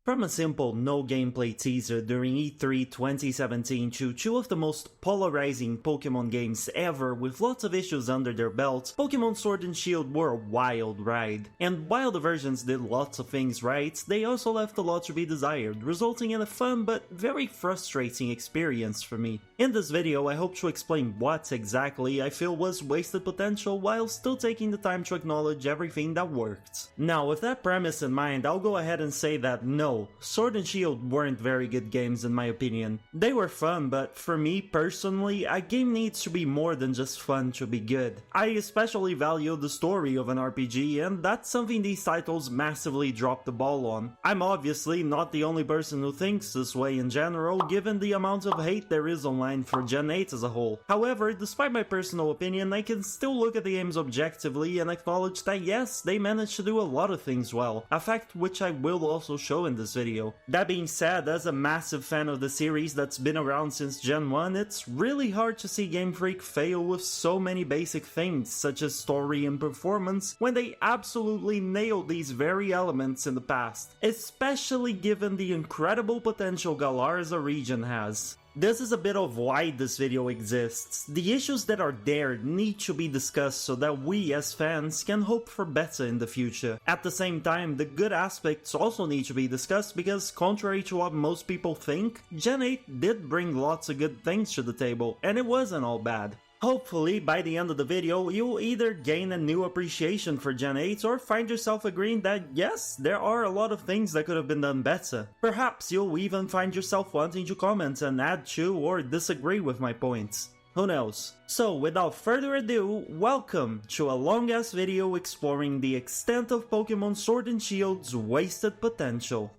From a simple no gameplay teaser during E3 2017 to two of the most polarizing Pokemon games ever with lots of issues under their belt, Pokémon Sword and Shield were a wild ride. And while the versions did lots of things right, they also left a lot to be desired, resulting in a fun but very frustrating experience for me. In this video I hope to explain what exactly I feel was wasted potential while still taking the time to acknowledge everything that worked. Now with that premise in mind, I'll go ahead and say that no, Sword and Shield weren't very good games in my opinion. They were fun, but for me personally, a game needs to be more than just fun to be good. I especially value the story of an RPG, and that's something these titles massively drop the ball on. I'm obviously not the only person who thinks this way in general, given the amount of hate there is online for Gen 8 as a whole. However, despite my personal opinion, I can still look at the games objectively and acknowledge that yes, they managed to do a lot of things well, a fact which I will also show in this video. That being said, as a massive fan of the series that's been around since Gen 1, it's really hard to see Gamefreak fail with so many basic things such as story and performance when they absolutely nailed these very elements in the past, especially given the incredible potential Galar as a region has. This is a bit of why this video exists. The issues that are there need to be discussed so that we as fans can hope for better in the future. At the same time, the good aspects also need to be discussed because contrary to what most people think, Gen 8 did bring lots of good things to the table, and it wasn't all bad. Hopefully, by the end of the video, you'll either gain a new appreciation for Gen 8 or find yourself agreeing that yes, there are a lot of things that could have been done better. Perhaps you'll even find yourself wanting to comment and add to or disagree with my points. Who knows? So, without further ado, welcome to a long-ass video exploring the extent of Pokémon Sword and Shield's wasted potential.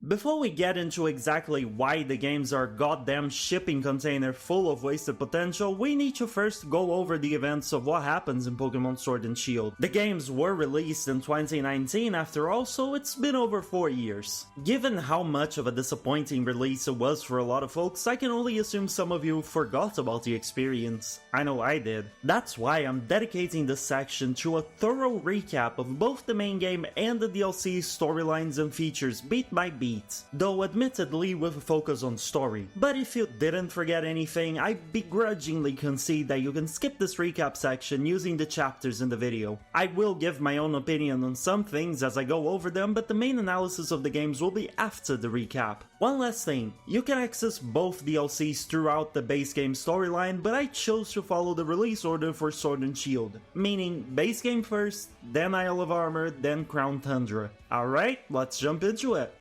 Before we get into exactly why the games are a goddamn shipping container full of wasted potential, we need to first go over the events of what happens in Pokémon Sword and Shield. The games were released in 2019 after all, so it's been over 4 years. Given how much of a disappointing release it was for a lot of folks, I can only assume some of you forgot about the experience. I know I did. That's why I'm dedicating this section to a thorough recap of both the main game and the DLC storylines and features beat by beat, though admittedly with a focus on story. But if you didn't forget anything, I begrudgingly concede that you can skip this recap section using the chapters in the video. I will give my own opinion on some things as I go over them, but the main analysis of the games will be after the recap. One last thing, you can access both DLCs throughout the base game storyline, but I chose to follow the release order for Sword and Shield, meaning base game first, then Isle of Armor, then Crown Tundra. Alright, let's jump into it.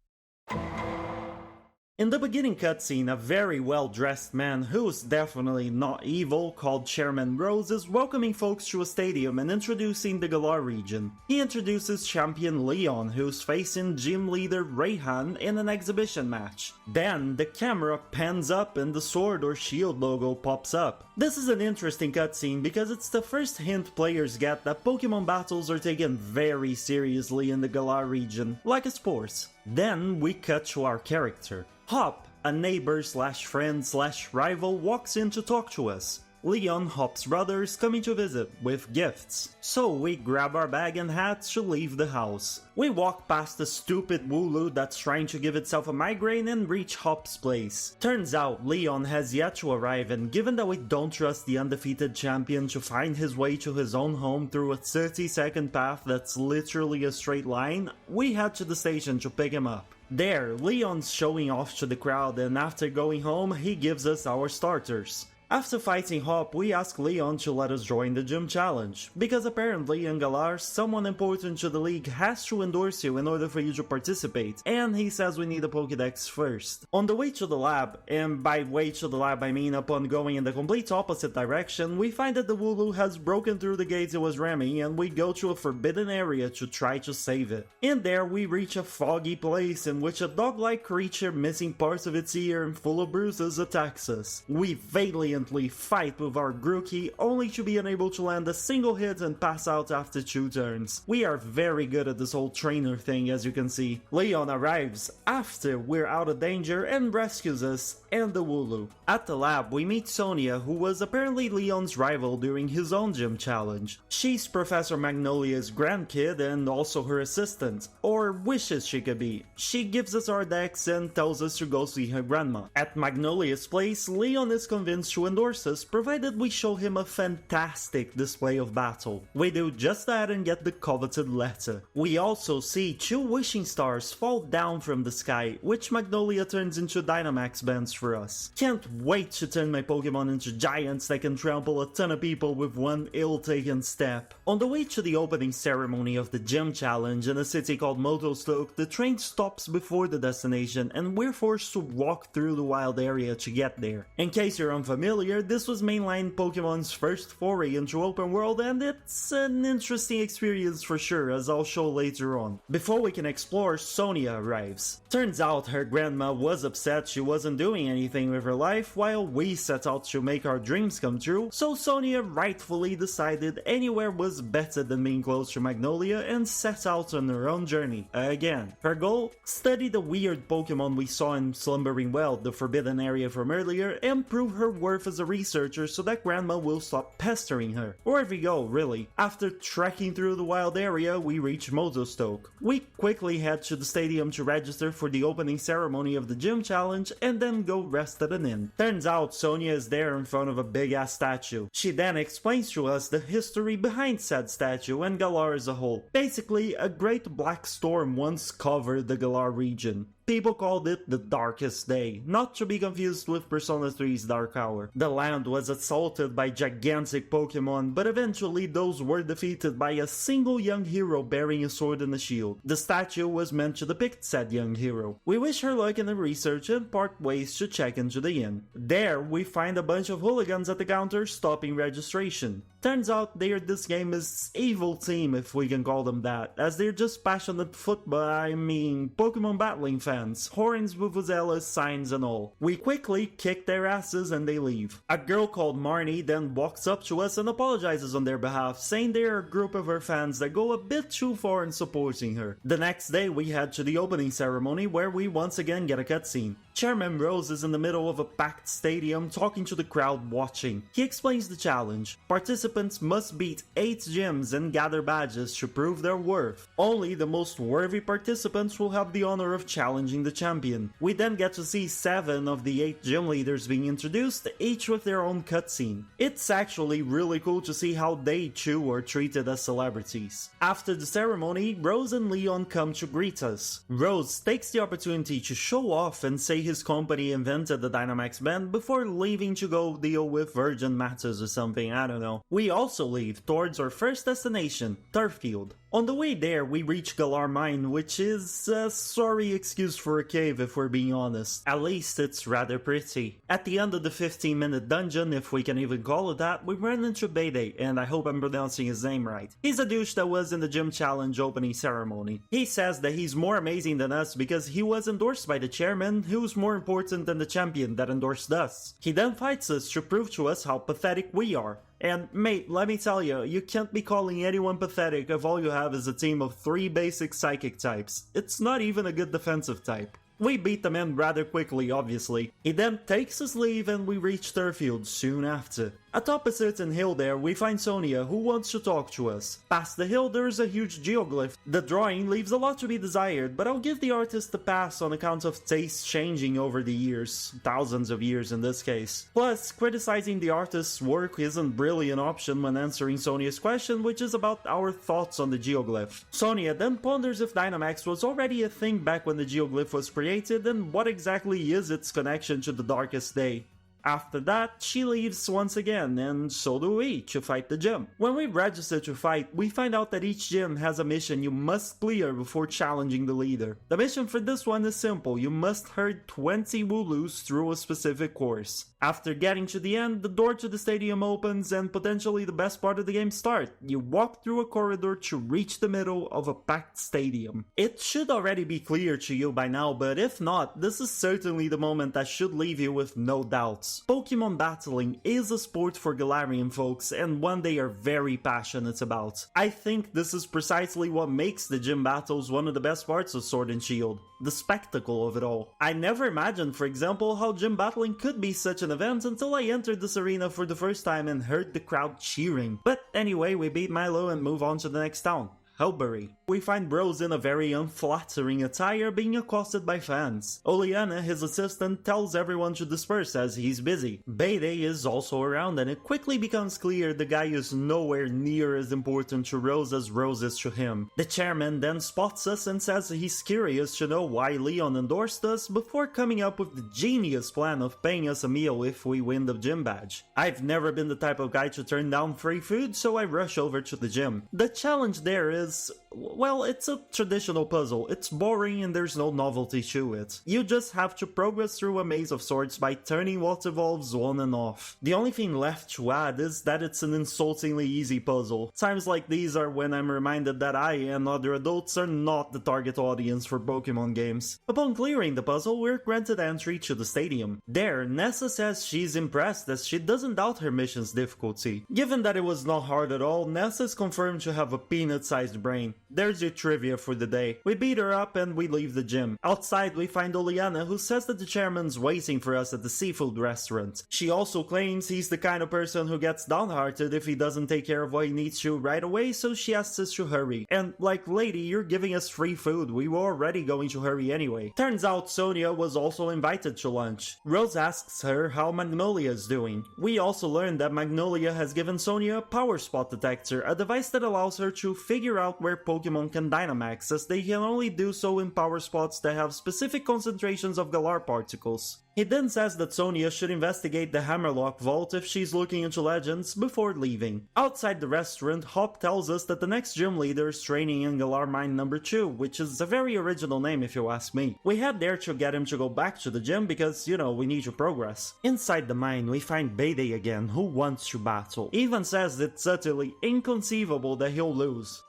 In the beginning cutscene, a very well-dressed man, who's definitely not evil, called Chairman Rose, is welcoming folks to a stadium and introducing the Galar region. He introduces champion Leon, who's facing gym leader Rayhan in an exhibition match. Then, the camera pans up and the Sword or Shield logo pops up. This is an interesting cutscene because it's the first hint players get that Pokemon battles are taken very seriously in the Galar region, like a sport. Then we cut to our character. Hop, a neighbor slash friend slash rival, walks in to talk to us. Leon, Hop's brother, is coming to visit with gifts. So we grab our bag and hats to leave the house. We walk past the stupid Wooloo that's trying to give itself a migraine and reach Hop's place. Turns out Leon has yet to arrive, and given that we don't trust the undefeated champion to find his way to his own home through a 30-second path that's literally a straight line, we head to the station to pick him up. There, Leon's showing off to the crowd, and after going home, he gives us our starters. After fighting Hop, we ask Leon to let us join the gym challenge, because apparently in Galar, someone important to the league has to endorse you in order for you to participate, and he says we need a Pokédex first. On the way to the lab, and by way to the lab I mean upon going in the complete opposite direction, we find that the Wooloo has broken through the gates it was ramming, and we go to a forbidden area to try to save it. In there we reach a foggy place in which a dog-like creature missing parts of its ear and full of bruises attacks us. We vaguely constantly fight with our Grookey only to be unable to land a single hit and pass out after 2 turns. We are very good at this whole trainer thing, as you can see. Leon arrives after we're out of danger and rescues us and the Wooloo. At the lab, we meet Sonia, who was apparently Leon's rival during his own gym challenge. She's Professor Magnolia's grandkid and also her assistant, or wishes she could be. She gives us our decks and tells us to go see her grandma. At Magnolia's place, Leon is convinced to endorse us, provided we show him a fantastic display of battle. We do just that and get the coveted letter. We also see 2 wishing stars fall down from the sky, which Magnolia turns into Dynamax bands for us. Can't wait to turn my Pokemon into giants that can trample a ton of people with one ill-taken step. On the way to the opening ceremony of the gym challenge in a city called Motostoke, the train stops before the destination and we're forced to walk through the wild area to get there. In case you're unfamiliar, this was mainline Pokemon's first foray into open world and it's an interesting experience for sure, as I'll show later on. Before we can explore, Sonia arrives. Turns out her grandma was upset she wasn't doing anything with her life while we set out to make our dreams come true, so Sonia rightfully decided anywhere was better than being close to Magnolia and set out on her own journey again. Her goal? Study the weird Pokemon we saw in Slumbering Well, the forbidden area from earlier, and prove her worth as a researcher so that Grandma will stop pestering her. Wherever we go, really. After trekking through the wild area, we reach Motostoke. We quickly head to the stadium to register for the opening ceremony of the gym challenge and then go rest at an inn. Turns out Sonia is there in front of a big ass statue. She then explains to us the history behind said statue and Galar as a whole. Basically, a great black storm once covered the Galar region. People called it the Darkest Day, not to be confused with Persona 3's Dark Hour. The land was assaulted by gigantic Pokemon, but eventually those were defeated by a single young hero bearing a sword and a shield. The statue was meant to depict said young hero. We wish her luck in the research and part ways to check into the inn. There, we find a bunch of hooligans at the counter stopping registration. Turns out they're this game's evil team, if we can call them that, as they're just passionate Pokemon battling fans, horns, vuvuzelas, signs and all. We quickly kick their asses and they leave. A girl called Marnie then walks up to us and apologizes on their behalf, saying they're a group of her fans that go a bit too far in supporting her. The next day we head to the opening ceremony where we once again get a cutscene. Chairman Rose is in the middle of a packed stadium talking to the crowd watching. He explains the challenge. Participants must beat 8 gyms and gather badges to prove their worth. Only the most worthy participants will have the honor of challenging the champion. We then get to see 7 of the 8 gym leaders being introduced, each with their own cutscene. It's actually really cool to see how they too are treated as celebrities. After the ceremony, Rose and Leon come to greet us. Rose takes the opportunity to show off and say his company invented the Dynamax band before leaving to go deal with Virgin Matters or something, I don't know. We also leave towards our first destination, Turffield. On the way there, we reach Galar Mine, which is a sorry excuse for a cave if we're being honest. At least it's rather pretty. At the end of the 15-minute dungeon, if we can even call it that, we run into Bede, and I hope I'm pronouncing his name right. He's a douche that was in the gym challenge opening ceremony. He says that he's more amazing than us because he was endorsed by the chairman, who's more important than the champion that endorsed us. He then fights us to prove to us how pathetic we are. And mate, let me tell you, you can't be calling anyone pathetic if all you have is a team of 3 basic psychic types. It's not even a good defensive type. We beat the man rather quickly, obviously. He then takes his leave and we reach Turffield soon after. Atop a certain hill there, we find Sonia, who wants to talk to us. Past the hill, there is a huge geoglyph. The drawing leaves a lot to be desired, but I'll give the artist a pass on account of taste changing over the years. Thousands of years in this case. Plus, criticizing the artist's work isn't really an option when answering Sonia's question, which is about our thoughts on the geoglyph. Sonia then ponders if Dynamax was already a thing back when the geoglyph was created, and what exactly is its connection to the Darkest Day. After that, she leaves once again, and so do we, to fight the gym. When we register to fight, we find out that each gym has a mission you must clear before challenging the leader. The mission for this one is simple: you must herd 20 Wooloos through a specific course. After getting to the end, the door to the stadium opens and potentially the best part of the game starts. You walk through a corridor to reach the middle of a packed stadium. It should already be clear to you by now, but if not, this is certainly the moment that should leave you with no doubts. boss. Pokemon battling is a sport for Galarian folks and one they are very passionate about. I think this is precisely what makes the gym battles one of the best parts of Sword and Shield. The spectacle of it all. I never imagined, for example, how gym battling could be such an event until I entered this arena for the first time and heard the crowd cheering. But anyway, we beat Milo and move on to the next town. Hellbury. We find Bros in a very unflattering attire being accosted by fans. Oleana, his assistant, tells everyone to disperse as he's busy. Bayday is also around and it quickly becomes clear the guy is nowhere near as important to Rose as Rose is to him. The chairman then spots us and says he's curious to know why Leon endorsed us before coming up with the genius plan of paying us a meal if we win the gym badge. I've never been the type of guy to turn down free food, so I rush over to the gym. The challenge there is, well, it's a traditional puzzle. It's boring and there's no novelty to it. You just have to progress through a maze of swords by turning what evolves on and off. The only thing left to add is that it's an insultingly easy puzzle. Times like these are when I'm reminded that I and other adults are not the target audience for Pokemon games. Upon clearing the puzzle, we're granted entry to the stadium. There, Nessa says she's impressed as she doesn't doubt her mission's difficulty. Given that it was not hard at all, Nessa is confirmed to have a peanut-sized brain. There's your trivia for the day. We beat her up and we leave the gym. Outside we find Oleana, who says that the chairman's waiting for us at the seafood restaurant. She also claims he's the kind of person who gets downhearted if he doesn't take care of what he needs to right away, so she asks us to hurry. And like, lady, you're giving us free food, we were already going to hurry anyway. Turns out Sonia was also invited to lunch. Rose asks her how Magnolia is doing. We also learned that Magnolia has given Sonia a power spot detector, a device that allows her to figure out where Pokemon can Dynamax, as they can only do so in power spots that have specific concentrations of Galar particles. He then says that Sonia should investigate the Hammerlock Vault if she's looking into Legends before leaving. Outside the restaurant, Hop tells us that the next gym leader is training in Galar Mine number 2, which is a very original name if you ask me. We head there to get him to go back to the gym because, you know, we need to progress. Inside the mine, we find Bayday again, who wants to battle. He even says it's utterly inconceivable that he'll lose.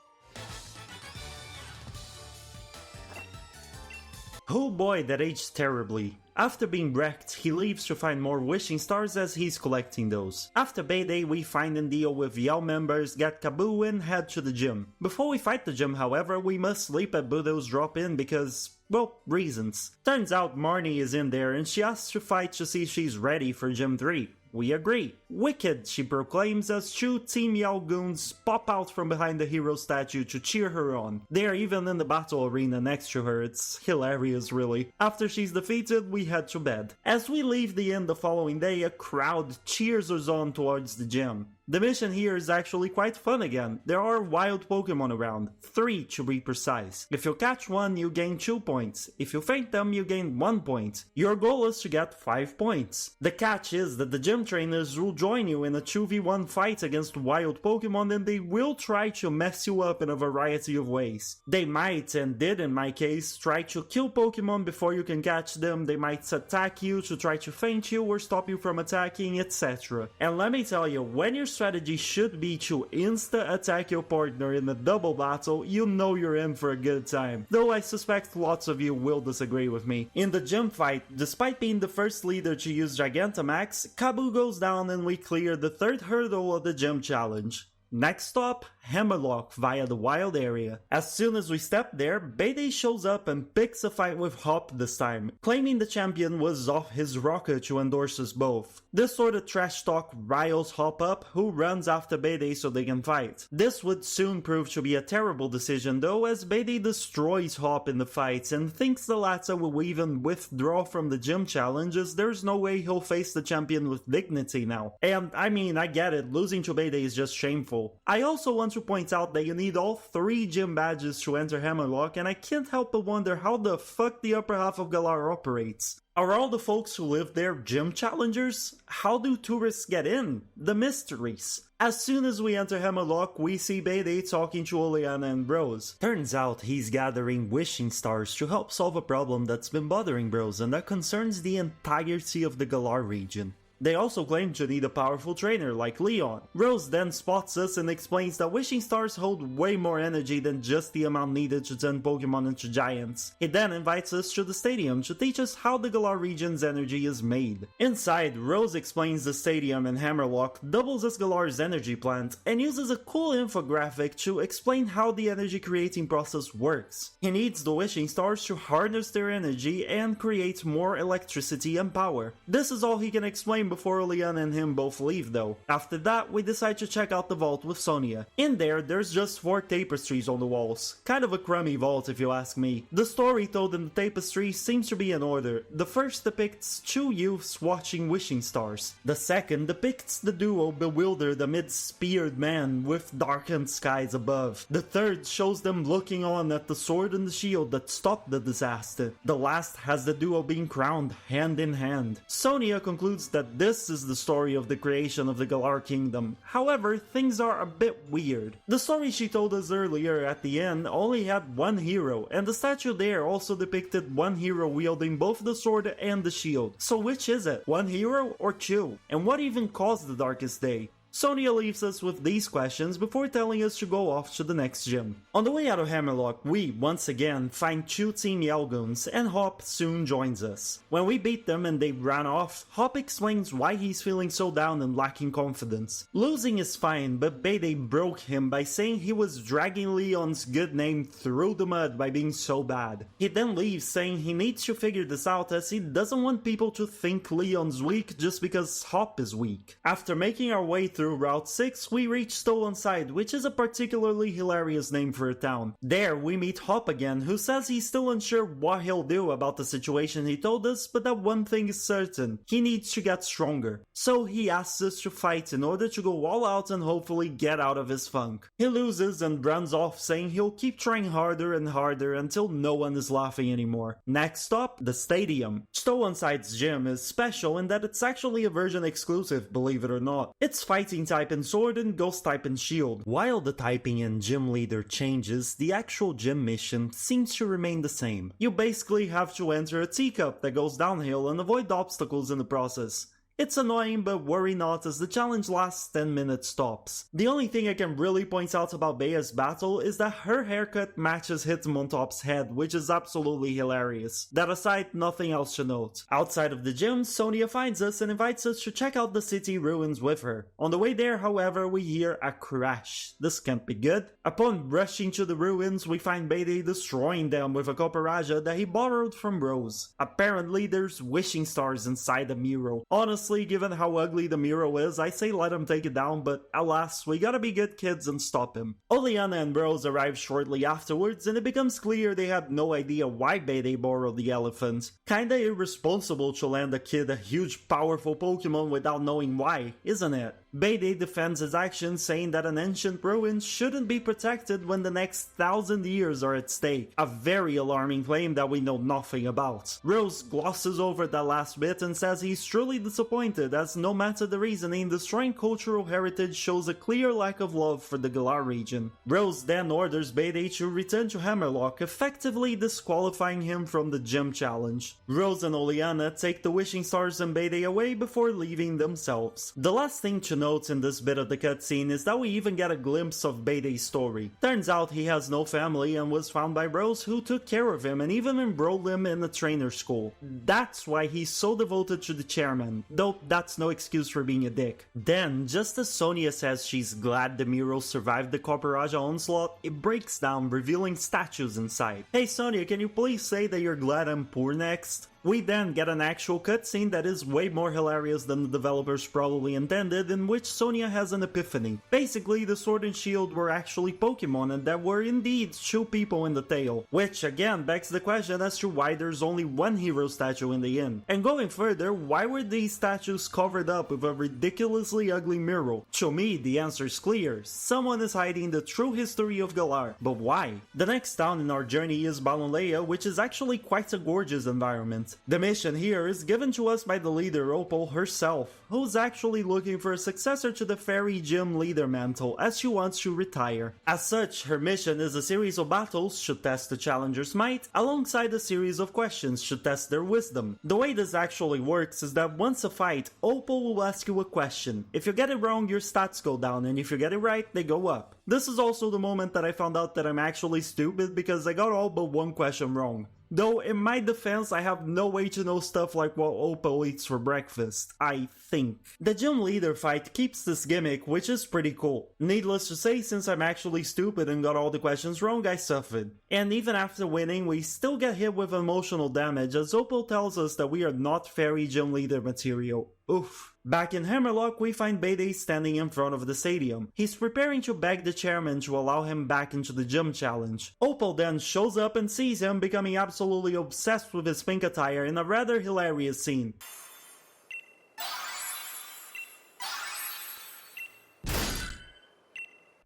Oh boy, that aged terribly. After being wrecked, he leaves to find more wishing stars as he's collecting those. After Bayday, we find and deal with Yell members, get Kaboo and head to the gym. Before we fight the gym, however, we must sleep at Budo's drop-in because, well, reasons. Turns out Marnie is in there and she asks to fight to see if she's ready for Gym 3. We agree. Wicked, she proclaims as 2 Team Yell goons pop out from behind the hero statue to cheer her on. They are even in the battle arena next to her, it's hilarious really. After she's defeated, we head to bed. As we leave the inn the following day, a crowd cheers us on towards the gym. The mission here is actually quite fun again. There are wild Pokemon around, 3 to be precise. If you catch one, you gain 2 points. If you faint them, you gain 1 point. Your goal is to get 5 points. The catch is that the gym trainers will join you in a 2v1 fight against wild Pokemon and they will try to mess you up in a variety of ways. They might, and did in my case, try to kill Pokemon before you can catch them, they might attack you to try to feint you or stop you from attacking, etc. And let me tell you, when your strategy should be to insta-attack your partner in a double battle, you know you're in for a good time. Though I suspect lots of you will disagree with me. In the gym fight, despite being the first leader to use Gigantamax, Kaboo goes down and we clear the 3rd hurdle of the gym challenge. Next stop, Hammerlock via the wild area. As soon as we step there, Bayday shows up and picks a fight with Hop this time, claiming the champion was off his rocker to endorse us both. This sort of trash talk riles Hop up, who runs after Bayday so they can fight. This would soon prove to be a terrible decision though, as Bayday destroys Hop in the fights and thinks the latter will even withdraw from the gym challenge as there's no way he'll face the champion with dignity now. And I mean, I get it, losing to Bayday is just shameful. I also want to point out that you need all 3 gym badges to enter Hammerlock, and I can't help but wonder how the fuck the upper half of Galar operates. Are all the folks who live there gym challengers? How do tourists get in? The mysteries. As soon as we enter Hammerlock, we see Bayday talking to Oleana and Bros. Turns out he's gathering wishing stars to help solve a problem that's been bothering Bros and that concerns the entirety of the Galar region. They also claim to need a powerful trainer like Leon. Rose then spots us and explains that wishing stars hold way more energy than just the amount needed to turn Pokemon into giants. He then invites us to the stadium to teach us how the Galar region's energy is made. Inside, Rose explains the stadium in Hammerlock doubles as Galar's energy plant and uses a cool infographic to explain how the energy creating process works. He needs the wishing stars to harness their energy and create more electricity and power. This is all he can explain before Leon and him both leave though. After that, we decide to check out the vault with Sonia. In there's just 4 tapestries on the walls. Kind of a crummy vault if you ask me. The story told in the tapestry seems to be in order. The first depicts 2 youths watching wishing stars. The second depicts the duo bewildered amid speared men with darkened skies above. The third shows them looking on at the sword and the shield that stopped the disaster. The last has the duo being crowned hand in hand. Sonia concludes that this is the story of the creation of the Galar Kingdom. However, things are a bit weird. The story she told us earlier at the end only had 1 hero, and the statue there also depicted 1 hero wielding both the sword and the shield. So which is it? 1 hero or 2? And what even caused the darkest day? Sonia leaves us with these questions before telling us to go off to the next gym. On the way out of Hammerlock, we, once again, find 2 Team Yelgoons, and Hop soon joins us. When we beat them and they ran off, Hop explains why he's feeling so down and lacking confidence. Losing is fine, but Bede broke him by saying he was dragging Leon's good name through the mud by being so bad. He then leaves saying he needs to figure this out as he doesn't want people to think Leon's weak just because Hop is weak. After making our way through Route 6, we reach Stolenside, which is a particularly hilarious name for a town. There, we meet Hop again, who says he's still unsure what he'll do about the situation he told us, but that one thing is certain: he needs to get stronger. So he asks us to fight in order to go all out and hopefully get out of his funk. He loses and runs off, saying he'll keep trying harder and harder until no one is laughing anymore. Next stop, the stadium. Stolenside's gym is special in that it's actually a version exclusive, believe it or not. It's fighting type in sword and ghost type in shield. While the typing and gym leader changes, the actual gym mission seems to remain the same. You basically have to enter a teacup that goes downhill and avoid obstacles in the process. It's annoying, but worry not as the challenge lasts 10 minutes tops. The only thing I can really point out about Bea's battle is that her haircut matches Hitmontop's head, which is absolutely hilarious. That aside, nothing else to note. Outside of the gym, Sonia finds us and invites us to check out the city ruins with her. On the way there, however, we hear a crash. This can't be good. Upon rushing to the ruins, we find Bede destroying them with a Copperajah that he borrowed from Rose. Apparently, there's wishing stars inside the mural. Honestly, given how ugly the mural is, I say let him take it down, but alas, we gotta be good kids and stop him. Oleana and Rose arrive shortly afterwards, and it becomes clear they had no idea why Bede borrowed the elephant. Kinda irresponsible to land a kid a huge powerful Pokemon without knowing why, isn't it? Bede defends his actions, saying that an ancient ruin shouldn't be protected when the next 1,000 years are at stake. A very alarming claim that we know nothing about. Rose glosses over that last bit and says he's truly disappointed as no matter the reasoning, destroying cultural heritage shows a clear lack of love for the Galar region. Rose then orders Bede to return to Hammerlock, effectively disqualifying him from the gym challenge. Rose and Oleana take the wishing stars and Bede away before leaving themselves. The last thing to note in this bit of the cutscene is that we even get a glimpse of Bede's story. Turns out he has no family and was found by Rose, who took care of him and even enrolled him in a trainer school. That's why he's so devoted to the chairman, though that's no excuse for being a dick. Then, just as Sonia says she's glad the mural survived the Copperajah onslaught, it breaks down, revealing statues inside. Hey Sonia, can you please say that you're glad I'm poor next? We then get an actual cutscene that is way more hilarious than the developers probably intended, in which Sonia has an epiphany. Basically, the Sword and Shield were actually Pokemon and there were indeed 2 people in the tale, which again begs the question as to why there's only 1 hero statue in the inn. And going further, why were these statues covered up with a ridiculously ugly mural? To me, the answer is clear. Someone is hiding the true history of Galar, but why? The next town in our journey is Balonleia, which is actually quite a gorgeous environment. moment. The mission here is given to us by the leader Opal herself, who's actually looking for a successor to the Fairy Gym leader mantle as she wants to retire. As such, her mission is a series of battles to test the challenger's might, alongside a series of questions to test their wisdom. The way this actually works is that once a fight, Opal will ask you a question. If you get it wrong, your stats go down, and if you get it right, they go up. This is also the moment that I found out that I'm actually stupid because I got all but one question wrong. Though, in my defense, I have no way to know stuff like what Opal eats for breakfast, I think. The gym leader fight keeps this gimmick, which is pretty cool. Needless to say, since I'm actually stupid and got all the questions wrong, I suffered. And even after winning, we still get hit with emotional damage as Opal tells us that we are not Fairy Gym leader material. Oof. Back in Hammerlock, we find Bayday standing in front of the stadium. He's preparing to beg the chairman to allow him back into the gym challenge. Opal then shows up and sees him, becoming absolutely obsessed with his pink attire in a rather hilarious scene.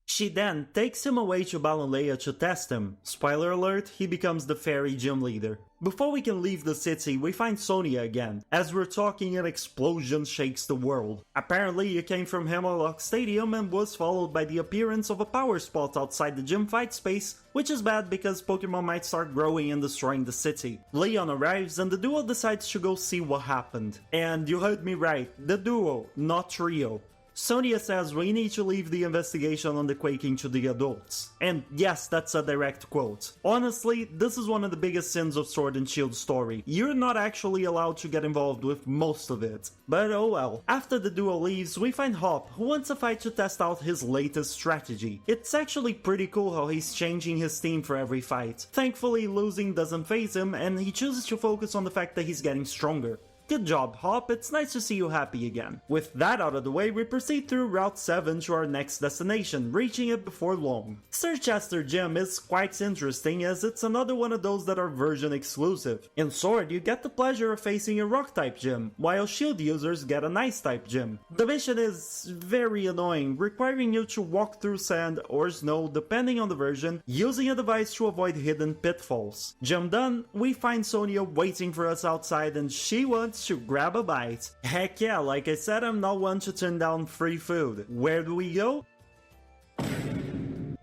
She then takes him away to Balonleia to test him. Spoiler alert, he becomes the Fairy Gym leader. Before we can leave the city, we find Sonia again. As we're talking, an explosion shakes the world. Apparently, it came from Hammerlock Stadium and was followed by the appearance of a power spot outside the gym fight space, which is bad because Pokemon might start growing and destroying the city. Leon arrives and the duo decides to go see what happened. And you heard me right, the duo, not trio. Sonia says we need to leave the investigation on the quaking to the adults. And yes, that's a direct quote. Honestly, this is one of the biggest sins of Sword and Shield story. You're not actually allowed to get involved with most of it. But oh well. After the duo leaves, we find Hop, who wants a fight to test out his latest strategy. It's actually pretty cool how he's changing his team for every fight. Thankfully, losing doesn't faze him, and he chooses to focus on the fact that he's getting stronger. Good job, Hop, it's nice to see you happy again. With that out of the way, we proceed through Route 7 to our next destination, reaching it before long. Sirchester Gym is quite interesting as it's another one of those that are version exclusive. In Sword, you get the pleasure of facing a Rock-type gym, while Shield users get an Ice-type gym. The mission is very annoying, requiring you to walk through sand or snow depending on the version, using a device to avoid hidden pitfalls. Gym done, we find Sonia waiting for us outside and she wants to grab a bite. Heck yeah, like I said, I'm not one to turn down free food. Where do we go?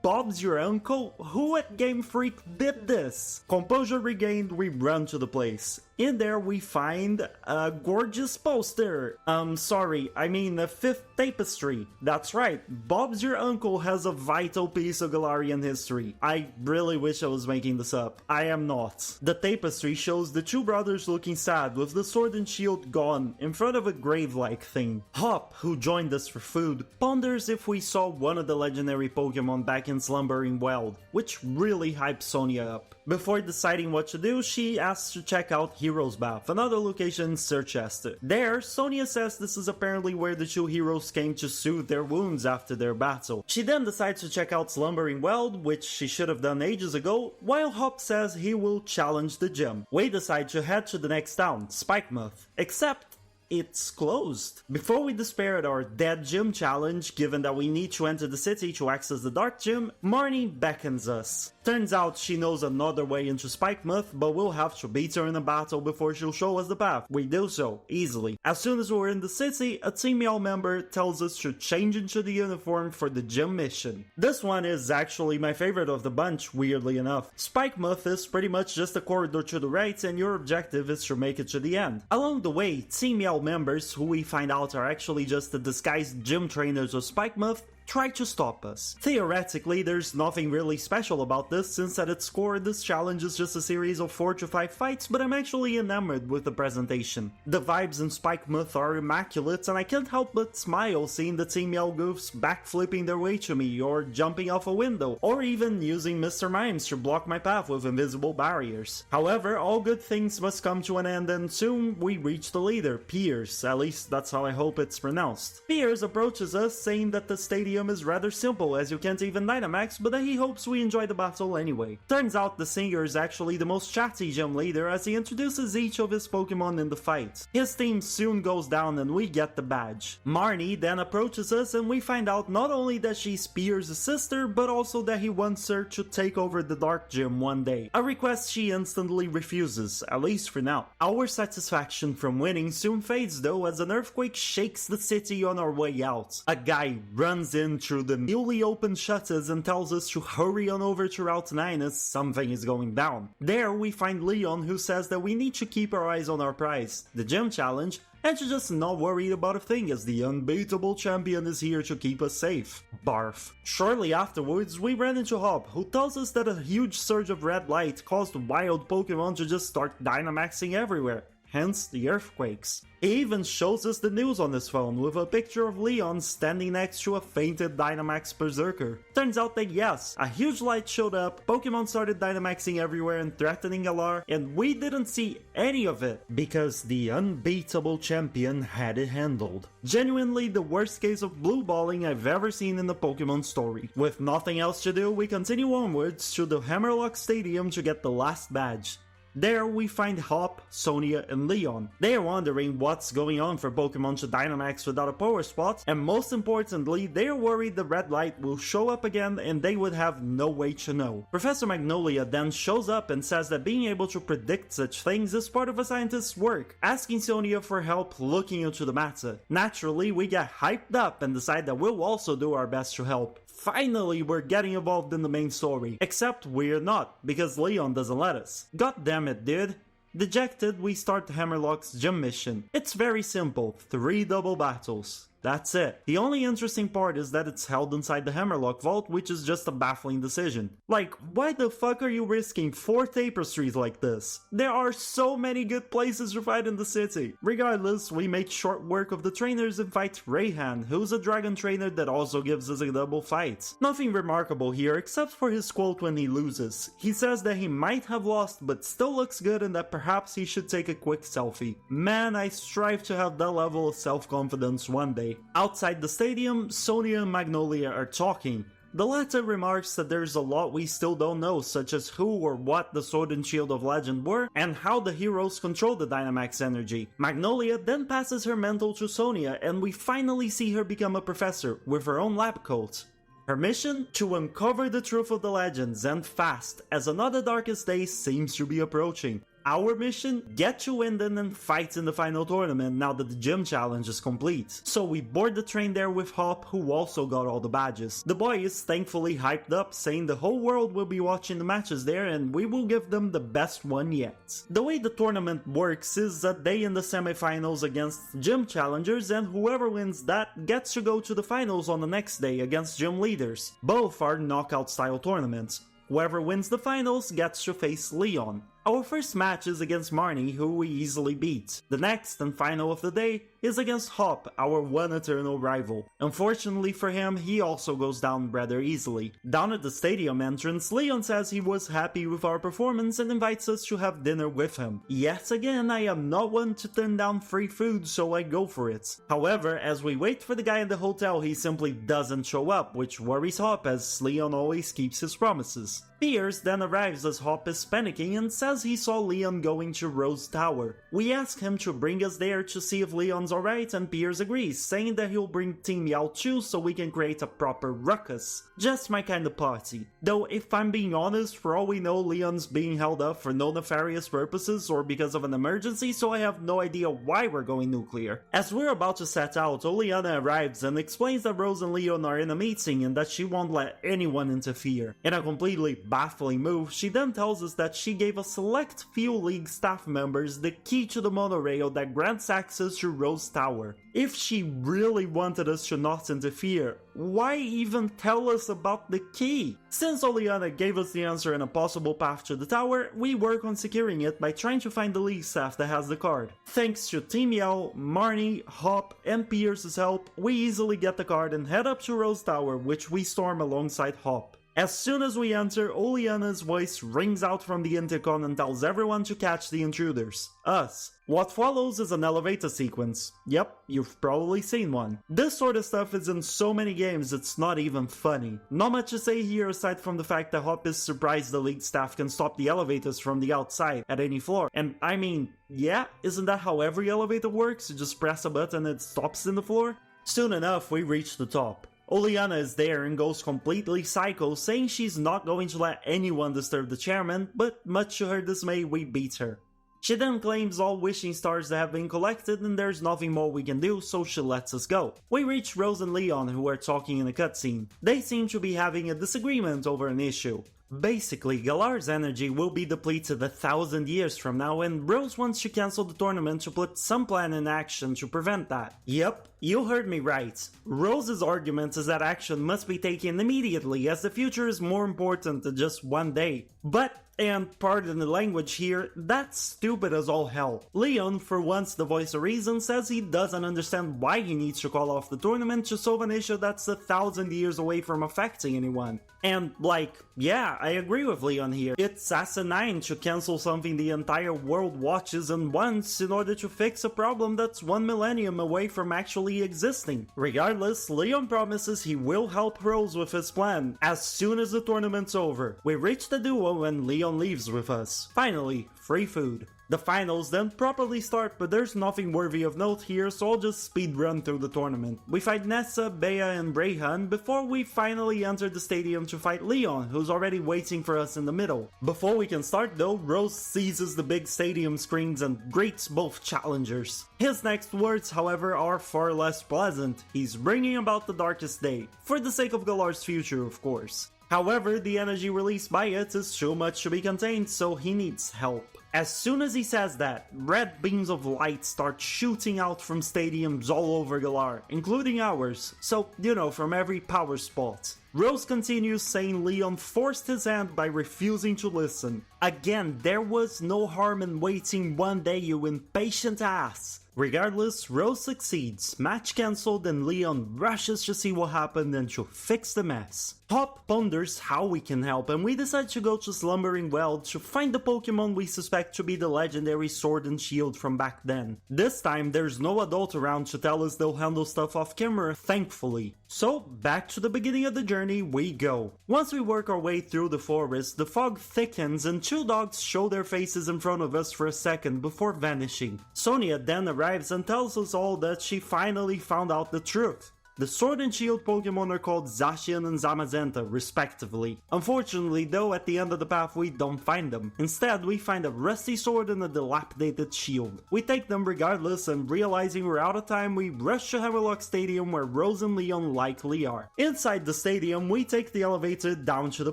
Bob's your uncle? Who at Gamefreak did this? Composure regained, we run to the place. In there we find a gorgeous poster. Sorry, I mean a 5th tapestry. That's right, Bob's your uncle has a vital piece of Galarian history. I really wish I was making this up. I am not. The tapestry shows the two brothers looking sad with the sword and shield gone in front of a grave-like thing. Hop, who joined us for food, ponders if we saw one of the legendary Pokemon back in Slumbering Wild, which really hypes Sonia up. Before deciding what to do, she asks to check out Hero's Bath, another location in Sirchester. There, Sonia says this is apparently where the two heroes came to soothe their wounds after their battle. She then decides to check out Slumbering Wild, which she should have done ages ago, while Hop says he will challenge the gym. We decide to head to the next town, Spikemuth. Except it's closed. Before we despair at our dead gym challenge, given that we need to enter the city to access the Dark Gym, Marnie beckons us. Turns out she knows another way into Spikemuth, but we'll have to beat her in a battle before she'll show us the path. We do so, easily. As soon as we're in the city, a Team Meow member tells us to change into the uniform for the gym mission. This one is actually my favorite of the bunch, weirdly enough. Spikemuth is pretty much just a corridor to the right, and your objective is to make it to the end. Along the way, Team Meow members, who we find out are actually just the disguised gym trainers of Spikemuth, try to stop us. Theoretically, there's nothing really special about this, since at its core, this challenge is just a series of 4 to 5 fights, but I'm actually enamored with the presentation. The vibes in Spikemuth are immaculate, and I can't help but smile seeing the Team Meow goofs backflipping their way to me, or jumping off a window, or even using Mr. Mimes to block my path with invisible barriers. However, all good things must come to an end, and soon we reach the leader, Piers, at least that's how I hope it's pronounced. Piers approaches us, saying that the stadium stadium is rather simple as you can't even Dynamax, but he hopes we enjoy the battle anyway. Turns out the singer is actually the most chatty gym leader as he introduces each of his Pokemon in the fight. His team soon goes down and we get the badge. Marnie then approaches us and we find out not only that she's Pierce's sister, but also that he wants her to take over the Dark Gym one day. A request she instantly refuses, at least for now. Our satisfaction from winning soon fades though as an earthquake shakes the city on our way out. A guy runs in through the newly opened shutters and tells us to hurry on over to Route 9 as something is going down. There we find Leon, who says that we need to keep our eyes on our prize, the gym challenge, and to just not worry about a thing as the unbeatable champion is here to keep us safe. Barf. Shortly afterwards, we ran into Hop, who tells us that a huge surge of red light caused wild Pokemon to just start Dynamaxing everywhere, hence the earthquakes. He even shows us the news on his phone with a picture of Leon standing next to a fainted Dynamax Berserker. Turns out that yes, a huge light showed up, Pokemon started Dynamaxing everywhere and threatening Galar, and we didn't see any of it because the unbeatable champion had it handled. Genuinely the worst case of blue balling I've ever seen in the Pokemon story. With nothing else to do, we continue onwards to the Hammerlock Stadium to get the last badge. There we find Hop, Sonia, and Leon. They are wondering what's going on for Pokemon to Dynamax without a power spot, and most importantly, they are worried the red light will show up again and they would have no way to know. Professor Magnolia then shows up and says that being able to predict such things is part of a scientist's work, asking Sonia for help looking into the matter. Naturally, we get hyped up and decide that we'll also do our best to help. Finally, we're getting involved in the main story. Except we're not, because Leon doesn't let us. God damn it, dude. Dejected, we start Hammerlock's gym mission. It's very simple, 3 double battles. That's it. The only interesting part is that it's held inside the Hammerlock vault, which is just a baffling decision. Like, why the fuck are you risking 4 tapestries like this? There are so many good places to fight in the city. Regardless, we make short work of the trainers and fight Rayhan, who's a dragon trainer that also gives us a double fight. Nothing remarkable here except for his quote when he loses. He says that he might have lost but still looks good and that perhaps he should take a quick selfie. Man, I strive to have that level of self-confidence one day. Outside the stadium, Sonia and Magnolia are talking. The latter remarks that there's a lot we still don't know, such as who or what the Sword and Shield of Legend were, and how the heroes control the Dynamax energy. Magnolia then passes her mantle to Sonia, and we finally see her become a professor, with her own lab coat. Her mission? To uncover the truth of the legends, and fast, as another darkest day seems to be approaching. Our mission? Get to Winden and fight in the final tournament now that the gym challenge is complete. So we board the train there with Hop, who also got all the badges. The boy is thankfully hyped up, saying the whole world will be watching the matches there and we will give them the best one yet. The way the tournament works is a day in the semifinals against gym challengers, and whoever wins that gets to go to the finals on the next day against gym leaders. Both are knockout style tournaments. Whoever wins the finals gets to face Leon. Our first match is against Marnie, who we easily beat. The next and final of the day is against Hop, our one eternal rival. Unfortunately for him, he also goes down rather easily. Down at the stadium entrance, Leon says he was happy with our performance and invites us to have dinner with him. Yet again, I am not one to turn down free food, so I go for it. However, as we wait for the guy in the hotel, he simply doesn't show up, which worries Hop as Leon always keeps his promises. Pierce then arrives as Hop is panicking and says he saw Leon going to Rose Tower. We ask him to bring us there to see if Leon's alright, and Pierce agrees, saying that he'll bring Team Yao too so we can create a proper ruckus. Just my kind of party. Though if I'm being honest, for all we know Leon's being held up for no nefarious purposes or because of an emergency, so I have no idea why we're going nuclear. As we're about to set out, Oleana arrives and explains that Rose and Leon are in a meeting and that she won't let anyone interfere. In a completely baffling move, she then tells us that she gave a select few League staff members the key to the monorail that grants access to Rose Tower. If she really wanted us to not interfere, why even tell us about the key? Since Oleana gave us the answer and a possible path to the tower, we work on securing it by trying to find the League staff that has the card. Thanks to Team Yao, Marnie, Hop, and Pierce's help, we easily get the card and head up to Rose Tower, which we storm alongside Hop. As soon as we enter, Oleana's voice rings out from the intercom and tells everyone to catch the intruders. Us. What follows is an elevator sequence. Yep, you've probably seen one. This sort of stuff is in so many games it's not even funny. Not much to say here aside from the fact that Hop is surprised the league staff can stop the elevators from the outside at any floor. And I mean, yeah, isn't that how every elevator works? You just press a button and it stops in the floor? Soon enough, we reach the top. Oleana is there and goes completely psycho, saying she's not going to let anyone disturb the chairman, but much to her dismay, we beat her. She then claims all wishing stars have been collected and there's nothing more we can do, so she lets us go. We reach Rose and Leon, who are talking in a cutscene. They seem to be having a disagreement over an issue. Basically, Galar's energy will be depleted 1,000 years from now, and Rose wants to cancel the tournament to put some plan in action to prevent that. Yep, you heard me right. Rose's argument is that action must be taken immediately, as the future is more important than just one day. But, and pardon the language here, that's stupid as all hell. Leon, for once the voice of reason, says he doesn't understand why he needs to call off the tournament to solve an issue that's 1,000 years away from affecting anyone. And, like, yeah, I agree with Leon here. It's asinine to cancel something the entire world watches and wants in order to fix a problem that's 1 millennium away from actually existing. Regardless, Leon promises he will help Rose with his plan as soon as the tournament's over. We reach the duo and Leon leaves with us. Finally, free food. The finals then properly start, but there's nothing worthy of note here, so I'll just speed run through the tournament. We fight Nessa, Bea, and Brayhan before we finally enter the stadium to fight Leon, who's already waiting for us in the middle. Before we can start though, Rose seizes the big stadium screens and greets both challengers. His next words, however, are far less pleasant. He's bringing about the darkest day. For the sake of Galar's future, of course. However, the energy released by it is too much to be contained, so he needs help. As soon as he says that, red beams of light start shooting out from stadiums all over Galar, including ours, so, you know, from every power spot. Rose continues saying Leon forced his hand by refusing to listen. Again, there was no harm in waiting one day, you impatient ass. Regardless, Rose succeeds, match cancelled, and Leon rushes to see what happened and to fix the mess. Hop ponders how we can help, and we decide to go to Slumbering Well to find the Pokemon we suspect to be the legendary Sword and Shield from back then. This time, there's no adult around to tell us they'll handle stuff off camera, thankfully. So, back to the beginning of the journey we go. Once we work our way through the forest, the fog thickens and two dogs show their faces in front of us for a second before vanishing. Sonia then arrives and tells us all that she finally found out the truth. The Sword and Shield Pokemon are called Zacian and Zamazenta, respectively. Unfortunately though, at the end of the path we don't find them. Instead, we find a rusty sword and a dilapidated shield. We take them regardless, and realizing we're out of time, we rush to Hammerlock Stadium where Rose and Leon likely are. Inside the stadium, we take the elevator down to the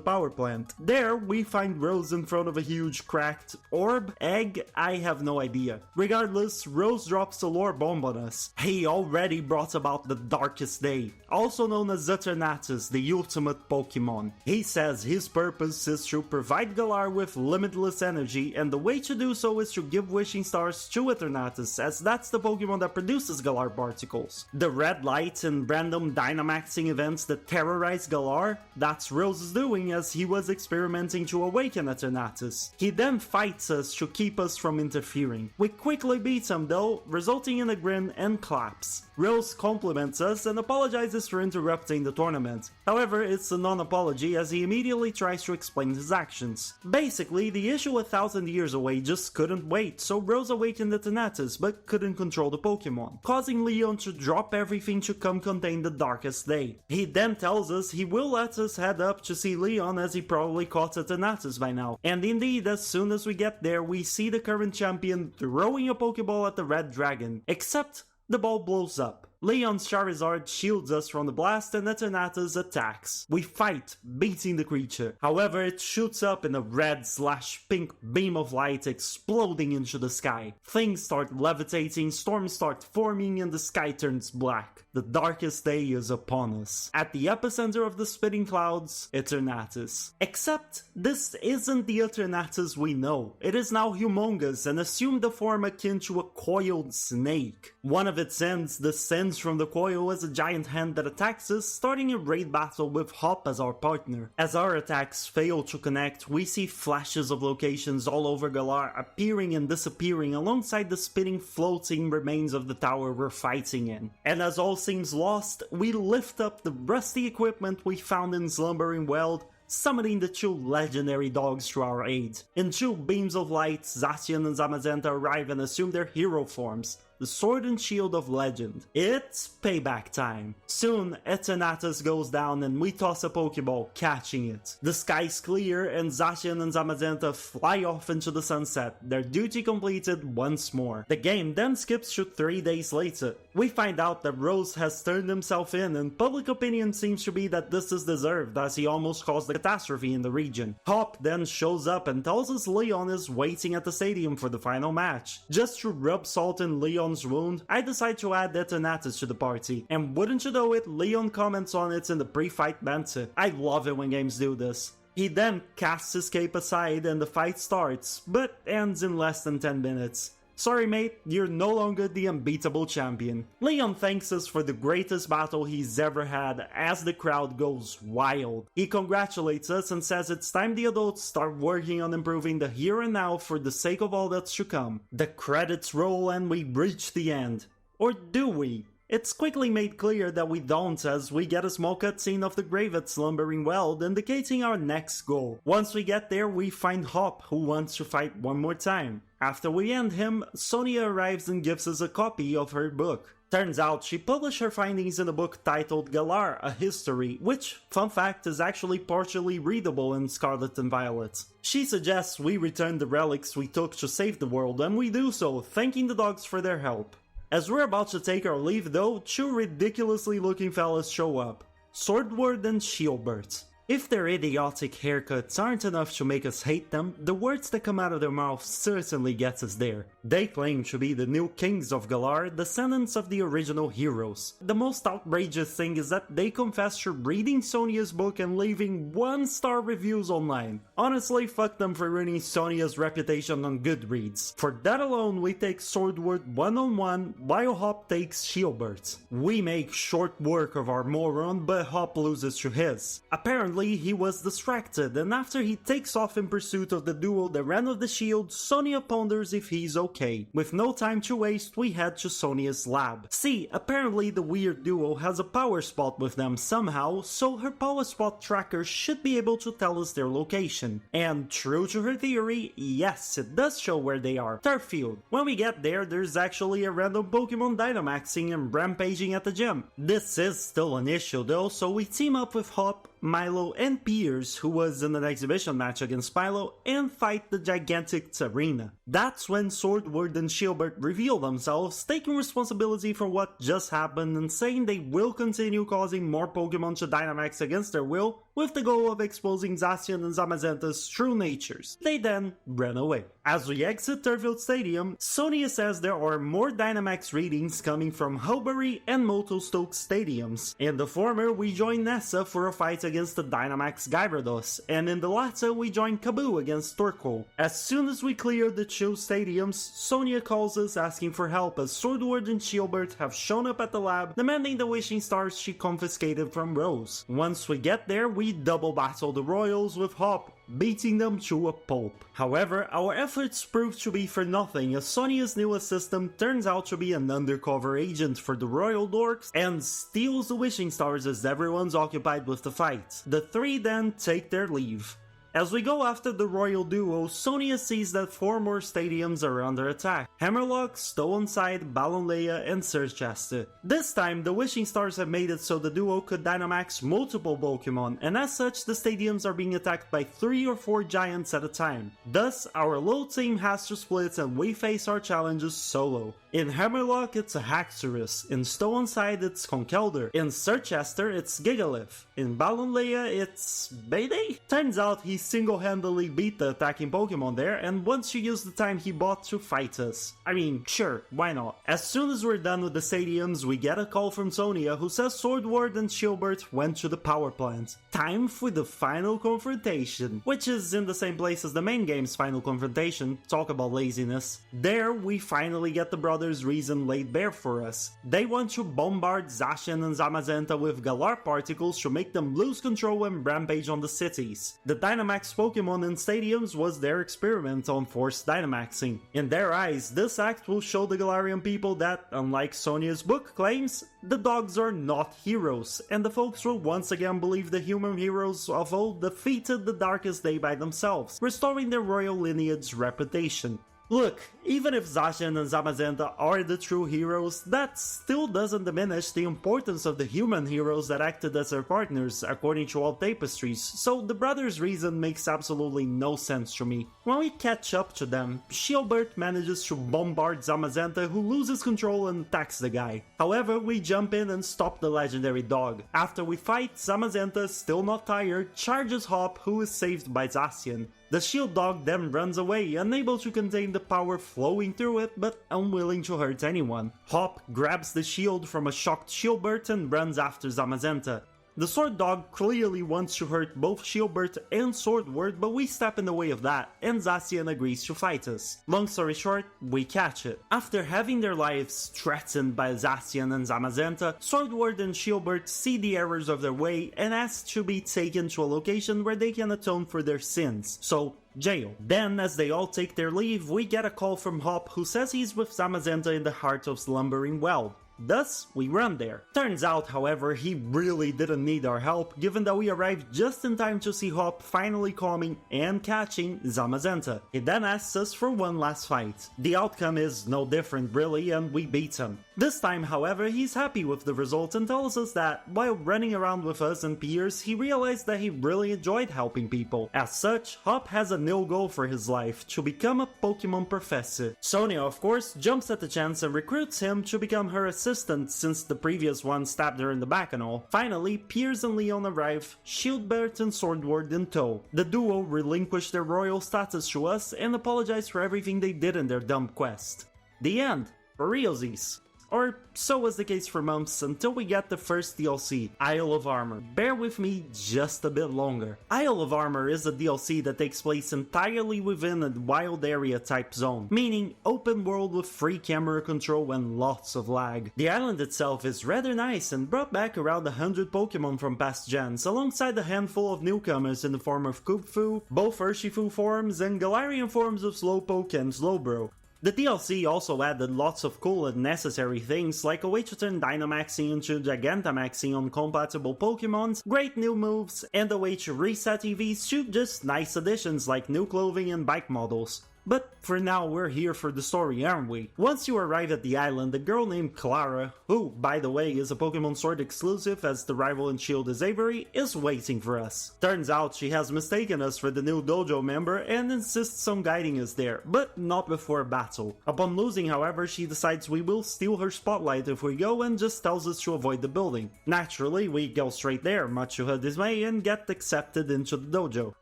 power plant. There, we find Rose in front of a huge cracked orb? Egg? I have no idea. Regardless, Rose drops a lore bomb on us. He already brought about the darkest day, also known as Eternatus, the ultimate Pokemon. He says his purpose is to provide Galar with limitless energy, and the way to do so is to give wishing stars to Eternatus, as that's the Pokemon that produces Galar particles. The red light and random Dynamaxing events that terrorize Galar, that's Rose's doing, as he was experimenting to awaken Eternatus. He then fights us to keep us from interfering. We quickly beat him though, resulting in a grin and claps. Rose compliments us and apologizes for interrupting the tournament. However, it's a non-apology as he immediately tries to explain his actions. Basically, the issue 1,000 years away just couldn't wait, so Rose awakened Eternatus but couldn't control the Pokemon, causing Leon to drop everything to come contain the darkest day. He then tells us he will let us head up to see Leon as he probably caught Eternatus by now. And indeed, as soon as we get there, we see the current champion throwing a Pokeball at the red dragon, except the ball blows up. Leon's Charizard shields us from the blast and Eternatus attacks. We fight, beating the creature. However, it shoots up in a red/pink beam of light exploding into the sky. Things start levitating, storms start forming, and the sky turns black. The darkest day is upon us. At the epicenter of the spitting clouds, Eternatus. Except, this isn't the Eternatus we know. It is now humongous and assumed a form akin to a coiled snake. One of its ends descends springs from the coil as a giant hand that attacks us, starting a raid battle with Hop as our partner. As our attacks fail to connect, we see flashes of locations all over Galar appearing and disappearing alongside the spinning floating remains of the tower we're fighting in. And as all seems lost, we lift up the rusty equipment we found in Slumbering Weld, summoning the two legendary dogs to our aid. In two beams of light, Zacian and Zamazenta arrive and assume their hero forms, the Sword and Shield of Legend. It's payback time. Soon, Eternatus goes down and we toss a Pokeball, catching it. The sky's clear and Zacian and Zamazenta fly off into the sunset, their duty completed once more. The game then skips to 3 days later. We find out that Rose has turned himself in, and public opinion seems to be that this is deserved as he almost caused a catastrophe in the region. Hop then shows up and tells us Leon is waiting at the stadium for the final match. Just to rub salt in Leon's wound, I decide to add Eternatus to the party, and wouldn't you know it, Leon comments on it in the pre-fight banter. I love it when games do this. He then casts his cape aside and the fight starts, but ends in less than 10 minutes. Sorry mate, you're no longer the unbeatable champion. Leon thanks us for the greatest battle he's ever had as the crowd goes wild. He congratulates us and says it's time the adults start working on improving the here and now for the sake of all that's to come. The credits roll and we reach the end. Or do we? It's quickly made clear that we don't, as we get a small cutscene of the grave at Slumbering Weld indicating our next goal. Once we get there, we find Hop, who wants to fight one more time. After we end him, Sonia arrives and gives us a copy of her book. Turns out she published her findings in a book titled Galar, A History, which, fun fact, is actually partially readable in Scarlet and Violet. She suggests we return the relics we took to save the world, and we do so, thanking the dogs for their help. As we're about to take our leave though, two ridiculously looking fellas show up. Swordward and Shieldbert. If their idiotic haircuts aren't enough to make us hate them, the words that come out of their mouths certainly gets us there. They claim to be the new kings of Galar, descendants of the original heroes. The most outrageous thing is that they confess to reading Sonia's book and leaving 1-star reviews online. Honestly, fuck them for ruining Sonia's reputation on Goodreads. For that alone, we take Swordward one-on-one, while Hop takes Shieldbert. We make short work of our moron, but Hop loses to his. Apparently, he was distracted, and after he takes off in pursuit of the duo that ran with the shield, Sonia ponders if he's okay. With no time to waste, we head to Sonia's lab. See, apparently the weird duo has a power spot with them somehow, so her power spot tracker should be able to tell us their location. And true to her theory, yes, it does show where they are. Turffield. When we get there, there's actually a random Pokemon Dynamaxing and rampaging at the gym. This is still an issue though, so we team up with Hop, Milo, and Piers, who was in an exhibition match against Milo, and fight the gigantic Tsarina. That's when Swordward and Shieldbert reveal themselves, taking responsibility for what just happened and saying they will continue causing more Pokemon to Dynamax against their will, with the goal of exposing Zacian and Zamazenta's true natures. They then ran away. As we exit Turffield Stadium, Sonia says there are more Dynamax readings coming from Hulbury and Motostoke stadiums. In the former, we join Nessa for a fight against the Dynamax Gyarados, and in the latter, we join Kaboo against Torkoal. As soon as we clear the two stadiums, Sonia calls us asking for help as Swordward and Shieldbert have shown up at the lab, demanding the wishing stars she confiscated from Rose. Once we get there, we double battle the Royals with Hop, beating them to a pulp. However, our efforts prove to be for nothing as Sonia's new assistant turns out to be an undercover agent for the Royal Dorks and steals the wishing stars as everyone's occupied with the fight. The three then take their leave. As we go after the royal duo, Sonia sees that 4 more stadiums are under attack: Hammerlock, Stowonside, Balonleia, and Circhester. This time, the wishing stars have made it so the duo could Dynamax multiple Pokemon, and as such, the stadiums are being attacked by 3 or 4 giants at a time. Thus, our little team has to split and we face our challenges solo. In Hammerlock, it's a Haxorus. In Stowonside, it's Conkeldurr. In Circhester, it's Gigalith. In Balonleia, it's Bayday? Turns out he single-handedly beat the attacking Pokemon there and wants to use the time he bought to fight us. I mean, sure, why not? As soon as we're done with the stadiums, we get a call from Sonia who says Swordward and Shieldbert went to the power plant. Time for the final confrontation, which is in the same place as the main game's final confrontation. Talk about laziness. There, we finally get the brothers brothers' reason laid bare for us. They want to bombard Zacian and Zamazenta with Galar particles to make them lose control and rampage on the cities. The Dynamax Pokemon in stadiums was their experiment on forced Dynamaxing. In their eyes, this act will show the Galarian people that, unlike Sonia's book claims, the dogs are not heroes, and the folks will once again believe the human heroes of old defeated the Darkest Day by themselves, restoring their royal lineage reputation. Look, even if Zacian and Zamazenta are the true heroes, that still doesn't diminish the importance of the human heroes that acted as their partners, according to all tapestries, so the brothers' reason makes absolutely no sense to me. When we catch up to them, Shieldbert manages to bombard Zamazenta, who loses control and attacks the guy. However, we jump in and stop the legendary dog. After we fight, Zamazenta, still not tired, charges Hop, who is saved by Zacian. The shield dog then runs away, unable to contain the power flowing through it, but unwilling to hurt anyone. Hop grabs the shield from a shocked Shieldbert and runs after Zamazenta. The Sword Dog clearly wants to hurt both Shieldbert and Swordward, but we step in the way of that, and Zacian agrees to fight us. Long story short, we catch it. After having their lives threatened by Zacian and Zamazenta, Swordward and Shieldbert see the errors of their way and ask to be taken to a location where they can atone for their sins. So, jail. Then, as they all take their leave, we get a call from Hop, who says he's with Zamazenta in the heart of Slumbering Well. Thus, we run there. Turns out, however, he really didn't need our help, given that we arrived just in time to see Hop finally calming and catching Zamazenta. He then asks us for one last fight. The outcome is no different really, and we beat him. This time, however, he's happy with the result and tells us that, while running around with us and peers, he realized that he really enjoyed helping people. As such, Hop has a new goal for his life, to become a Pokemon professor. Sonia, of course, jumps at the chance and recruits him to become her assistant since the previous one stabbed her in the back and all. Finally, Piers and Leon arrive, Shieldbert and Swordward in tow. The duo relinquish their royal status to us and apologize for everything they did in their dumb quest. The end. For realsies. Or so was the case for months until we get the first DLC, Isle of Armor. Bear with me just a bit longer. Isle of Armor is a DLC that takes place entirely within a wild area type zone, meaning open world with free camera control and lots of lag. The island itself is rather nice and brought back around 100 Pokemon from past gens, alongside a handful of newcomers in the form of Kubfu, both Urshifu forms, and Galarian forms of Slowpoke and Slowbro. The DLC also added lots of cool and necessary things like a way to turn Dynamaxing into Gigantamaxing on compatible Pokemons, great new moves, and a way to reset EVs to just nice additions like new clothing and bike models. But for now, we're here for the story, aren't we? Once you arrive at the island, a girl named Clara, who, by the way, is a Pokemon Sword exclusive as the rival in Shield is Avery, is waiting for us. Turns out she has mistaken us for the new dojo member and insists on guiding us there, but not before battle. Upon losing, however, she decides we will steal her spotlight if we go and just tells us to avoid the building. Naturally, we go straight there, much to her dismay, and get accepted into the dojo.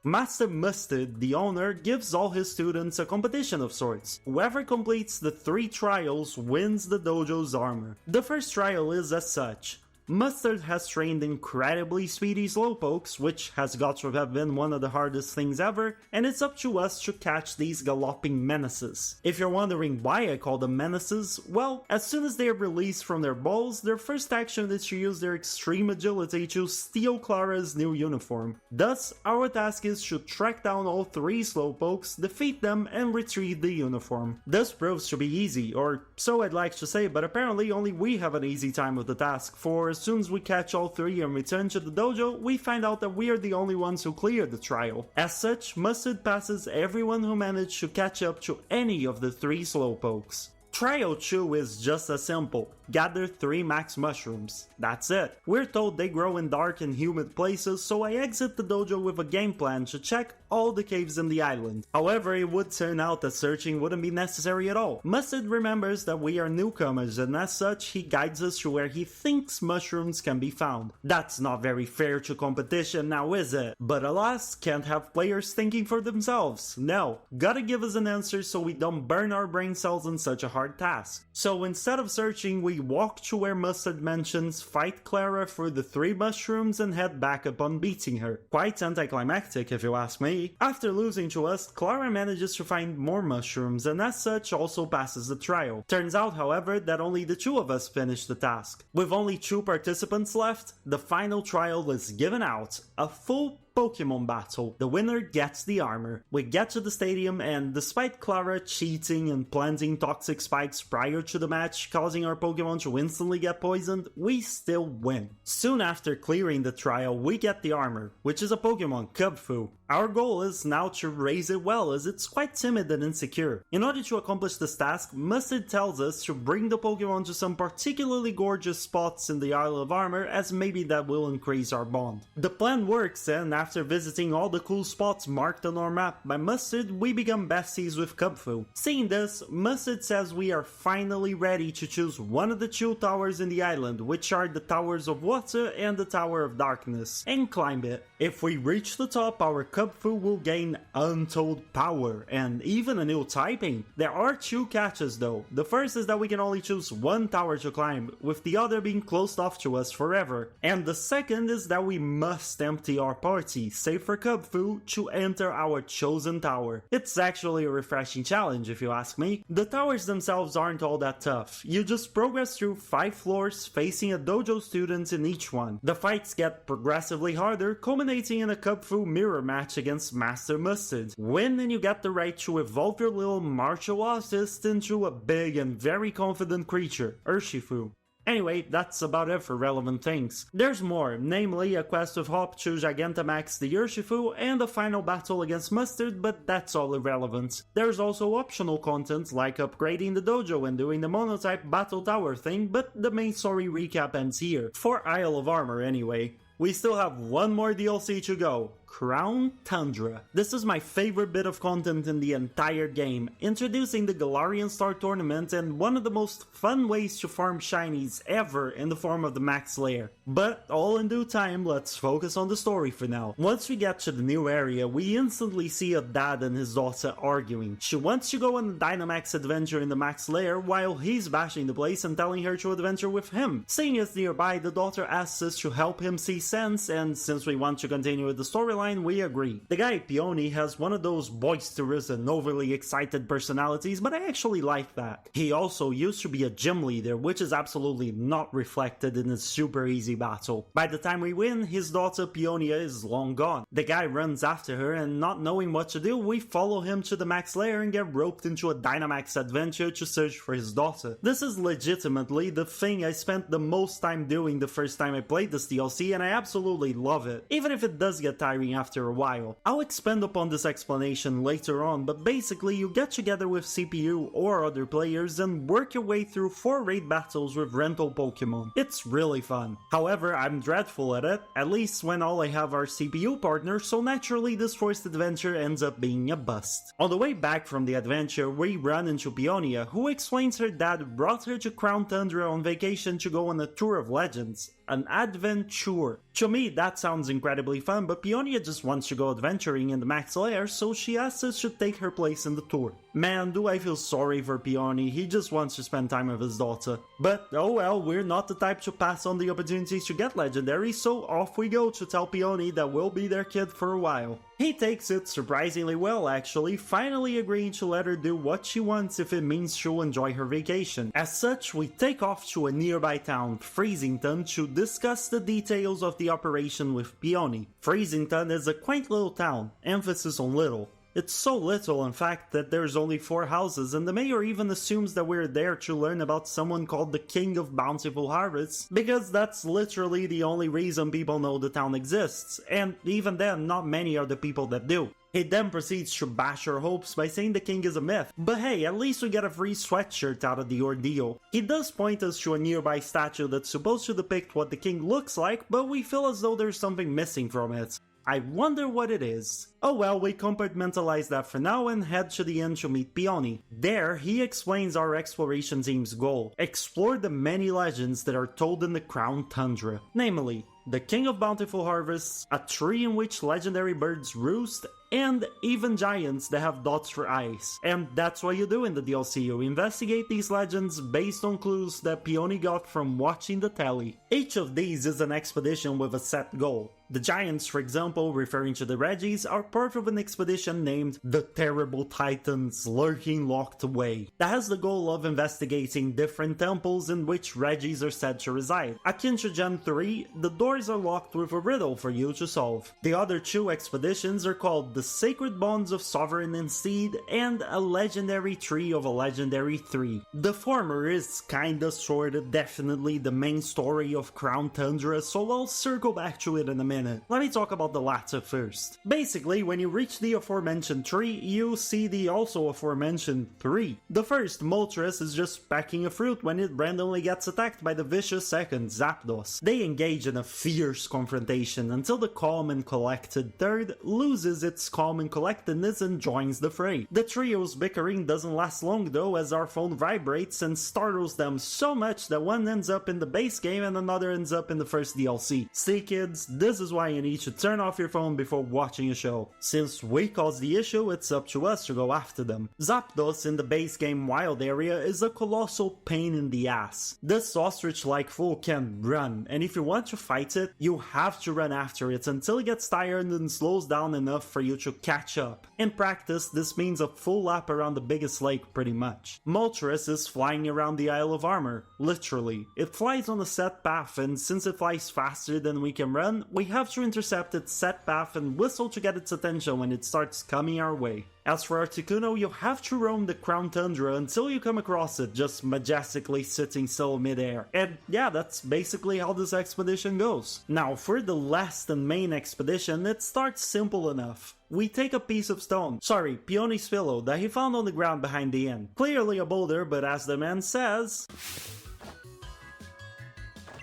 Master Mustard, the owner, gives all his students a competition of sorts. Whoever completes the 3 trials wins the dojo's armor. The first trial is as such. Mustard has trained incredibly speedy Slowpokes, which has got to have been one of the hardest things ever, and it's up to us to catch these galloping menaces. If you're wondering why I call them menaces, well, as soon as they are released from their balls, their first action is to use their extreme agility to steal Clara's new uniform. Thus, our task is to track down all 3 Slowpokes, defeat them, and retrieve the uniform. This proves to be easy, or so I'd like to say, but apparently only we have an easy time with the task, for as soon as we catch all 3 and return to the dojo, we find out that we are the only ones who cleared the trial. As such, Mustard passes everyone who managed to catch up to any of the 3 Slowpokes. Trial 2 is just as simple. Gather 3 max mushrooms. That's it. We're told they grow in dark and humid places, so I exit the dojo with a game plan to check all the caves in the island. However, it would turn out that searching wouldn't be necessary at all. Mustard remembers that we are newcomers, and as such, he guides us to where he thinks mushrooms can be found. That's not very fair to competition now, is it? But alas, can't have players thinking for themselves. No, gotta give us an answer so we don't burn our brain cells in such a hard task. So instead of searching, we we walk to where Mustard mentions, fight Clara for the 3 mushrooms and head back upon beating her. Quite anticlimactic if you ask me. After losing to us, Clara manages to find more mushrooms and as such also passes the trial. Turns out, however, that only the 2 of us finished the task. With only 2 participants left, the final trial is given out. A full Pokemon battle. The winner gets the armor. We get to the stadium and despite Clara cheating and planting toxic spikes prior to the match, causing our Pokemon to instantly get poisoned, we still win. Soon after clearing the trial, we get the armor, which is a Pokemon, Kubfu. Our goal is now to raise it well as it's quite timid and insecure. In order to accomplish this task, Mustard tells us to bring the Pokemon to some particularly gorgeous spots in the Isle of Armor as maybe that will increase our bond. The plan works and after visiting all the cool spots marked on our map by Mustard, we become besties with Kubfu. Seeing this, Mustard says we are finally ready to choose one of the 2 towers in the island, which are the Towers of Water and the Tower of Darkness, and climb it. If we reach the top, our Kubfu will gain untold power and even a new typing. There are 2 catches though. The first is that we can only choose 1 tower to climb, with the other being closed off to us forever. And the second is that we must empty our party, save for Kubfu, to enter our chosen tower. It's actually a refreshing challenge if you ask me. The towers themselves aren't all that tough. You just progress through 5 floors, facing a dojo student in each one. The fights get progressively harder, culminating in a Kubfu mirror match against Master Mustard. Win and you get the right to evolve your little martial artist into a big and very confident creature, Urshifu. Anyway, that's about it for relevant things. There's more, namely a quest with Hop to Gigantamax the Urshifu and a final battle against Mustard, but that's all irrelevant. There's also optional content like upgrading the dojo and doing the monotype battle tower thing, but the main story recap ends here. For Isle of Armor anyway. We still have one more DLC to go. Crown Tundra. This is my favorite bit of content in the entire game, introducing the Galarian Star Tournament and one of the most fun ways to farm shinies ever in the form of the Max Lair. But all in due time, let's focus on the story for now. Once we get to the new area, we instantly see a dad and his daughter arguing. She wants to go on a Dynamax adventure in the Max Lair while he's bashing the place and telling her to adventure with him. Seeing us nearby, the daughter asks us to help him see sense, and since we want to continue with the storyline, we agree. The guy Peony has one of those boisterous and overly excited personalities, but I actually like that. He also used to be a gym leader, which is absolutely not reflected in his super easy battle. By the time we win, his daughter Peonia is long gone. The guy runs after her and not knowing what to do, we follow him to the Max Lair and get roped into a Dynamax adventure to search for his daughter. This is legitimately the thing I spent the most time doing the first time I played this DLC, and I absolutely love it, even if it does get tiring after a while. I'll expand upon this explanation later on, but basically you get together with CPU or other players and work your way through 4 raid battles with rental Pokemon. It's really fun. However, I'm dreadful at it, at least when all I have are CPU partners, so naturally this forced adventure ends up being a bust. On the way back from the adventure, we run into Peonia, who explains her dad brought her to Crown Tundra on vacation to go on a tour of legends. An adventure. To me, that sounds incredibly fun, but Peonia just wants to go adventuring in the Max Lair, so she asks us to take her place in the tour. Man, do I feel sorry for Peony, he just wants to spend time with his daughter. But oh well, we're not the type to pass on the opportunities to get legendary, so off we go to tell Peony that we'll be their kid for a while. He takes it surprisingly well actually, finally agreeing to let her do what she wants if it means she'll enjoy her vacation. As such, we take off to a nearby town, Freezington, to discuss the details of the operation with Peony. Freezington is a quaint little town, emphasis on little. It's so little, in fact, that there's only 4 houses, and the mayor even assumes that we're there to learn about someone called the King of Bountiful Harvests, because that's literally the only reason people know the town exists, and even then, not many are the people that do. He then proceeds to bash our hopes by saying the king is a myth, but hey, at least we get a free sweatshirt out of the ordeal. He does point us to a nearby statue that's supposed to depict what the king looks like, but we feel as though there's something missing from it. I wonder what it is. Oh well, we compartmentalize that for now and head to the inn to meet Peony. There, he explains our exploration team's goal: explore the many legends that are told in the Crown Tundra. Namely, the King of Bountiful Harvests, a tree in which legendary birds roost, and even giants that have dots for eyes. And that's what you do in the DLC, you investigate these legends based on clues that Peony got from watching the telly. Each of these is an expedition with a set goal. The giants, for example, referring to the Regis, are part of an expedition named The Terrible Titans Lurking Locked Away, that has the goal of investigating different temples in which Regis are said to reside. Akin to Gen 3, the doors are locked with a riddle for you to solve. The other two expeditions are called The Sacred Bonds of Sovereign and Seed and A Legendary Tree of a Legendary 3. The former is kinda sorta definitely the main story of Crown Tundra, so I'll circle back to it in a minute. Let me talk about the latter first. Basically, when you reach the aforementioned tree, you see the also aforementioned 3. The first, Moltres, is just pecking a fruit when it randomly gets attacked by the vicious second, Zapdos. They engage in a fierce confrontation until the calm and collected third loses its calm and collectedness and joins the fray. The trio's bickering doesn't last long though, as our phone vibrates and startles them so much that one ends up in the base game and another ends up in the first DLC. See kids, this is why you need to turn off your phone before watching a show. Since we caused the issue, it's up to us to go after them. Zapdos in the base game wild area is a colossal pain in the ass. This ostrich-like fool can run, and if you want to fight it, you have to run after it until it gets tired and slows down enough for you to catch up. In practice, this means a full lap around the biggest lake pretty much. Moltres is flying around the Isle of Armor, literally. It flies on a set path, and since it flies faster than we can run, we have to intercept its set path and whistle to get its attention when it starts coming our way. As for Articuno, you have to roam the Crown Tundra until you come across it, just majestically sitting still midair. And yeah, that's basically how this expedition goes. Now, for the last and main expedition, it starts simple enough. We take a piece of stone, Peony's pillow, that he found on the ground behind the inn. Clearly a boulder, but as the man says...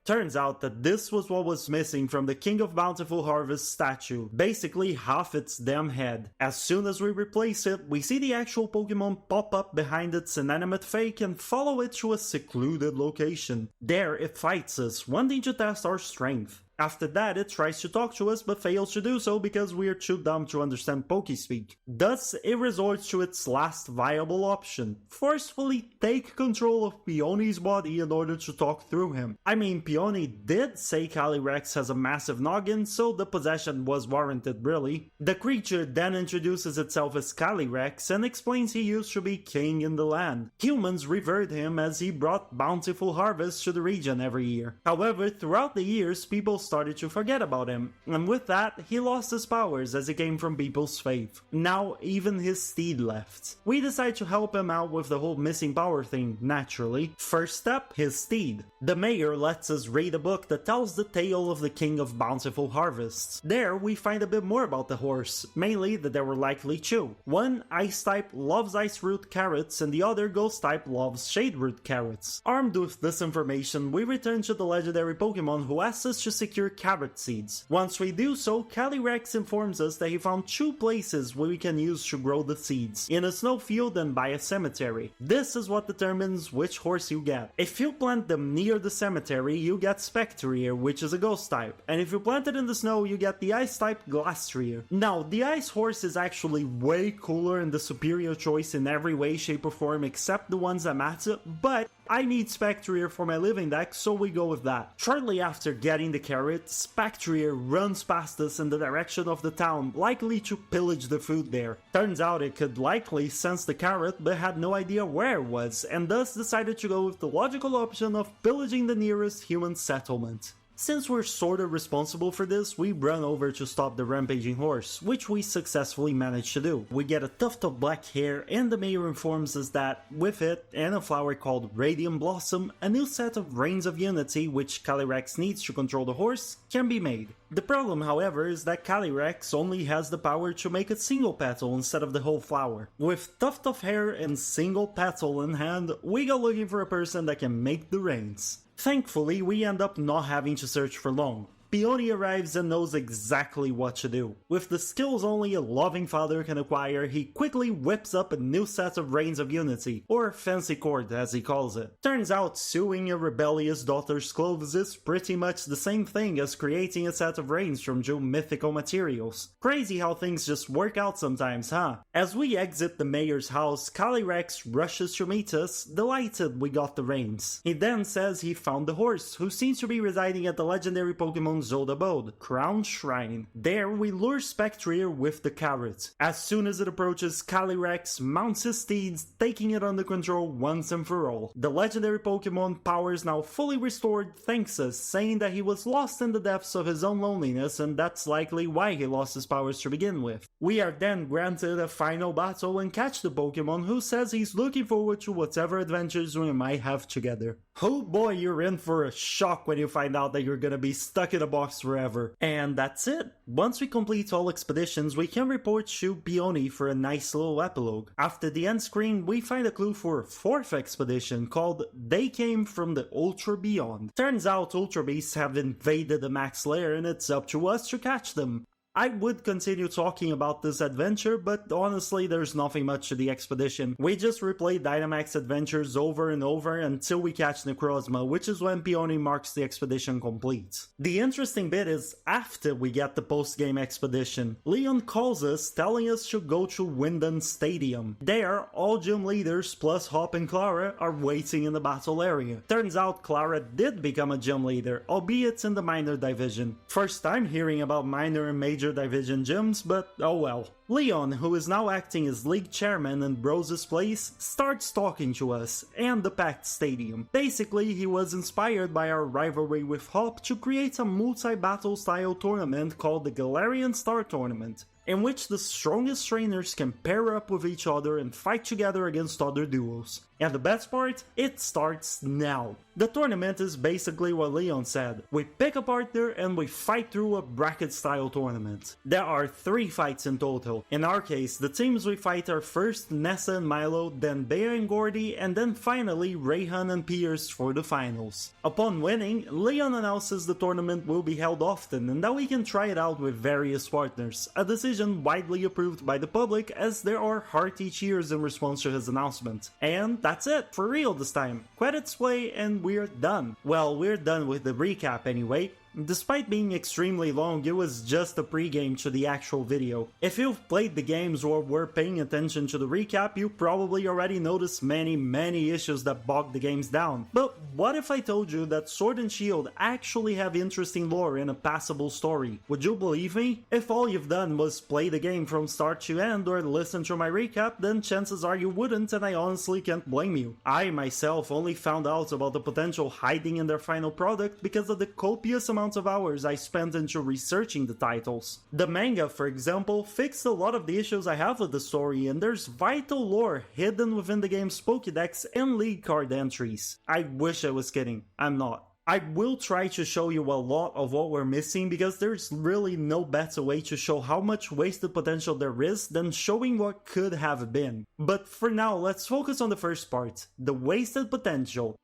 Turns out that this was what was missing from the King of Bountiful Harvest statue, basically half its damn head. As soon as we replace it, we see the actual Pokemon pop up behind its inanimate fake and follow it to a secluded location. There it fights us, wanting to test our strength. After that, it tries to talk to us but fails to do so because we're too dumb to understand Pokespeak. Thus, it resorts to its last viable option, forcefully take control of Peony's body in order to talk through him. I mean, Peony did say Calyrex has a massive noggin, so the possession was warranted really. The creature then introduces itself as Calyrex and explains he used to be king in the land. Humans revered him as he brought bountiful harvests to the region every year. However, throughout the years, people started to forget about him, and with that, he lost his powers as he came from people's faith. Now, even his steed left. We decide to help him out with the whole missing power thing, naturally. First step, his steed. The mayor lets us read a book that tells the tale of the King of Bountiful Harvests. There, we find a bit more about the horse, mainly that there were likely two. One, Ice-type, loves ice root carrots, and the other, Ghost-type, loves shade root carrots. Armed with this information, we return to the legendary Pokemon who asks us to secure carrot seeds. Once we do so, Calyrex informs us that he found two places where we can use to grow the seeds, in a snowfield and by a cemetery. This is what determines which horse you get. If you plant them near the cemetery, you get Spectrier, which is a ghost type, and if you plant it in the snow, you get the ice type Glastrier. Now, the ice horse is actually way cooler and the superior choice in every way, shape or form except the ones that matter, but I need Spectrier for my living deck, so we go with that. Shortly after getting the carrot, Spectrier runs past us in the direction of the town, likely to pillage the food there. Turns out it could likely sense the carrot but had no idea where it was, and thus decided to go with the logical option of pillaging the nearest human settlement. Since we're sorta responsible for this, we run over to stop the rampaging horse, which we successfully managed to do. We get a tuft of black hair, and the mayor informs us that, with it, and a flower called Radiant Blossom, a new set of Reigns of Unity, which Calyrex needs to control the horse, can be made. The problem, however, is that Calyrex only has the power to make a single petal instead of the whole flower. With tuft of hair and single petal in hand, we go looking for a person that can make the reins. Thankfully, we end up not having to search for long. Peony arrives and knows exactly what to do. With the skills only a loving father can acquire, he quickly whips up a new set of Reigns of Unity, or Fancy Court as he calls it. Turns out sewing your rebellious daughter's clothes is pretty much the same thing as creating a set of reins from mythical materials. Crazy how things just work out sometimes, huh? As we exit the mayor's house, Calyrex rushes to meet us, delighted we got the reins. He then says he found the horse, who seems to be residing at the legendary Pokemon Zold abode, Crown Shrine. There we lure Spectrier with the carrot. As soon as it approaches, Calyrex mounts his steeds, taking it under control once and for all. The legendary Pokemon powers now fully restored thanks us, saying that he was lost in the depths of his own loneliness and that's likely why he lost his powers to begin with. We are then granted a final battle and catch the Pokemon, who says he's looking forward to whatever adventures we might have together. Oh boy, you're in for a shock when you find out that you're gonna be stuck in a box forever. And that's it. Once we complete all expeditions, we can report to Peony for a nice little epilogue. After the end screen, we find a clue for a 4th expedition called They Came from the Ultra Beyond. Turns out Ultra Beasts have invaded the Max Lair and it's up to us to catch them. I would continue talking about this adventure, but honestly there's nothing much to the expedition. We just replay Dynamax adventures over and over until we catch Necrozma, which is when Peony marks the expedition complete. The interesting bit is after we get the post-game expedition. Leon calls us, telling us to go to Wyndon Stadium. There, all gym leaders plus Hop and Clara are waiting in the battle area. Turns out Clara did become a gym leader, albeit in the minor division. First time hearing about minor and major division gyms, but oh well. Leon, who is now acting as league chairman in Rose's place, starts talking to us and the packed stadium. Basically, he was inspired by our rivalry with Hop to create a multi-battle style tournament called the Galarian Star Tournament, in which the strongest trainers can pair up with each other and fight together against other duos. And the best part? It starts now. The tournament is basically what Leon said. We pick a partner and we fight through a bracket style tournament. There are 3 fights in total. In our case, the teams we fight are first Nessa and Milo, then Bea and Gordy, and then finally Rayhan and Pierce for the finals. Upon winning, Leon announces the tournament will be held often and that we can try it out with various partners, a decision widely approved by the public as there are hearty cheers in response to his announcement. And that's it, for real this time. Credits play and we're done. Well, we're done with the recap anyway. Despite being extremely long, it was just a pregame to the actual video. If you've played the games or were paying attention to the recap, you probably already noticed many issues that bogged the games down. But what if I told you that Sword and Shield actually have interesting lore and a passable story? Would you believe me? If all you've done was play the game from start to end or listen to my recap, then chances are you wouldn't, and I honestly can't blame you. I myself only found out about the potential hiding in their final product because of the copious amount of hours I spent into researching the titles. The manga, for example, fixed a lot of the issues I have with the story, and there's vital lore hidden within the game's Pokédex and league card entries. I wish I was kidding. I'm not. I will try to show you a lot of what we're missing because there's really no better way to show how much wasted potential there is than showing what could have been. But for now, let's focus on the first part, the wasted potential.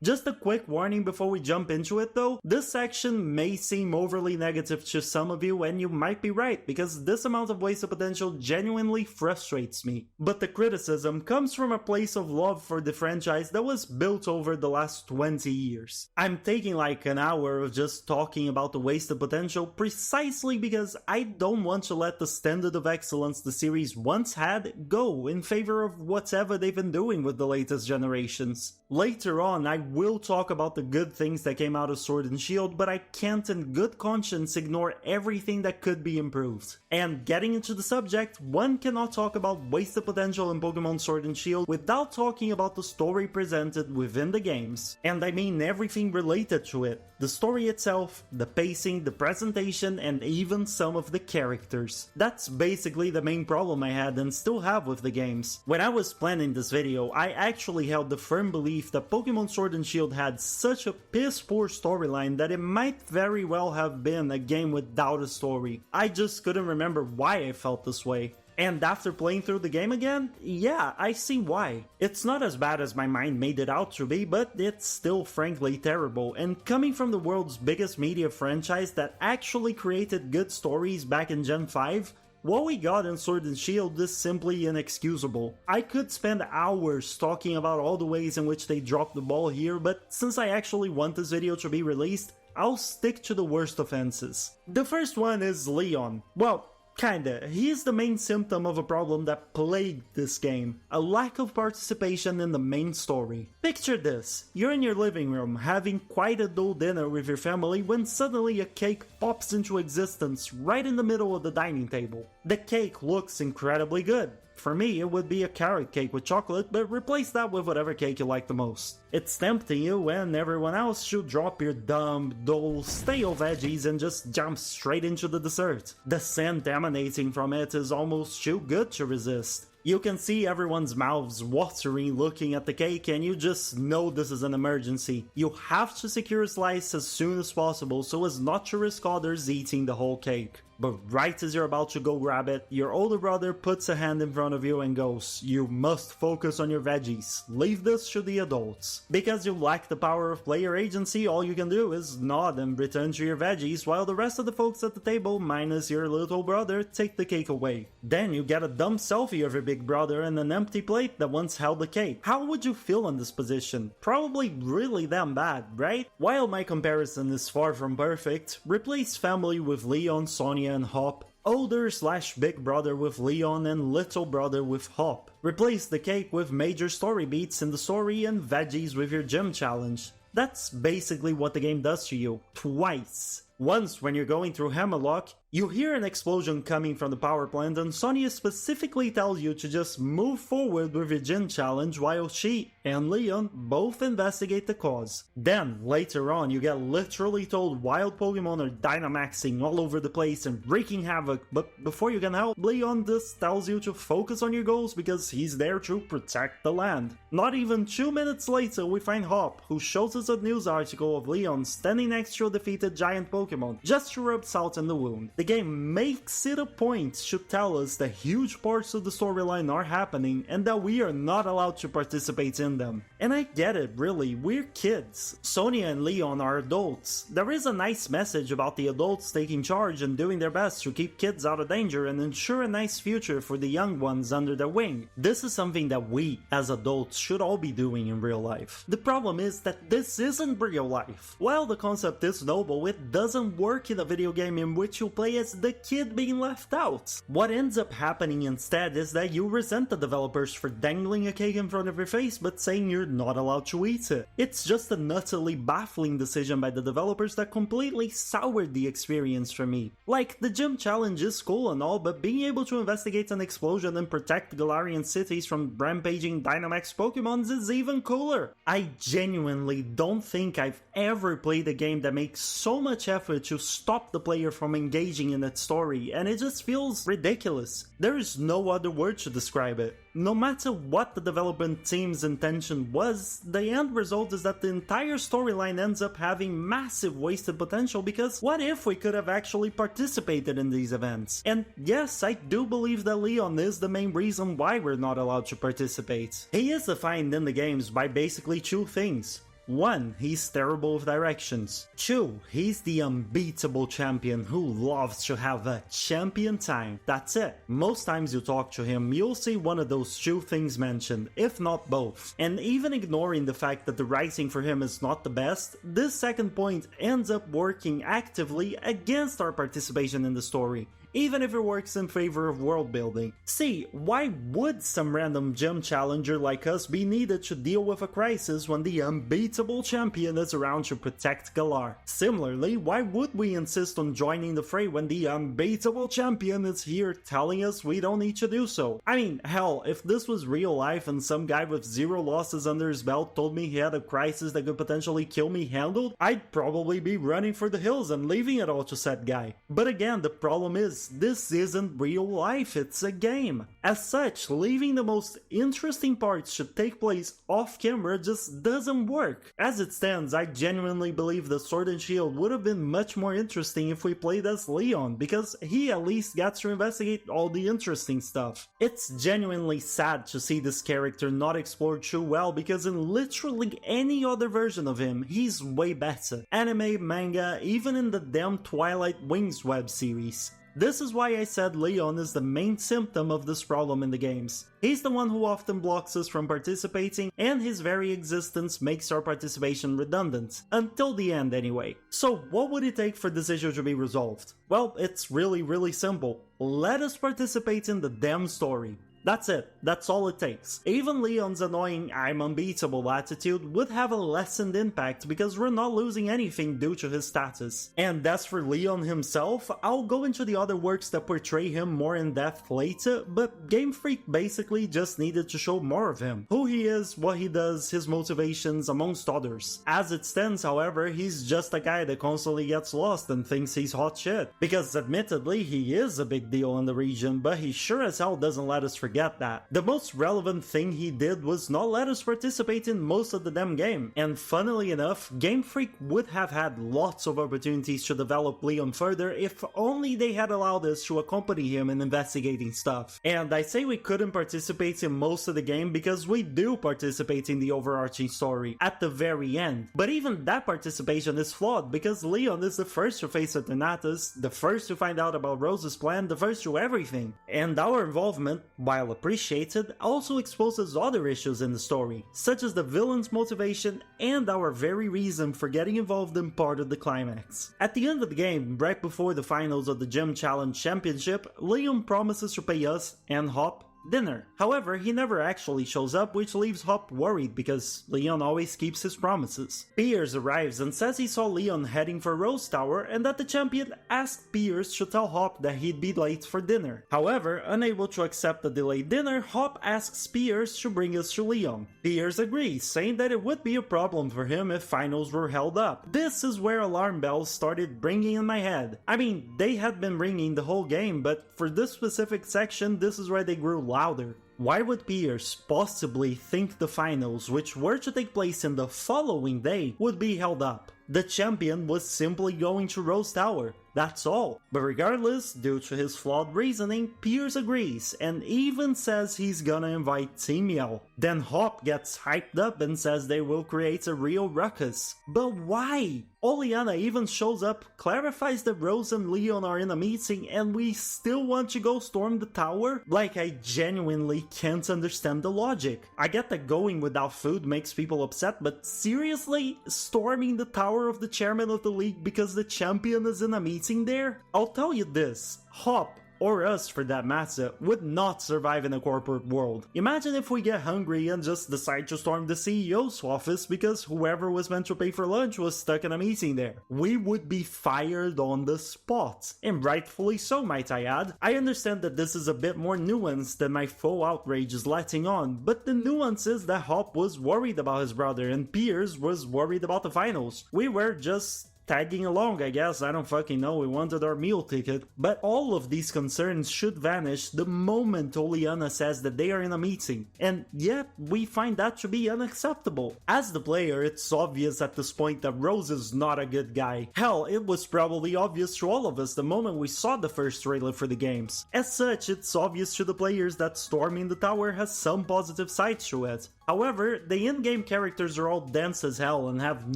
Just a quick warning before we jump into it though, this section may seem overly negative to some of you and you might be right because this amount of wasted potential genuinely frustrates me. But the criticism comes from a place of love for the franchise that was built over the last 20 years. I'm taking like an hour of just talking about the wasted potential precisely because I don't want to let the standard of excellence the series once had go in favor of whatever they've been doing with the latest generations. Later on, I will talk about the good things that came out of Sword and Shield, but I can't in good conscience ignore everything that could be improved. And getting into the subject, one cannot talk about wasted potential in Pokémon Sword and Shield without talking about the story presented within the games. And I mean everything related to it. The story itself, the pacing, the presentation, and even some of the characters. That's basically the main problem I had and still have with the games. When I was planning this video, I actually held the firm belief that Pokémon Sword and Shield had such a piss-poor storyline that it might very well have been a game without a story. I just couldn't remember why I felt this way. And after playing through the game again, yeah, I see why. It's not as bad as my mind made it out to be, but it's still frankly terrible, and coming from the world's biggest media franchise that actually created good stories back in Gen 5, what we got in Sword and Shield is simply inexcusable. I could spend hours talking about all the ways in which they dropped the ball here, but since I actually want this video to be released, I'll stick to the worst offenses. The first one is Leon. Well, kinda. He is the main symptom of a problem that plagued this game, a lack of participation in the main story. Picture this, you're in your living room having quite a dull dinner with your family when suddenly a cake pops into existence right in the middle of the dining table. The cake looks incredibly good. For me, it would be a carrot cake with chocolate, but replace that with whatever cake you like the most. It's tempting you and everyone else should drop your dumb, dull, stale veggies and just jump straight into the dessert. The scent emanating from it is almost too good to resist. You can see everyone's mouths watering looking at the cake and you just know this is an emergency. You have to secure a slice as soon as possible so as not to risk others eating the whole cake. But right as you're about to go grab it, your older brother puts a hand in front of you and goes, "You must focus on your veggies. Leave this to the adults." Because you lack the power of player agency, all you can do is nod and return to your veggies while the rest of the folks at the table, minus your little brother, take the cake away. Then you get a dumb selfie of your big brother and an empty plate that once held the cake. How would you feel in this position? Probably really damn bad, right? While my comparison is far from perfect, replace family with Leon, Sonia, and Hop, older/big brother with Leon, and little brother with Hop. Replace the cake with major story beats in the story and veggies with your gym challenge. That's basically what the game does to you, twice. Once, when you're going through Hammerlock, you hear an explosion coming from the power plant and Sonia specifically tells you to just move forward with your gym challenge while she and Leon both investigate the cause. Then, later on, you get literally told wild Pokemon are Dynamaxing all over the place and wreaking havoc, but before you can help, Leon just tells you to focus on your goals because he's there to protect the land. Not even 2 minutes later, we find Hop, who shows us a news article of Leon standing next to a defeated giant Pokemon, just to rub salt in the wound. The game makes it a point to tell us that huge parts of the storyline are happening and that we are not allowed to participate in them. And I get it, really, we're kids. Sonia and Leon are adults. There is a nice message about the adults taking charge and doing their best to keep kids out of danger and ensure a nice future for the young ones under their wing. This is something that we, as adults, should all be doing in real life. The problem is that this isn't real life. While the concept is noble, it doesn't work in a video game in which you play as the kid being left out. What ends up happening instead is that you resent the developers for dangling a cake in front of your face but saying you're not allowed to eat it. It's just an utterly baffling decision by the developers that completely soured the experience for me. Like, the gym challenge is cool and all, but being able to investigate an explosion and protect Galarian cities from rampaging Dynamax Pokemons is even cooler. I genuinely don't think I've ever played a game that makes so much effort to stop the player from engaging in its story, and it just feels ridiculous. There is no other word to describe it. No matter what the development team's intention was, the end result is that the entire storyline ends up having massive wasted potential because what if we could have actually participated in these events? And yes, I do believe that Leon is the main reason why we're not allowed to participate. He is defined in the games by basically two things. 1. He's terrible with directions. 2. He's the unbeatable champion who loves to have a champion time. That's it. Most times you talk to him, you'll see one of those two things mentioned, if not both. And even ignoring the fact that the writing for him is not the best, this second point ends up working actively against our participation in the story, even if it works in favor of world building. See, why would some random gym challenger like us be needed to deal with a crisis when the unbeatable champion is around to protect Galar? Similarly, why would we insist on joining the fray when the unbeatable champion is here telling us we don't need to do so? I mean, hell, if this was real life and some guy with 0 losses under his belt told me he had a crisis that could potentially kill me handled, I'd probably be running for the hills and leaving it all to said guy. But again, the problem is this isn't real life, it's a game. As such, leaving the most interesting parts to take place off camera just doesn't work. As it stands, I genuinely believe the Sword and Shield would have been much more interesting if we played as Leon, because he at least gets to investigate all the interesting stuff. It's genuinely sad to see this character not explored too well, because in literally any other version of him, he's way better. Anime, manga, even in the damn Twilight Wings web series. This is why I said Leon is the main symptom of this problem in the games. He's the one who often blocks us from participating, and his very existence makes our participation redundant. Until the end anyway. So what would it take for this issue to be resolved? Well, it's really simple. Let us participate in the damn story. That's it, that's all it takes. Even Leon's annoying "I'm unbeatable" attitude would have a lessened impact because we're not losing anything due to his status. And as for Leon himself, I'll go into the other works that portray him more in depth later, but Gamefreak basically just needed to show more of him. Who he is, what he does, his motivations, amongst others. As it stands, however, he's just a guy that constantly gets lost and thinks he's hot shit. Because admittedly, he is a big deal in the region, but he sure as hell doesn't let us forget that. The most relevant thing he did was not let us participate in most of the damn game, and funnily enough, Gamefreak would have had lots of opportunities to develop Leon further if only they had allowed us to accompany him in investigating stuff. And I say we couldn't participate in most of the game because we do participate in the overarching story at the very end, but even that participation is flawed because Leon is the first to face Eternatus, the first to find out about Rose's plan, the first to everything, and our involvement, while appreciated, also exposes other issues in the story, such as the villain's motivation and our very reason for getting involved in part of the climax. At the end of the game, right before the finals of the Gym Challenge Championship, Leon promises to pay us and Hop dinner. However, he never actually shows up, which leaves Hop worried because Leon always keeps his promises. Piers arrives and says he saw Leon heading for Rose Tower and that the champion asked Piers to tell Hop that he'd be late for dinner. However, unable to accept the delayed dinner, Hop asks Piers to bring us to Leon. Piers agrees, saying that it would be a problem for him if finals were held up. This is where alarm bells started ringing in my head. I mean, they had been ringing the whole game, but for this specific section, this is where they grew louder. Why would Piers possibly think the finals, which were to take place in the following day, would be held up? The champion was simply going to Rose Tower, that's all. But regardless, due to his flawed reasoning, Piers agrees and even says he's gonna invite Team Yell. Then Hop gets hyped up and says they will create a real ruckus. But why? Oleana even shows up, clarifies that Rose and Leon are in a meeting, and we still want to go storm the tower? Like, I genuinely can't understand the logic. I get that going without food makes people upset, but seriously? Storming the tower of the chairman of the league because the champion is in a meeting there? I'll tell you this, Hop, or us for that matter, would not survive in a corporate world. Imagine if we get hungry and just decide to storm the CEO's office because whoever was meant to pay for lunch was stuck in a meeting there. We would be fired on the spot. And rightfully so, might I add. I understand that this is a bit more nuanced than my full outrage is letting on, but the nuance is that Hop was worried about his brother and Piers was worried about the finals. We were just tagging along, I guess, I don't fucking know, we wanted our meal ticket. But all of these concerns should vanish the moment Oleana says that they are in a meeting, and yet we find that to be unacceptable. As the player, it's obvious at this point that Rose is not a good guy. Hell, it was probably obvious to all of us the moment we saw the first trailer for the games. As such, it's obvious to the players that storming the tower has some positive sides to it. However, the in-game characters are all dense as hell and have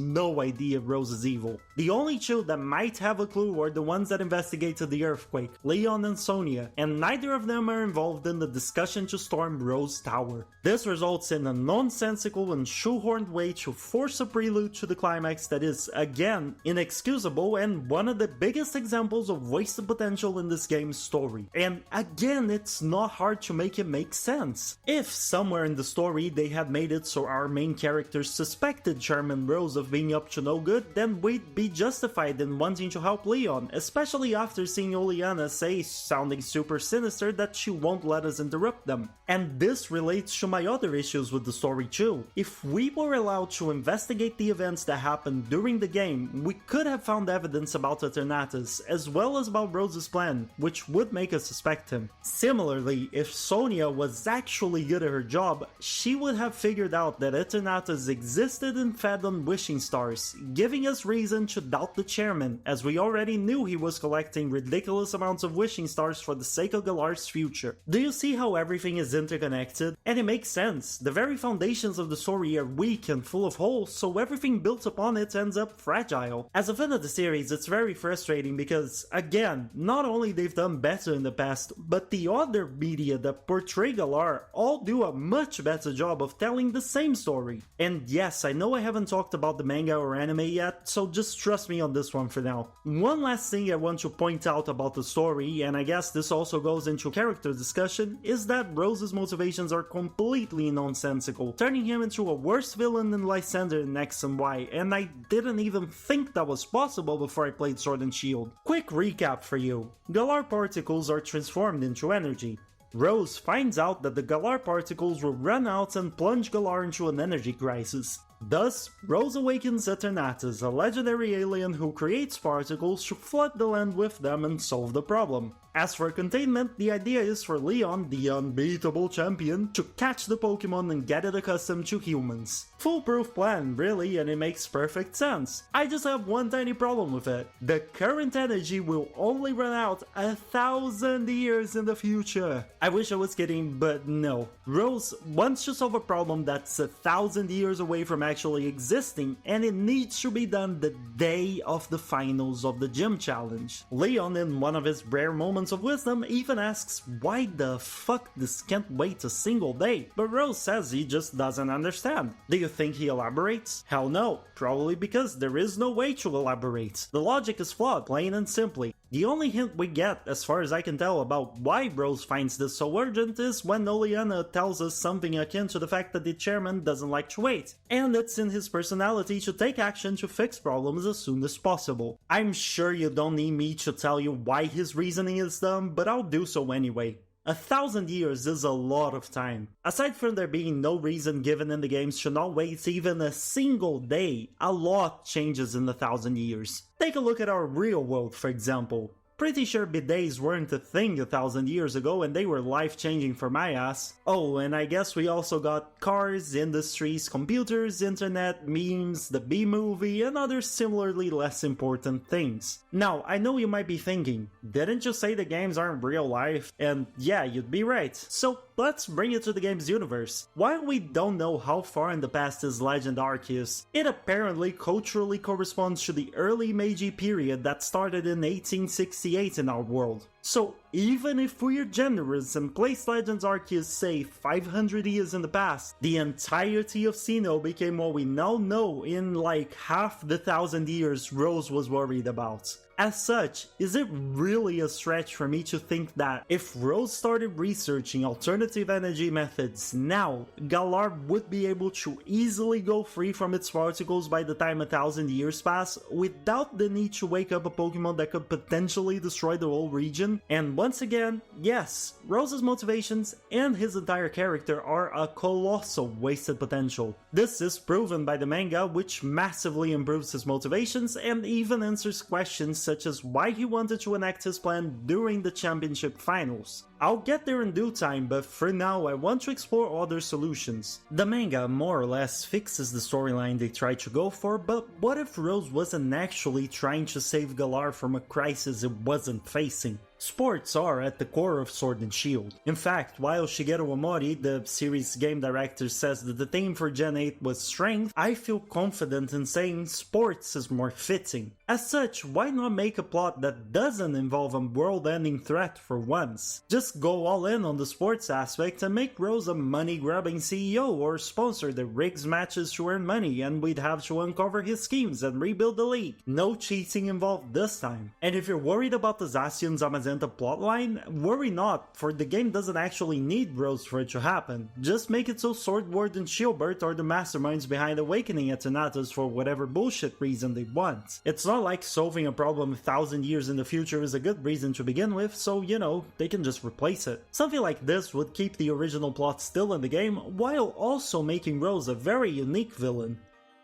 no idea Rose is evil. The only two that might have a clue are the ones that investigated the earthquake, Leon and Sonia, and neither of them are involved in the discussion to storm Rose Tower. This results in a nonsensical and shoehorned way to force a prelude to the climax that is, again, inexcusable and one of the biggest examples of wasted potential in this game's story. And again, it's not hard to make it make sense. If somewhere in the story they had had made it so our main characters suspected Charm and Rose of being up to no good, then we'd be justified in wanting to help Leon, especially after seeing Oleana say, sounding super sinister, that she won't let us interrupt them. And this relates to my other issues with the story too. If we were allowed to investigate the events that happened during the game, we could have found evidence about Eternatus, as well as about Rose's plan, which would make us suspect him. Similarly, if Sonia was actually good at her job, she would have figured out that Eternatus existed and fed on wishing stars, giving us reason to doubt the chairman, as we already knew he was collecting ridiculous amounts of wishing stars for the sake of Galar's future. Do you see how everything is interconnected? And it makes sense. The very foundations of the story are weak and full of holes, so everything built upon it ends up fragile. As a fan of the series, it's very frustrating because, again, not only they've done better in the past, but the other media that portray Galar all do a much better job of telling the same story. And yes, I know I haven't talked about the manga or anime yet, so just trust me on this one for now. One last thing I want to point out about the story, and I guess this also goes into character discussion, is that Rose's motivations are completely nonsensical, turning him into a worse villain than Lysander in X and Y, and I didn't even think that was possible before I played Sword and Shield. Quick recap for you. Galar particles are transformed into energy. Rose finds out that the Galar particles will run out and plunge Galar into an energy crisis. Thus, Rose awakens Eternatus, a legendary alien who creates particles to flood the land with them and solve the problem. As for containment, the idea is for Leon, the unbeatable champion, to catch the Pokémon and get it accustomed to humans. Foolproof plan, really, and it makes perfect sense. I just have one tiny problem with it. The current energy will only run out 1,000 years in the future. I wish I was kidding, but no. Rose wants to solve a problem that's 1,000 years away from actually existing, and it needs to be done the day of the finals of the gym challenge. Leon, in one of his rare moments of wisdom, even asks why the fuck this can't wait a single day, but Rose says he just doesn't understand. Do you think he elaborates? Hell no, probably because there is no way to elaborate. The logic is flawed, plain and simply. The only hint we get, as far as I can tell, about why Rose finds this so urgent is when Oleana tells us something akin to the fact that the chairman doesn't like to wait, and it's in his personality to take action to fix problems as soon as possible. I'm sure you don't need me to tell you why his reasoning is dumb, but I'll do so anyway. 1,000 years is a lot of time. Aside from there being no reason given in the games to not wait even a single day, a lot changes in 1,000 years. Take a look at our real world, for example. Pretty sure bidets weren't a thing 1,000 years ago, and they were life-changing for my ass. Oh, and I guess we also got cars, industries, computers, internet, memes, the B-movie, and other similarly less important things. Now, I know you might be thinking, didn't you say the games aren't real life? And yeah, you'd be right. So let's bring it to the game's universe. While we don't know how far in the past this legend arc is, it apparently culturally corresponds to the early Meiji period that started in 1868 in our world. So even if we're generous and place Legends Arceus say 500 years in the past, the entirety of Sinnoh became what we now know in like half the 1,000 years Rose was worried about. As such, is it really a stretch for me to think that if Rose started researching alternative energy methods now, Galar would be able to easily go free from its particles by the time 1,000 years pass without the need to wake up a Pokemon that could potentially destroy the whole region? And once again, yes, Rose's motivations and his entire character are a colossal wasted potential. This is proven by the manga, which massively improves his motivations and even answers questions such as why he wanted to enact his plan during the championship finals. I'll get there in due time, but for now I want to explore other solutions. The manga more or less fixes the storyline they tried to go for, but what if Rose wasn't actually trying to save Galar from a crisis it wasn't facing? Sports are at the core of Sword and Shield. In fact, while Shigeru Omori, the series game director, says that the theme for Gen 8 was strength, I feel confident in saying sports is more fitting. As such, why not make a plot that doesn't involve a world-ending threat for once? Just just go all in on the sports aspect and make Rose a money-grabbing CEO or sponsor the rigs matches to earn money, and we'd have to uncover his schemes and rebuild the league. No cheating involved this time. And if you're worried about the Zacian Zamazenta plotline, worry not, for the game doesn't actually need Rose for it to happen. Just make it so Sword and Shieldbert are the masterminds behind awakening Eternatus for whatever bullshit reason they want. It's not like solving a problem 1,000 years in the future is a good reason to begin with, so you know, they can just replace it. Something like this would keep the original plot still in the game, while also making Rose a very unique villain.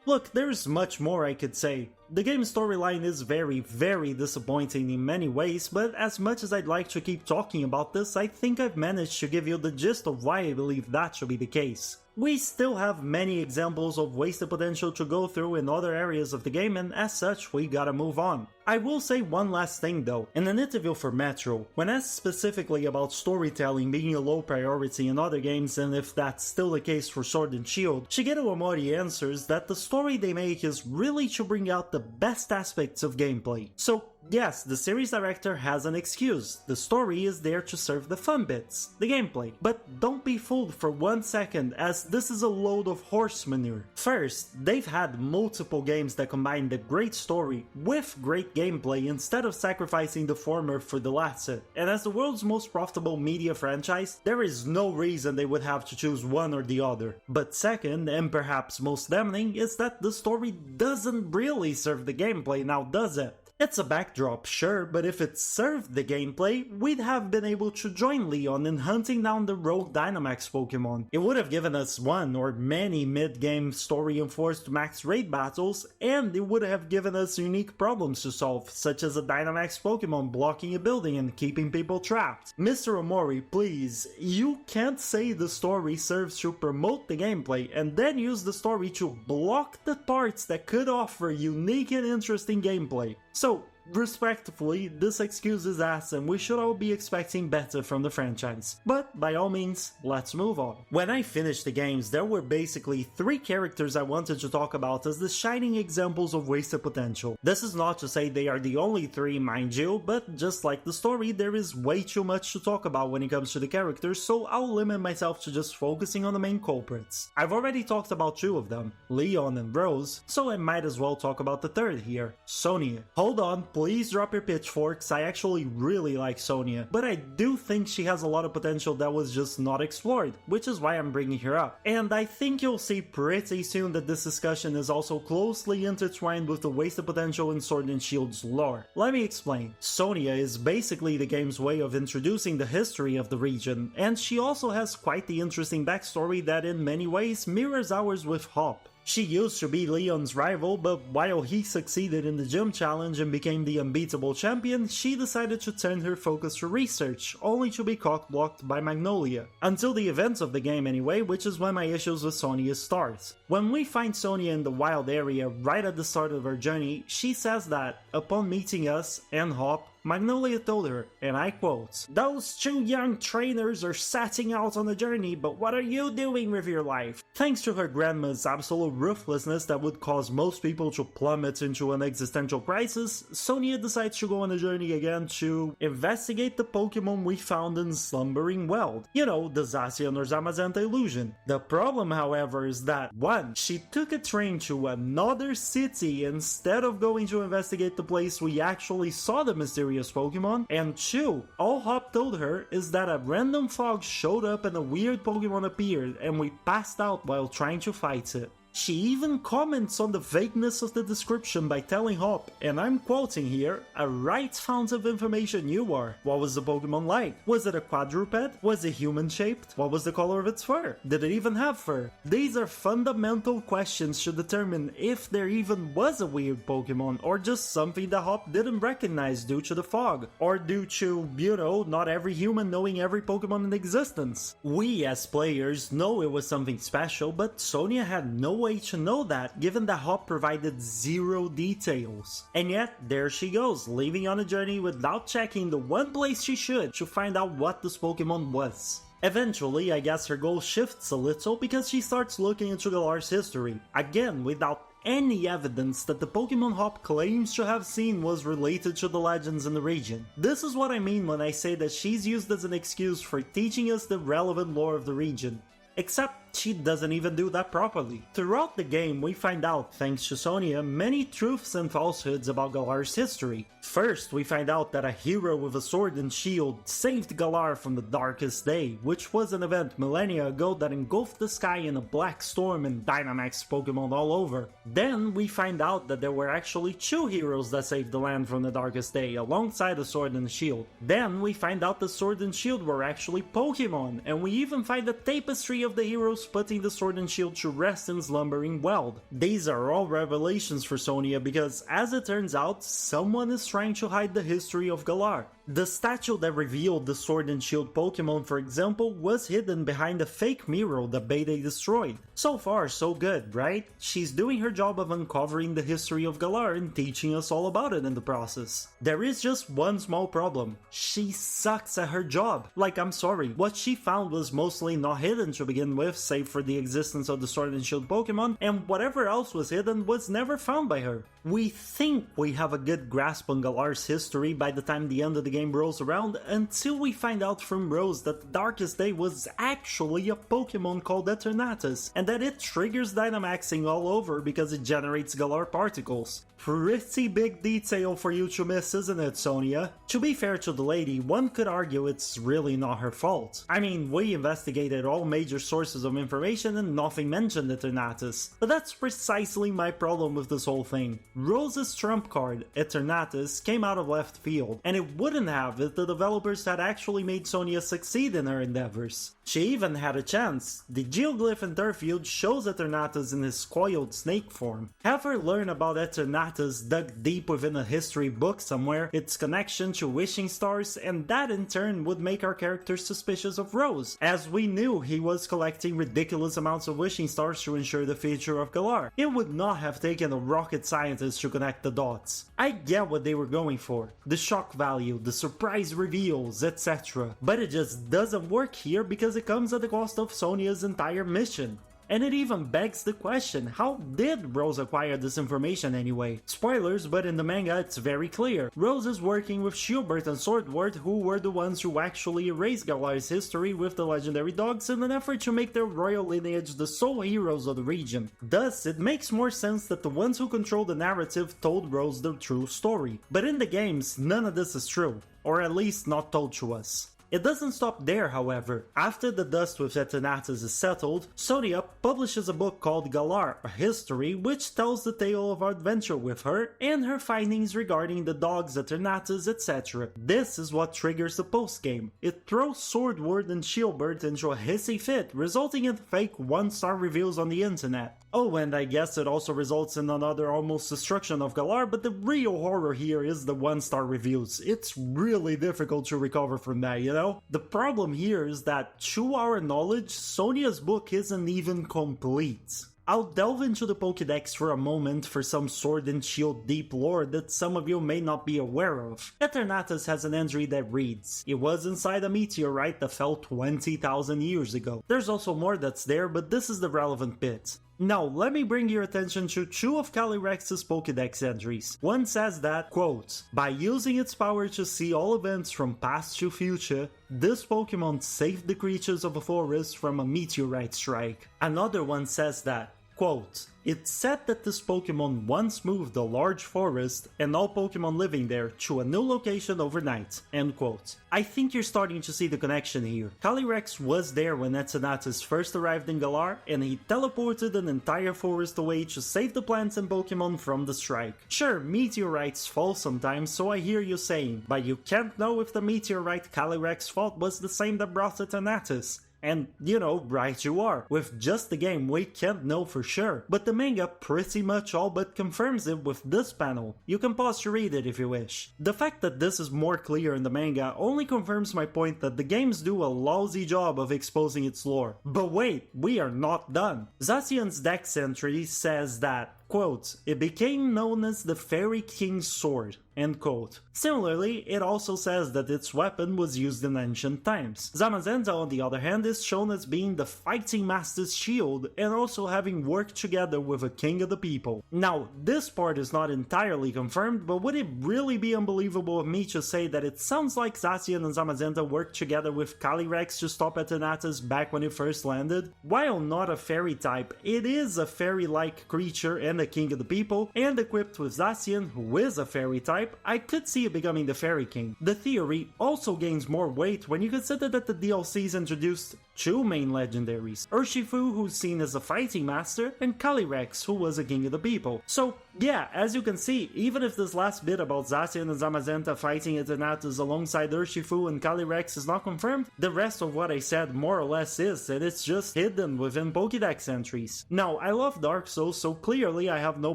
Look, there's much more I could say. The game's storyline is very disappointing in many ways, but as much as I'd like to keep talking about this, I think I've managed to give you the gist of why I believe that should be the case. We still have many examples of wasted potential to go through in other areas of the game, and as such, we gotta move on. I will say one last thing though. In an interview for Metro, when asked specifically about storytelling being a low priority in other games and if that's still the case for Sword and Shield, Shigeru Omori answers that the story they make is really to bring out the best aspects of gameplay. So yes, the series director has an excuse. The story is there to serve the fun bits, the gameplay. But don't be fooled for 1 second, as this is a load of horse manure. First, they've had multiple games that combine the great story with great gameplay instead of sacrificing the former for the latter. And as the world's most profitable media franchise, there is no reason they would have to choose one or the other. But second, and perhaps most damning, is that the story doesn't really serve the gameplay now, does it? It's a backdrop, sure, but if it served the gameplay, we'd have been able to join Leon in hunting down the rogue Dynamax Pokémon. It would have given us one or many mid-game story-enforced max raid battles, and it would have given us unique problems to solve, such as a Dynamax Pokémon blocking a building and keeping people trapped. Mr. Omori, please, you can't say the story serves to promote the gameplay and then use the story to block the parts that could offer unique and interesting gameplay. So, respectfully, this excuse is ass and we should all be expecting better from the franchise. But by all means, let's move on. When I finished the games, there were basically 3 characters I wanted to talk about as the shining examples of wasted potential. This is not to say they are the only 3, mind you, but just like the story, there is way too much to talk about when it comes to the characters, so I'll limit myself to just focusing on the main culprits. I've already talked about 2 of them, Leon and Rose, so I might as well talk about the 3rd here, Sonia. Hold on, please drop your pitchforks. I actually really like Sonia, but I do think she has a lot of potential that was just not explored, which is why I'm bringing her up. And I think you'll see pretty soon that this discussion is also closely intertwined with the wasted potential in Sword and Shield's lore. Let me explain. Sonia is basically the game's way of introducing the history of the region, and she also has quite the interesting backstory that in many ways mirrors ours with Hop. She used to be Leon's rival, but while he succeeded in the gym challenge and became the unbeatable champion, she decided to turn her focus to research, only to be cock-blocked by Magnolia. Until the events of the game anyway, which is when my issues with Sonia start. When we find Sonia in the wild area right at the start of her journey, she says that, upon meeting us and Hop, Magnolia told her, and I quote, "Those 2 young trainers are setting out on a journey, but what are you doing with your life?" Thanks to her grandma's absolute ruthlessness that would cause most people to plummet into an existential crisis, Sonia decides to go on a journey again to investigate the Pokemon we found in Slumbering Weld. You know, the Zacian or Zamazenta illusion. The problem, however, is that 1. She took a train to another city instead of going to investigate the place we actually saw the mysterious Pokemon, and 2, all Hop told her is that a random fog showed up and a weird Pokemon appeared and we passed out while trying to fight it. She even comments on the vagueness of the description by telling Hop, and I'm quoting here, "A right fount of information you are. What was the Pokemon like? Was it a quadruped? Was it human-shaped? What was the color of its fur? Did it even have fur?" These are fundamental questions to determine if there even was a weird Pokemon, or just something that Hop didn't recognize due to the fog, or due to, you know, not every human knowing every Pokemon in existence. We as players know it was something special, but Sonia had no way to know that, given that Hop provided 0 details. And yet, there she goes, leaving on a journey without checking the one place she should to find out what this Pokemon was. Eventually, I guess her goal shifts a little because she starts looking into Galar's history, again without any evidence that the Pokemon Hop claims to have seen was related to the legends in the region. This is what I mean when I say that she's used as an excuse for teaching us the relevant lore of the region. Except she doesn't even do that properly. Throughout the game, we find out, thanks to Sonia, many truths and falsehoods about Galar's history. First, we find out that a hero with a sword and shield saved Galar from the darkest day, which was an event millennia ago that engulfed the sky in a black storm and Dynamaxed Pokemon all over. Then, we find out that there were actually 2 heroes that saved the land from the darkest day, alongside the sword and shield. Then, we find out the sword and shield were actually Pokemon, and we even find a tapestry of the heroes putting the sword and shield to rest in slumbering weld. These are all revelations for Sonia because, as it turns out, someone is trying to hide the history of Galar. The statue that revealed the Sword and Shield Pokemon, for example, was hidden behind a fake mirror that Bede destroyed. So far, so good, right? She's doing her job of uncovering the history of Galar and teaching us all about it in the process. There is just one small problem. She sucks at her job. Like, I'm sorry, what she found was mostly not hidden to begin with, save for the existence of the Sword and Shield Pokemon, and whatever else was hidden was never found by her. We think we have a good grasp on Galar's history by the time the end of the game rolls around, until we find out from Rose that the Darkest Day was actually a Pokemon called Eternatus, and that it triggers Dynamaxing all over because it generates Galar particles. Pretty big detail for you to miss, isn't it, Sonia? To be fair to the lady, one could argue it's really not her fault. I mean, we investigated all major sources of information and nothing mentioned Eternatus. But that's precisely my problem with this whole thing. Rose's trump card, Eternatus, came out of left field, and it wouldn't have if the developers had actually made Sonia succeed in her endeavors. She even had a chance. The geoglyph in Turfield shows Eternatus in his coiled snake form. Have her learn about Eternatus dug deep within a history book somewhere, its connection to wishing stars, and that in turn would make our character suspicious of Rose, as we knew he was collecting ridiculous amounts of wishing stars to ensure the future of Galar. It would not have taken a rocket scientist to connect the dots. I get what they were going for, the shock value, the surprise reveals, etc. But it just doesn't work here because it comes at the cost of Sonia's entire mission. And it even begs the question, how did Rose acquire this information anyway? Spoilers, but in the manga it's very clear. Rose is working with Shielbert and Swordward, who were the ones who actually erased Galar's history with the legendary dogs in an effort to make their royal lineage the sole heroes of the region. Thus, it makes more sense that the ones who control the narrative told Rose the true story. But in the games, none of this is true, or at least not told to us. It doesn't stop there, however. After the dust with Eternatus is settled, Sonia publishes a book called Galar, a history, which tells the tale of our adventure with her and her findings regarding the dogs, Eternatus, etc. This is what triggers the post-game. It throws Swordward and Shielbert into a hissy fit, resulting in fake 1-star reviews on the internet. Oh, and I guess it also results in another almost destruction of Galar, but the real horror here is the 1-star reviews. It's really difficult to recover from that, you know? The problem here is that, to our knowledge, Sonia's book isn't even complete. I'll delve into the Pokédex for a moment for some Sword and Shield deep lore that some of you may not be aware of. Eternatus has an entry that reads, "It was inside a meteorite that fell 20,000 years ago." There's also more that's there, but this is the relevant bit. Now, let me bring your attention to 2 of Calyrex's Pokédex entries. One says that, quote, "By using its power to see all events from past to future, this Pokémon saved the creatures of a forest from a meteorite strike." Another one says that, quote, "It's said that this Pokémon once moved a large forest and all Pokémon living there to a new location overnight." End quote. I think you're starting to see the connection here. Calyrex was there when Eternatus first arrived in Galar, and he teleported an entire forest away to save the plants and Pokémon from the strike. Sure, meteorites fall sometimes, so I hear you saying, but you can't know if the meteorite Calyrex fought was the same that brought Eternatus. And, you know, right you are. With just the game, we can't know for sure. But the manga pretty much all but confirms it with this panel. You can pause to read it if you wish. The fact that this is more clear in the manga only confirms my point that the games do a lousy job of exposing its lore. But wait, we are not done. Zacian's Dex entry says that, quote, "It became known as the Fairy King's Sword," end quote. Similarly, it also says that its weapon was used in ancient times. Zamazenta, on the other hand, is shown as being the fighting master's shield and also having worked together with a king of the people. Now, this part is not entirely confirmed, but would it really be unbelievable of me to say that it sounds like Zacian and Zamazenta worked together with Calyrex to stop Atenatus back when it first landed? While not a fairy type, it is a fairy-like creature and a king of the people, and equipped with Zacian, who is a fairy type, I could see it becoming the Fairy King. The theory also gains more weight when you consider that the DLCs introduced two main legendaries, Urshifu, who's seen as a fighting master, and Calyrex, who was a king of the people. So yeah, as you can see, even if this last bit about Zacian and Zamazenta fighting Atenatus alongside Urshifu and Calyrex is not confirmed, the rest of what I said more or less is, and it's just hidden within Pokédex entries. Now, I love Dark Souls, so clearly I have no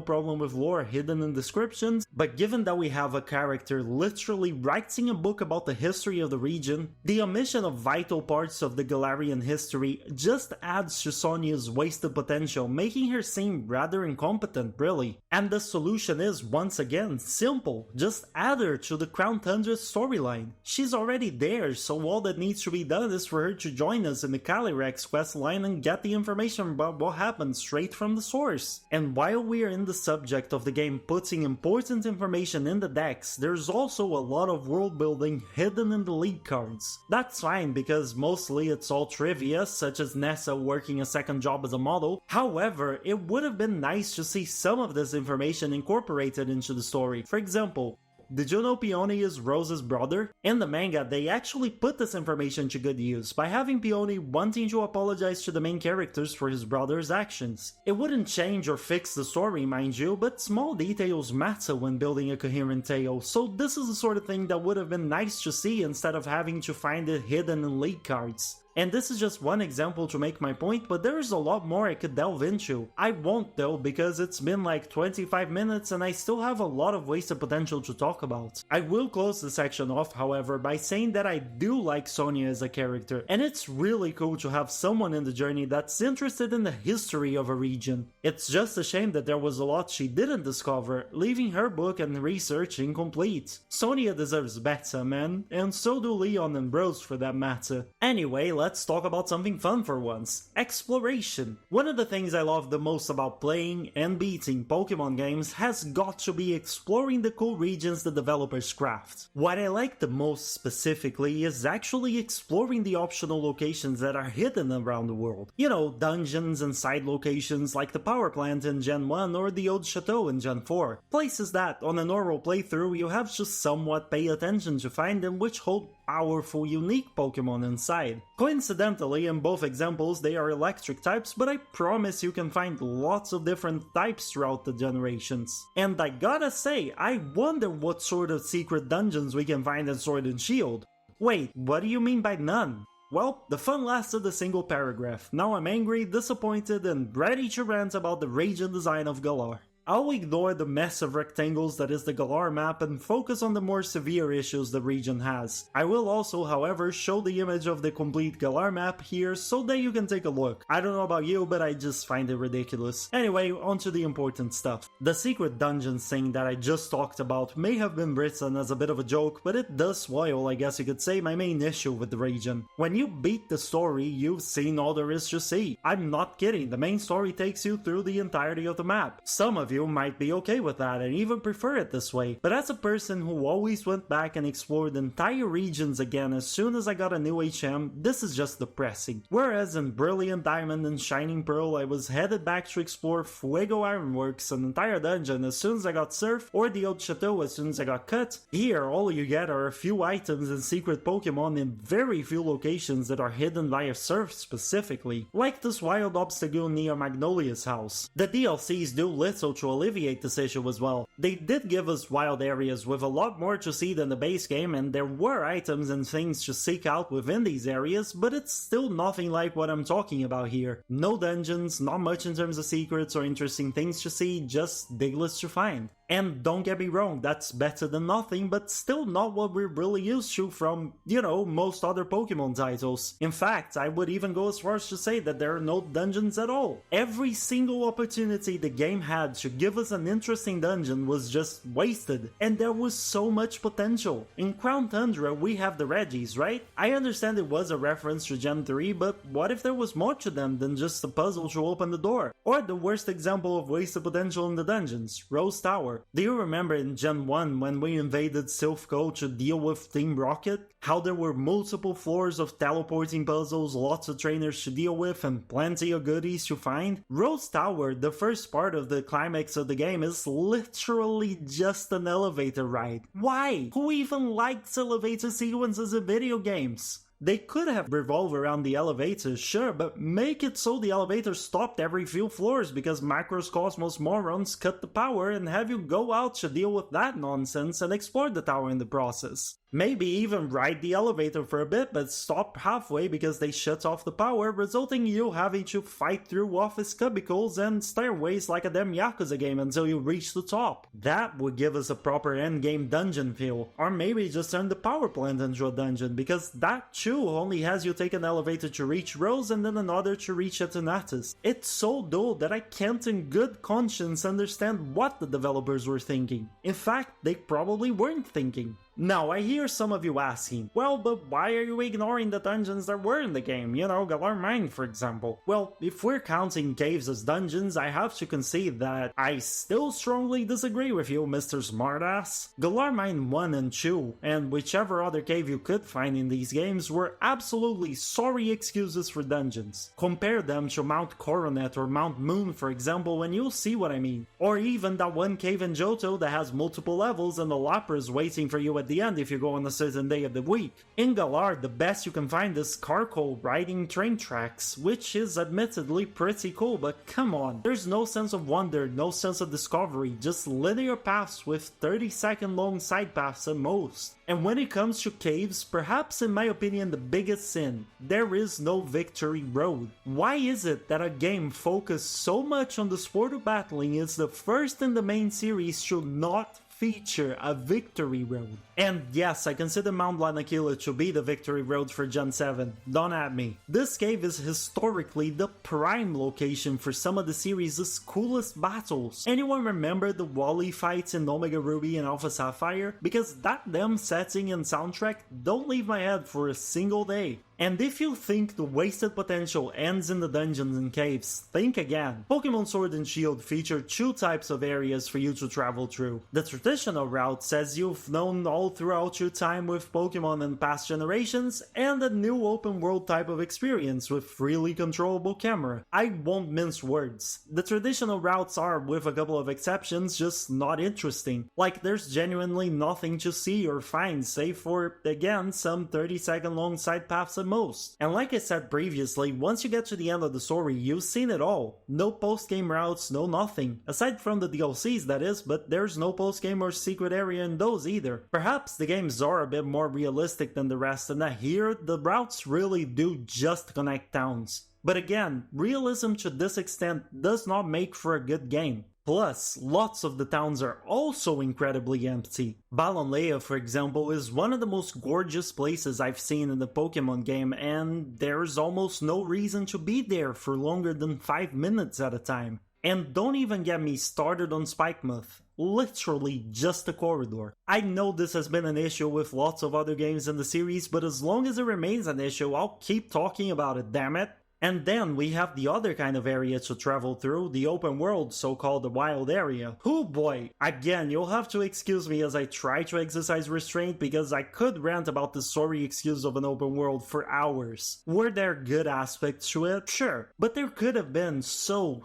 problem with lore hidden in descriptions, but given that we have a character literally writing a book about the history of the region, the omission of vital parts of the Galarian history just adds to Sonia's wasted potential, making her seem rather incompetent, really. And the solution is, once again, simple. Just add her to the Crown Tundra's storyline. She's already there, so all that needs to be done is for her to join us in the Calyrex questline and get the information about what happened straight from the source. And while we're in the subject of the game putting important information in the decks, there's also a lot of world building hidden in the league cards. That's fine because mostly it's all trivia, such as Nessa working a second job as a model. However, it would have been nice to see some of this information incorporated into the story. For example, did you know Peony is Rose's brother? In the manga, they actually put this information to good use by having Peony wanting to apologize to the main characters for his brother's actions. It wouldn't change or fix the story, mind you, but small details matter when building a coherent tale, so this is the sort of thing that would have been nice to see instead of having to find it hidden in league cards. And this is just one example to make my point, but there is a lot more I could delve into. I won't though, because it's been like 25 minutes and I still have a lot of wasted potential to talk about. I will close the section off, however, by saying that I do like Sonia as a character, and it's really cool to have someone in the journey that's interested in the history of a region. It's just a shame that there was a lot she didn't discover, leaving her book and research incomplete. Sonia deserves better, man, and so do Leon and Rose for that matter. Anyway, let's talk about something fun for once. Exploration. One of the things I love the most about playing and beating Pokemon games has got to be exploring the cool regions the developers craft. What I like the most specifically is actually exploring the optional locations that are hidden around the world. You know, dungeons and side locations like the power plant in Gen 1 or the old chateau in Gen 4. Places that, on a normal playthrough, you have to somewhat pay attention to find and which hold powerful, unique Pokemon inside. Coincidentally, in both examples they are electric types, but I promise you can find lots of different types throughout the generations. And I gotta say, I wonder what sort of secret dungeons we can find in Sword and Shield. Wait, what do you mean by none? Well, the fun lasted a single paragraph. Now I'm angry, disappointed, and ready to rant about the radiant design of Galar. I'll ignore the mess of rectangles that is the Galar map and focus on the more severe issues the region has. I will also, however, show the image of the complete Galar map here so that you can take a look. I don't know about you, but I just find it ridiculous. Anyway, onto the important stuff. The secret dungeons thing that I just talked about may have been written as a bit of a joke, but it does spoil, I guess you could say, my main issue with the region. When you beat the story, you've seen all there is to see. I'm not kidding, the main story takes you through the entirety of the map. Some of you might be okay with that and even prefer it this way, but as a person who always went back and explored entire regions again as soon as I got a new HM, this is just depressing. Whereas in Brilliant Diamond and Shining Pearl I was headed back to explore Fuego Ironworks, an entire dungeon, as soon as I got Surf, or the old chateau as soon as I got Cut. Here all you get are a few items and secret Pokemon in very few locations that are hidden via Surf specifically, like this wild obstacle near Magnolia's house. The DLCs do little to alleviate this issue as well. They did give us wild areas with a lot more to see than the base game, and there were items and things to seek out within these areas, but it's still nothing like what I'm talking about here. No dungeons, not much in terms of secrets or interesting things to see, just Digletts to find. And don't get me wrong, that's better than nothing, but still not what we're really used to from, most other Pokemon titles. In fact, I would even go as far as to say that there are no dungeons at all. Every single opportunity the game had to give us an interesting dungeon was just wasted, and there was so much potential. In Crown Tundra, we have the Reggies, right? I understand it was a reference to Gen 3, but what if there was more to them than just a puzzle to open the door? Or the worst example of wasted potential in the dungeons, Rose Tower. Do you remember in Gen 1 when we invaded Silph to deal with Team Rocket? How there were multiple floors of teleporting puzzles, lots of trainers to deal with, and plenty of goodies to find? Rose Tower, the first part of the climax of the game, is literally just an elevator ride. Why? Who even likes elevator sequences in video games? They could have revolved around the elevators, sure, but make it so the elevator stopped every few floors because Macross Cosmos morons cut the power and have you go out to deal with that nonsense and explore the tower in the process. Maybe even ride the elevator for a bit, but stop halfway because they shut off the power, resulting in you having to fight through office cubicles and stairways like a damn Yakuza game until you reach the top. That would give us a proper endgame dungeon feel. Or maybe just turn the power plant into a dungeon, because that too only has you take an elevator to reach Rose and then another to reach Eternatus. It's so dull that I can't in good conscience understand what the developers were thinking. In fact, they probably weren't thinking. Now, I hear some of you asking, well, but why are you ignoring the dungeons that were in the game? Galar Mine, for example. Well, if we're counting caves as dungeons, I have to concede that I still strongly disagree with you, Mr. Smartass. Galar Mine 1 and 2, and whichever other cave you could find in these games, were absolutely sorry excuses for dungeons. Compare them to Mount Coronet or Mount Moon, for example, and you'll see what I mean. Or even that one cave in Johto that has multiple levels and the Lapras waiting for you at the end if you go on a certain day of the week. In Galar, the best you can find is Carcoal riding train tracks, which is admittedly pretty cool, but come on, there's no sense of wonder, no sense of discovery, just linear paths with 30-second long side paths at most. And when it comes to caves, perhaps in my opinion the biggest sin, there is no victory road. Why is it that a game focused so much on the sport of battling is the first in the main series to not feature a victory road? And yes, I consider Mount Lanakila to be the victory road for Gen 7, don't at me. This cave is historically the prime location for some of the series' coolest battles. Anyone remember the Wally fights in Omega Ruby and Alpha Sapphire? Because that damn setting and soundtrack don't leave my head for a single day. And if you think the wasted potential ends in the dungeons and caves, think again. Pokémon Sword and Shield feature two types of areas for you to travel through. The traditional routes, as you've known all throughout your time with Pokémon in past generations, and a new open world type of experience with freely controllable camera. I won't mince words. The traditional routes are, with a couple of exceptions, just not interesting. Like, there's genuinely nothing to see or find save for, again, some 30-second long side paths at most. And like I said previously, once you get to the end of the story, you've seen it all. No post-game routes, no nothing. Aside from the DLCs, that is, but there's no post-game or secret area in those either. Perhaps the games are a bit more realistic than the rest, and that here, the routes really do just connect towns. But again, realism to this extent does not make for a good game. Plus, lots of the towns are also incredibly empty. Balanlea, for example, is one of the most gorgeous places I've seen in the Pokemon game, and there's almost no reason to be there for longer than 5 minutes at a time. And don't even get me started on Spikemuth. Literally just a corridor. I know this has been an issue with lots of other games in the series, but as long as it remains an issue, I'll keep talking about it, damn it. And then we have the other kind of area to travel through, the open world, so-called the wild area. Oh boy, again, you'll have to excuse me as I try to exercise restraint because I could rant about the sorry excuse of an open world for hours. Were there good aspects to it? Sure, but there could have been so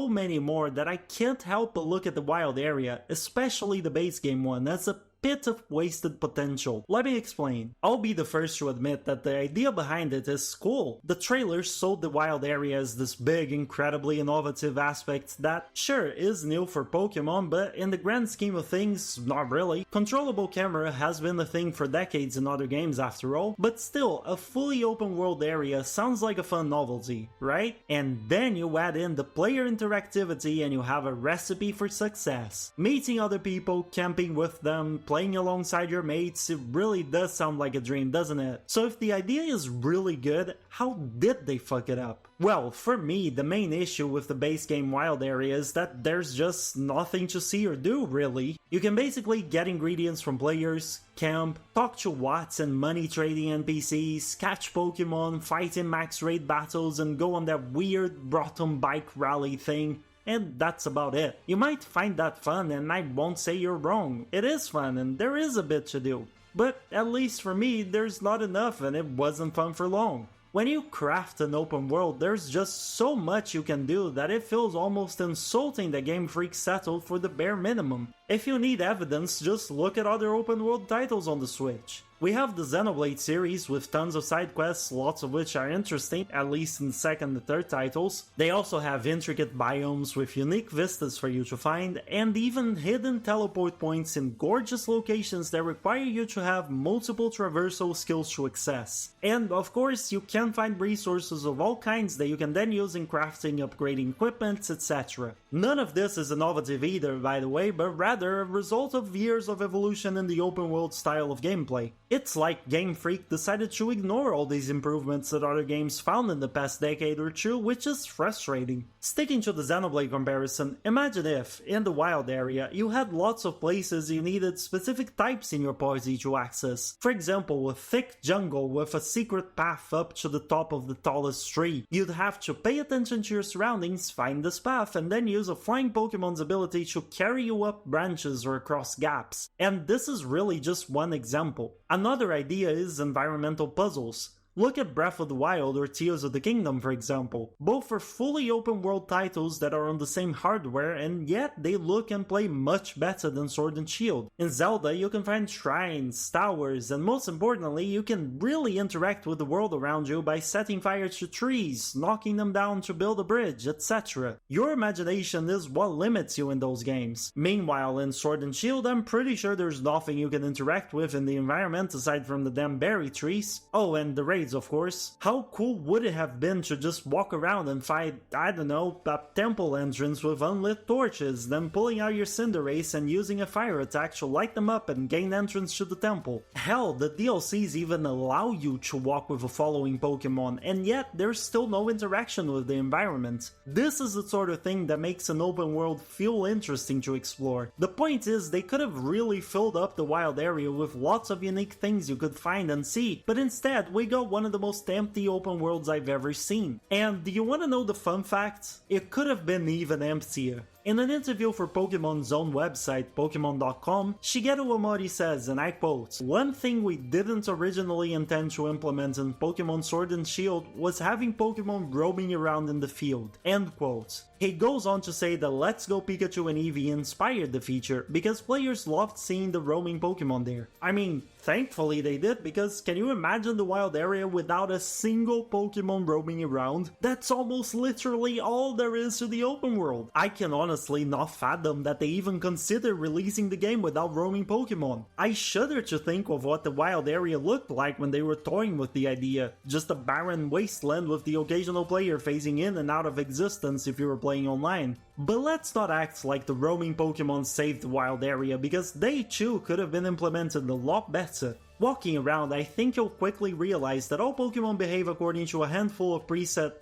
many more that I can't help but look at the wild area, especially the base game one, as a bit of wasted potential. Let me explain. I'll be the first to admit that the idea behind it is cool. The trailer sold the wild area as this big, incredibly innovative aspect that, sure, is new for Pokemon, but in the grand scheme of things, not really. Controllable camera has been a thing for decades in other games after all, but still, a fully open world area sounds like a fun novelty, right? And then you add in the player interactivity and you have a recipe for success. Meeting other people, camping with them, playing alongside your mates, it really does sound like a dream, doesn't it? So if the idea is really good, how did they fuck it up? Well, for me, the main issue with the base game wild area is that there's just nothing to see or do, really. You can basically get ingredients from players, camp, talk to Watts and money trading NPCs, catch Pokemon, fight in max raid battles, and go on that weird Rotom bike rally thing. And that's about it. You might find that fun, and I won't say you're wrong. It is fun, and there is a bit to do. But at least for me, there's not enough, and it wasn't fun for long. When you craft an open world, there's just so much you can do that it feels almost insulting that Gamefreak settled for the bare minimum. If you need evidence, just look at other open world titles on the Switch. We have the Xenoblade series with tons of side quests, lots of which are interesting, at least in the second and third titles. They also have intricate biomes with unique vistas for you to find, and even hidden teleport points in gorgeous locations that require you to have multiple traversal skills to access. And of course, you can find resources of all kinds that you can then use in crafting, upgrading equipment, etc. None of this is innovative either, by the way, but rather a result of years of evolution in the open world style of gameplay. It's like Gamefreak decided to ignore all these improvements that other games found in the past decade or two, which is frustrating. Sticking to the Xenoblade comparison, imagine if, in the wild area, you had lots of places you needed specific types in your party to access. For example, a thick jungle with a secret path up to the top of the tallest tree. You'd have to pay attention to your surroundings, find this path, and then use a flying Pokemon's ability to carry you up branches or across gaps. And this is really just one example. Another idea is environmental puzzles. Look at Breath of the Wild or Tears of the Kingdom, for example. Both are fully open world titles that are on the same hardware, and yet they look and play much better than Sword and Shield. In Zelda, you can find shrines, towers, and most importantly, you can really interact with the world around you by setting fire to trees, knocking them down to build a bridge, etc. Your imagination is what limits you in those games. Meanwhile, in Sword and Shield, I'm pretty sure there's nothing you can interact with in the environment aside from the damn berry trees. Oh, and the raids, of course. How cool would it have been to just walk around and find, I don't know, a temple entrance with unlit torches, then pulling out your Cinderace and using a fire attack to light them up and gain entrance to the temple. Hell, the DLCs even allow you to walk with a following Pokemon, and yet there's still no interaction with the environment. This is the sort of thing that makes an open world feel interesting to explore. The point is, they could have really filled up the wild area with lots of unique things you could find and see, but instead we got one of the most empty open worlds I've ever seen. And do you want to know the fun fact? It could have been even emptier. In an interview for Pokemon's own website, Pokemon.com, Shigeru Omori says, and I quote, "One thing we didn't originally intend to implement in Pokemon Sword and Shield was having Pokemon roaming around in the field." End quote. He goes on to say that Let's Go Pikachu and Eevee inspired the feature because players loved seeing the roaming Pokemon there. I mean, thankfully they did, because can you imagine the wild area without a single Pokemon roaming around? That's almost literally all there is to the open world. I can honestly not fathom that they even consider releasing the game without roaming Pokemon. I shudder to think of what the wild area looked like when they were toying with the idea. Just a barren wasteland with the occasional player phasing in and out of existence if you were playing online. But let's not act like the roaming Pokemon saved the wild area, because they too could have been implemented a lot better. Walking around, I think you'll quickly realize that all Pokemon behave according to a handful of preset,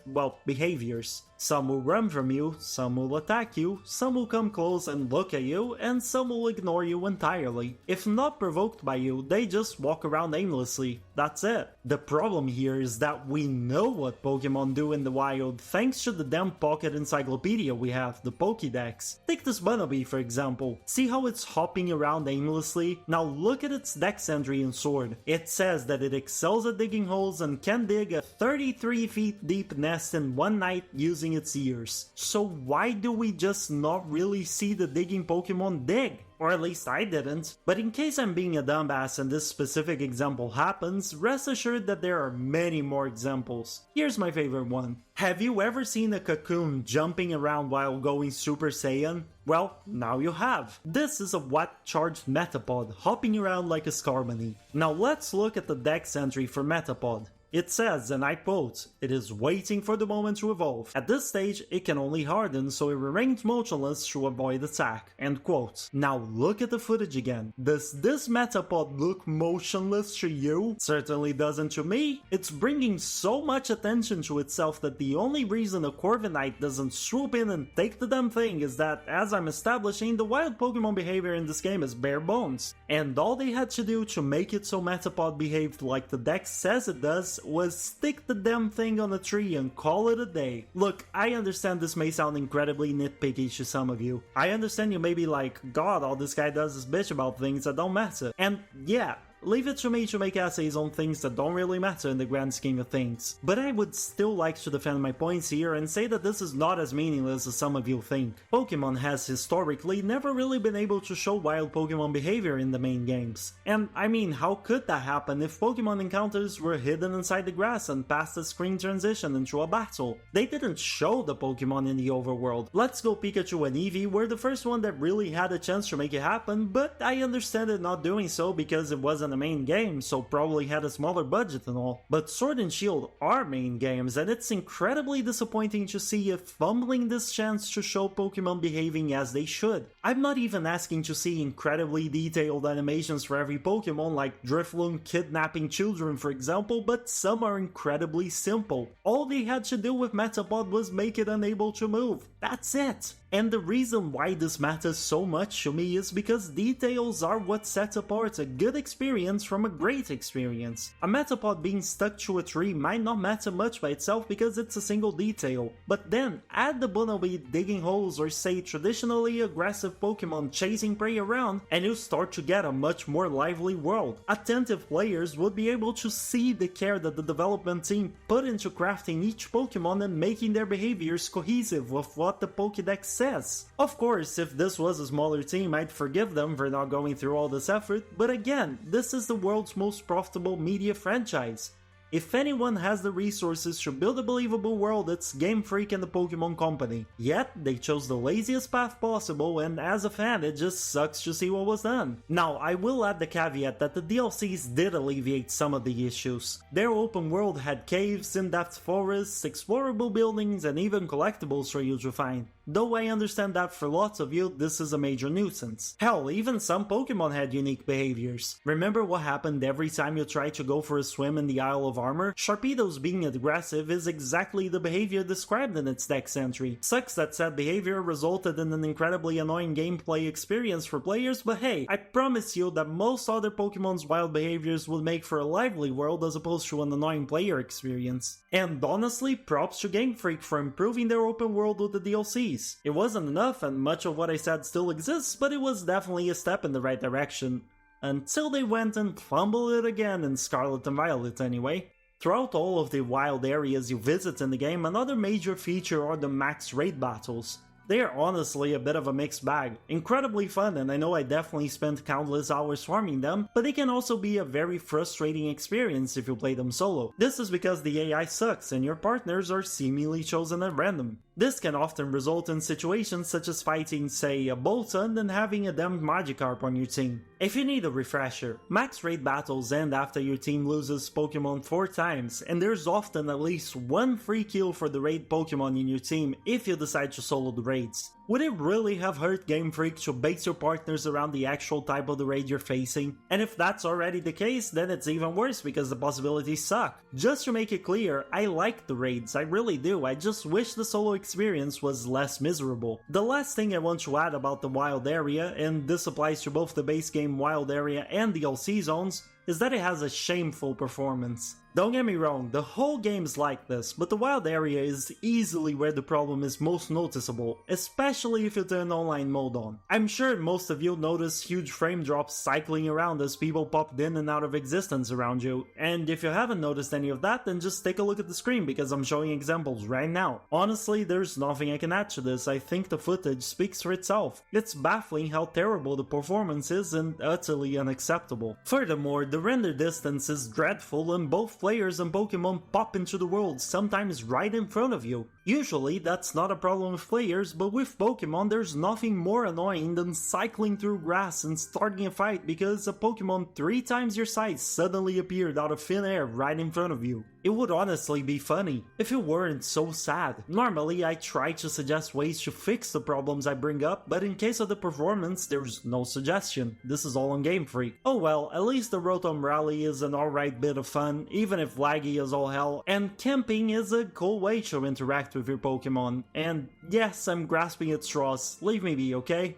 behaviors. Some will run from you, some will attack you, some will come close and look at you, and some will ignore you entirely. If not provoked by you, they just walk around aimlessly. That's it. The problem here is that we know what Pokemon do in the wild thanks to the damn pocket encyclopedia we have, the Pokédex. Take this Bunnelby for example. See how it's hopping around aimlessly? Now look at its dex entry in Sword. It says that it excels at digging holes and can dig a 33 feet deep nest in one night using its ears. So why do we just not really see the digging Pokemon dig? or at least I didn't. But in case I'm being a dumbass and this specific example happens, rest assured that there are many more examples. Here's my favorite one. Have you ever seen a cocoon jumping around while going Super Saiyan? Well, now you have. This is a watt-charged Metapod hopping around like a Scarmony. Now let's look at the Dex entry for Metapod. It says, and I quote, "It is waiting for the moment to evolve. At this stage, it can only harden, so it remains motionless to avoid attack." End quote. Now look at the footage again. Does this Metapod look motionless to you? Certainly doesn't to me. It's bringing so much attention to itself that the only reason a Corviknight doesn't swoop in and take the damn thing is that, as I'm establishing, the wild Pokemon behavior in this game is bare bones. And all they had to do to make it so Metapod behaved like the Dex says it does was stick the damn thing on a tree and call it a day. Look, I understand this may sound incredibly nitpicky to some of you. I understand you may be like, God, all this guy does is bitch about things that don't matter. And yeah, leave it to me to make essays on things that don't really matter in the grand scheme of things. But I would still like to defend my points here and say that this is not as meaningless as some of you think. Pokemon has historically never really been able to show wild Pokemon behavior in the main games. And I mean, how could that happen if Pokemon encounters were hidden inside the grass and past the screen transition into a battle? They didn't show the Pokemon in the overworld. Let's go Pikachu and Eevee were the first one that really had a chance to make it happen, but I understand it not doing so because it wasn't a main game, so probably had a smaller budget and all. But Sword and Shield are main games, and it's incredibly disappointing to see it fumbling this chance to show Pokemon behaving as they should. I'm not even asking to see incredibly detailed animations for every Pokemon like Drifloon kidnapping children for example, but some are incredibly simple. All they had to do with Metapod was make it unable to move. That's it! And the reason why this matters so much to me is because details are what sets apart a good experience from a great experience. A Metapod being stuck to a tree might not matter much by itself because it's a single detail, but then add the Bunnelby digging holes or say traditionally aggressive Pokemon chasing prey around and you start to get a much more lively world. Attentive players would be able to see the care that the development team put into crafting each Pokemon and making their behaviors cohesive with what the Pokédex says. Of course, if this was a smaller team, I'd forgive them for not going through all this effort, but again, this is the world's most profitable media franchise. If anyone has the resources to build a believable world, it's Gamefreak and the Pokemon Company. Yet, they chose the laziest path possible, and as a fan, it just sucks to see what was done. Now, I will add the caveat that the DLCs did alleviate some of the issues. Their open world had caves, in-depth forests, explorable buildings, and even collectibles for you to find. Though I understand that for lots of you, this is a major nuisance. Hell, even some Pokemon had unique behaviors. Remember what happened every time you tried to go for a swim in the Isle of Armor? Sharpedo's being aggressive is exactly the behavior described in its Dex entry. Sucks that said behavior resulted in an incredibly annoying gameplay experience for players, but hey, I promise you that most other Pokemon's wild behaviors would make for a lively world as opposed to an annoying player experience. And honestly, props to Gamefreak for improving their open world with the DLCs. It wasn't enough, and much of what I said still exists, but it was definitely a step in the right direction. Until they went and fumbled it again in Scarlet and Violet anyway. Throughout all of the wild areas you visit in the game, another major feature are the max raid battles. They are honestly a bit of a mixed bag. Incredibly fun, and I know I definitely spent countless hours farming them, but they can also be a very frustrating experience if you play them solo. This is because the AI sucks and your partners are seemingly chosen at random. This can often result in situations such as fighting, say, a Bolton and having a damned Magikarp on your team. If you need a refresher, max raid battles end after your team loses Pokemon 4 times, and there's often at least one free kill for the raid Pokemon in your team if you decide to solo the raids. Would it really have hurt Gamefreak to base your partners around the actual type of the raid you're facing? And if that's already the case, then it's even worse because the possibilities suck. Just to make it clear, I like the raids, I really do, I just wish the solo experience was less miserable. The last thing I want to add about the wild area, and this applies to both the base game wild area and DLC zones, is that it has a shameful performance. Don't get me wrong, the whole game's like this, but the wild area is easily where the problem is most noticeable, especially if you turn online mode on. I'm sure most of you notice huge frame drops cycling around as people popped in and out of existence around you, and if you haven't noticed any of that, then just take a look at the screen because I'm showing examples right now. Honestly, there's nothing I can add to this. I think the footage speaks for itself. It's baffling how terrible the performance is and utterly unacceptable. Furthermore, the render distance is dreadful and both players and Pokemon pop into the world, sometimes right in front of you. Usually that's not a problem with players, but with Pokemon there's nothing more annoying than cycling through grass and starting a fight because a Pokemon 3 times your size suddenly appeared out of thin air right in front of you. It would honestly be funny if it weren't so sad. Normally I try to suggest ways to fix the problems I bring up, but in case of the performance there's no suggestion. This is all on Gamefreak. Oh well, at least the Rotom Rally is an alright bit of fun, even if laggy as all hell, and camping is a cool way to interact with your Pokemon. And yes, I'm grasping at straws, leave me be, okay?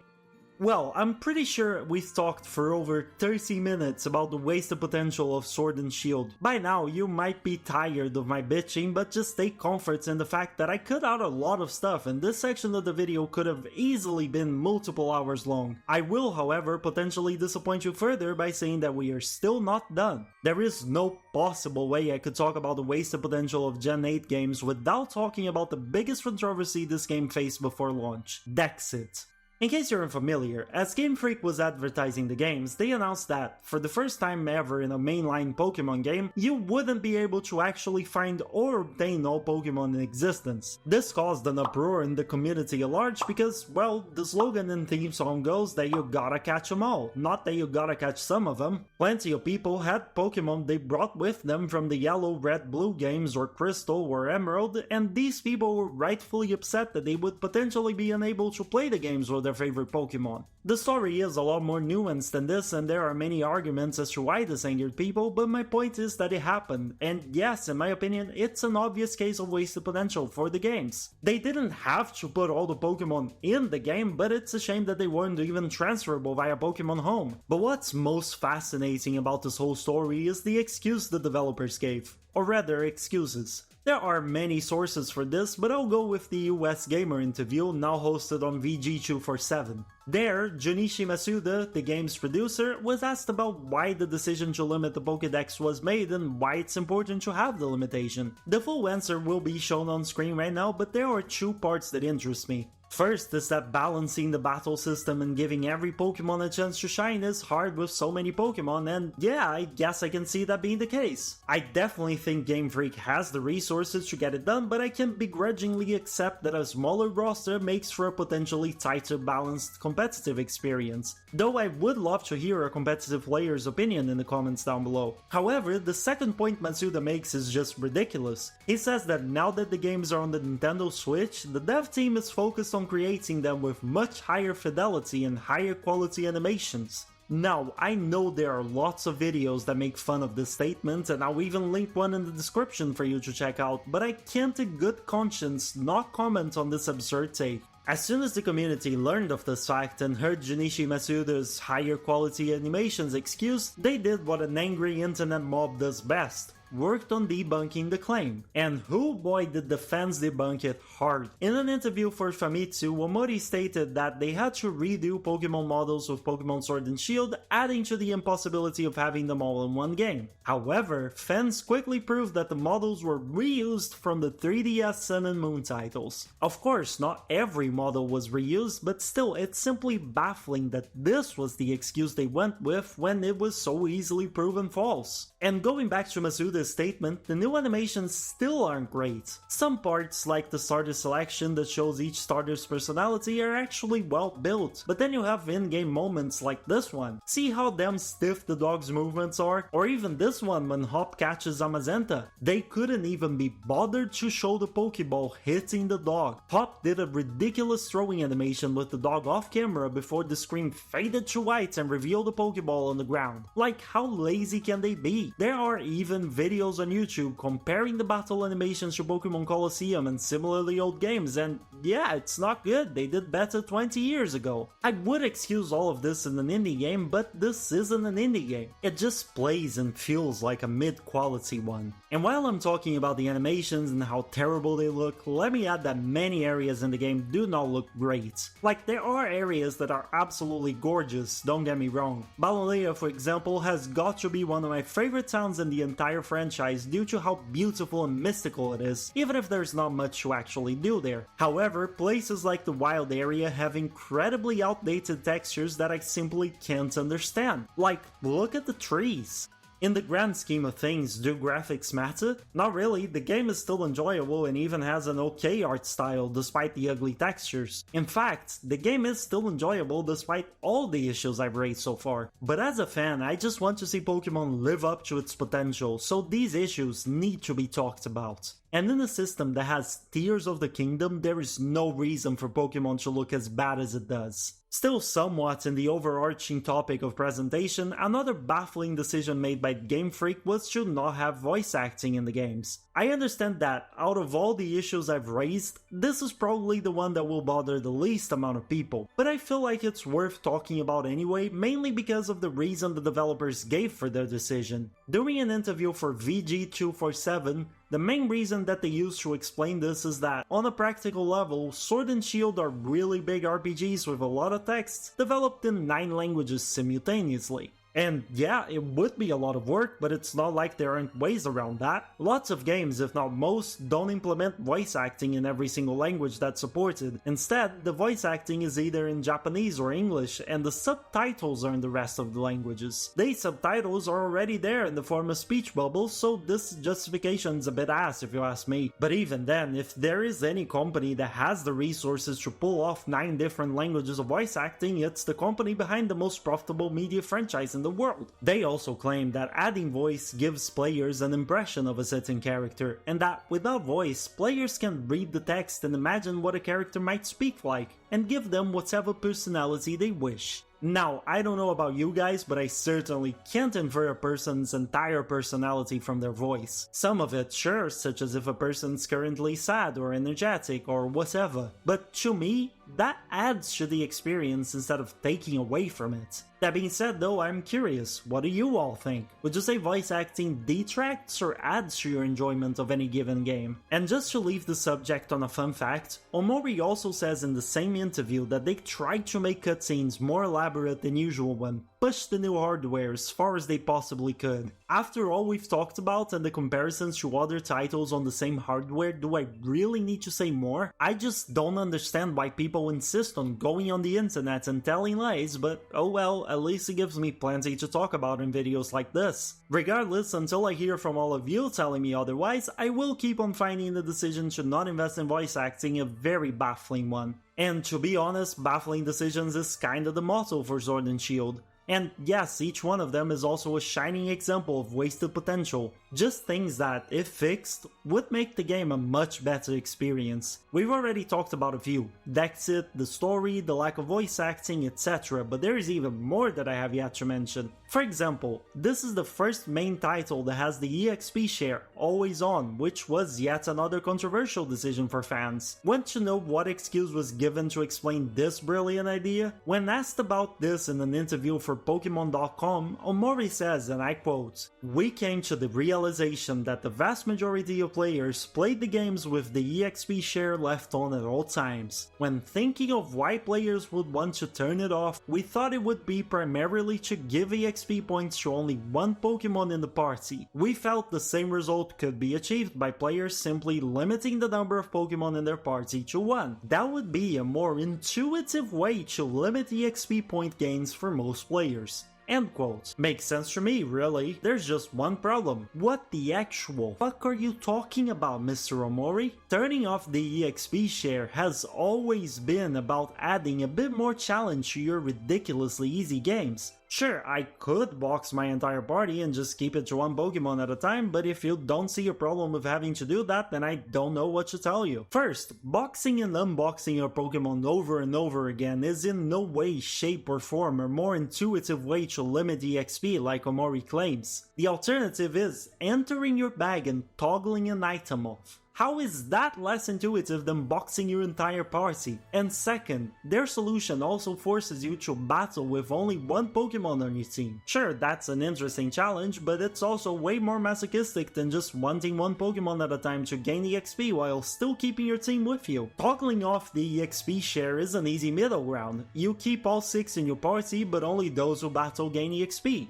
Well, I'm pretty sure we've talked for over 30 minutes about the wasted potential of Sword and Shield. By now, you might be tired of my bitching, but just take comfort in the fact that I cut out a lot of stuff and this section of the video could have easily been multiple hours long. I will, however, potentially disappoint you further by saying that we are still not done. There is no possible way I could talk about the wasted potential of Gen 8 games without talking about the biggest controversy this game faced before launch: Dexit. In case you're unfamiliar, as Gamefreak was advertising the games, they announced that, for the first time ever in a mainline Pokemon game, you wouldn't be able to actually find or obtain all Pokemon in existence. This caused an uproar in the community at large because, well, the slogan and theme song goes that you gotta catch them all, not that you gotta catch some of them. Plenty of people had Pokemon they brought with them from the Yellow, Red, Blue games or Crystal or Emerald, and these people were rightfully upset that they would potentially be unable to play the games with their favorite Pokemon. The story is a lot more nuanced than this and there are many arguments as to why this angered people, but my point is that it happened, and yes, in my opinion, it's an obvious case of wasted potential for the games. They didn't have to put all the Pokemon in the game, but it's a shame that they weren't even transferable via Pokemon Home. But what's most fascinating about this whole story is the excuse the developers gave, or rather excuses. There are many sources for this, but I'll go with the US Gamer interview now hosted on VG247. There, Junichi Masuda, the game's producer, was asked about why the decision to limit the Pokédex was made and why it's important to have the limitation. The full answer will be shown on screen right now, but there are 2 parts that interest me. First is that balancing the battle system and giving every Pokemon a chance to shine is hard with so many Pokemon, and yeah, I guess I can see that being the case. I definitely think Game Freak has the resources to get it done, but I can begrudgingly accept that a smaller roster makes for a potentially tighter balanced competitive experience. Though I would love to hear a competitive player's opinion in the comments down below. However, the second point Matsuda makes is just ridiculous. He says that now that the games are on the Nintendo Switch, the dev team is focused on creating them with much higher fidelity and higher quality animations. Now, I know there are lots of videos that make fun of this statement, and I'll even link one in the description for you to check out, but I can't in good conscience not comment on this absurd take. As soon as the community learned of this fact and heard Junichi Masuda's higher quality animations excuse, they did what an angry internet mob does best: worked on debunking the claim. And who boy did the fans debunk it hard. In an interview for Famitsu, Omori stated that they had to redo Pokemon models with Pokémon Sword and Shield, adding to the impossibility of having them all in one game. However, fans quickly proved that the models were reused from the 3DS Sun and Moon titles. Of course, not every model was reused, but still, it's simply baffling that this was the excuse they went with when it was so easily proven false. And going back to Masuda's statement, the new animations still aren't great. Some parts, like the starter selection that shows each starter's personality, are actually well built, but then you have in-game moments like this one. See how damn stiff the dog's movements are? Or even this one when Hop catches Amazenta. They couldn't even be bothered to show the Pokeball hitting the dog. Hop did a ridiculous throwing animation with the dog off camera before the screen faded to white and revealed the Pokeball on the ground. Like, how lazy can they be? There are even videos on YouTube comparing the battle animations to Pokemon Colosseum and similarly old games, and yeah, it's not good, they did better 20 years ago. I would excuse all of this in an indie game, but this isn't an indie game. It just plays and feels like a mid-quality one. And while I'm talking about the animations and how terrible they look, let me add that many areas in the game do not look great. Like, there are areas that are absolutely gorgeous, don't get me wrong. Balolea, for example, has got to be one of my favorite towns in the entire franchise due to how beautiful and mystical it is, even if there's not much to actually do there. However, places like the wild area have incredibly outdated textures that I simply can't understand. Like, look at the trees. In the grand scheme of things, do graphics matter? Not really, the game is still enjoyable and even has an okay art style despite the ugly textures. In fact, the game is still enjoyable despite all the issues I've raised so far. But as a fan, I just want to see Pokemon live up to its potential, so these issues need to be talked about. And in a system that has tiers of the kingdom, there is no reason for Pokemon to look as bad as it does. Still somewhat in the overarching topic of presentation, another baffling decision made by Gamefreak was to not have voice acting in the games. I understand that, out of all the issues I've raised, this is probably the one that will bother the least amount of people, but I feel like it's worth talking about anyway, mainly because of the reason the developers gave for their decision. During an interview for VG247, the main reason that they used to explain this is that, on a practical level, Sword and Shield are really big RPGs with a lot of text, developed in 9 languages simultaneously. And yeah, it would be a lot of work, but it's not like there aren't ways around that. Lots of games, if not most, don't implement voice acting in every single language that's supported. Instead, the voice acting is either in Japanese or English, and the subtitles are in the rest of the languages. These subtitles are already there in the form of speech bubbles, so this justification's a bit ass if you ask me. But even then, if there is any company that has the resources to pull off 9 different languages of voice acting, it's the company behind the most profitable media franchise in the world. They also claim that adding voice gives players an impression of a certain character, and that without voice, players can read the text and imagine what a character might speak like, and give them whatever personality they wish. Now, I don't know about you guys, but I certainly can't infer a person's entire personality from their voice. Some of it, sure, such as if a person's currently sad or energetic or whatever, but to me, that adds to the experience instead of taking away from it. That being said though, I'm curious, what do you all think? Would you say voice acting detracts or adds to your enjoyment of any given game? And just to leave the subject on a fun fact, Omori also says in the same interview that they tried to make cutscenes more elaborate than usual and push the new hardware as far as they possibly could. After all we've talked about and the comparisons to other titles on the same hardware, do I really need to say more? I just don't understand why people insist on going on the internet and telling lies, but oh well, at least it gives me plenty to talk about in videos like this. Regardless, until I hear from all of you telling me otherwise, I will keep on finding the decision to not invest in voice acting a very baffling one. And to be honest, baffling decisions is kinda the motto for Sword and Shield. And yes, each one of them is also a shining example of wasted potential, just things that, if fixed, would make the game a much better experience. We've already talked about a few: Dexit, the story, the lack of voice acting, etc, but there is even more that I have yet to mention. For example, this is the first main title that has the EXP share always on, which was yet another controversial decision for fans. Want to know what excuse was given to explain this brilliant idea? When asked about this in an interview for Pokemon.com, Omori says, and I quote, "We came to the realization that the vast majority of players played the games with the EXP share left on at all times. When thinking of why players would want to turn it off, we thought it would be primarily to give EXP points to only one Pokemon in the party. We felt the same result could be achieved by players simply limiting the number of Pokemon in their party to 1. That would be a more intuitive way to limit EXP point gains for most players." End quote. Makes sense to me, really. There's just one problem. What the actual fuck are you talking about, Mr. Omori? Turning off the EXP share has always been about adding a bit more challenge to your ridiculously easy games. Sure, I could box my entire party and just keep it to one Pokemon at a time, but if you don't see a problem with having to do that, then I don't know what to tell you. First, boxing and unboxing your Pokemon over and over again is in no way, shape or form a more intuitive way to limit EXP like Omori claims. The alternative is entering your bag and toggling an item off. How is that less intuitive than boxing your entire party? And second, their solution also forces you to battle with only one Pokemon on your team. Sure, that's an interesting challenge, but it's also way more masochistic than just wanting one Pokemon at a time to gain EXP while still keeping your team with you. Toggling off the EXP share is an easy middle ground. You keep all 6 in your party, but only those who battle gain EXP.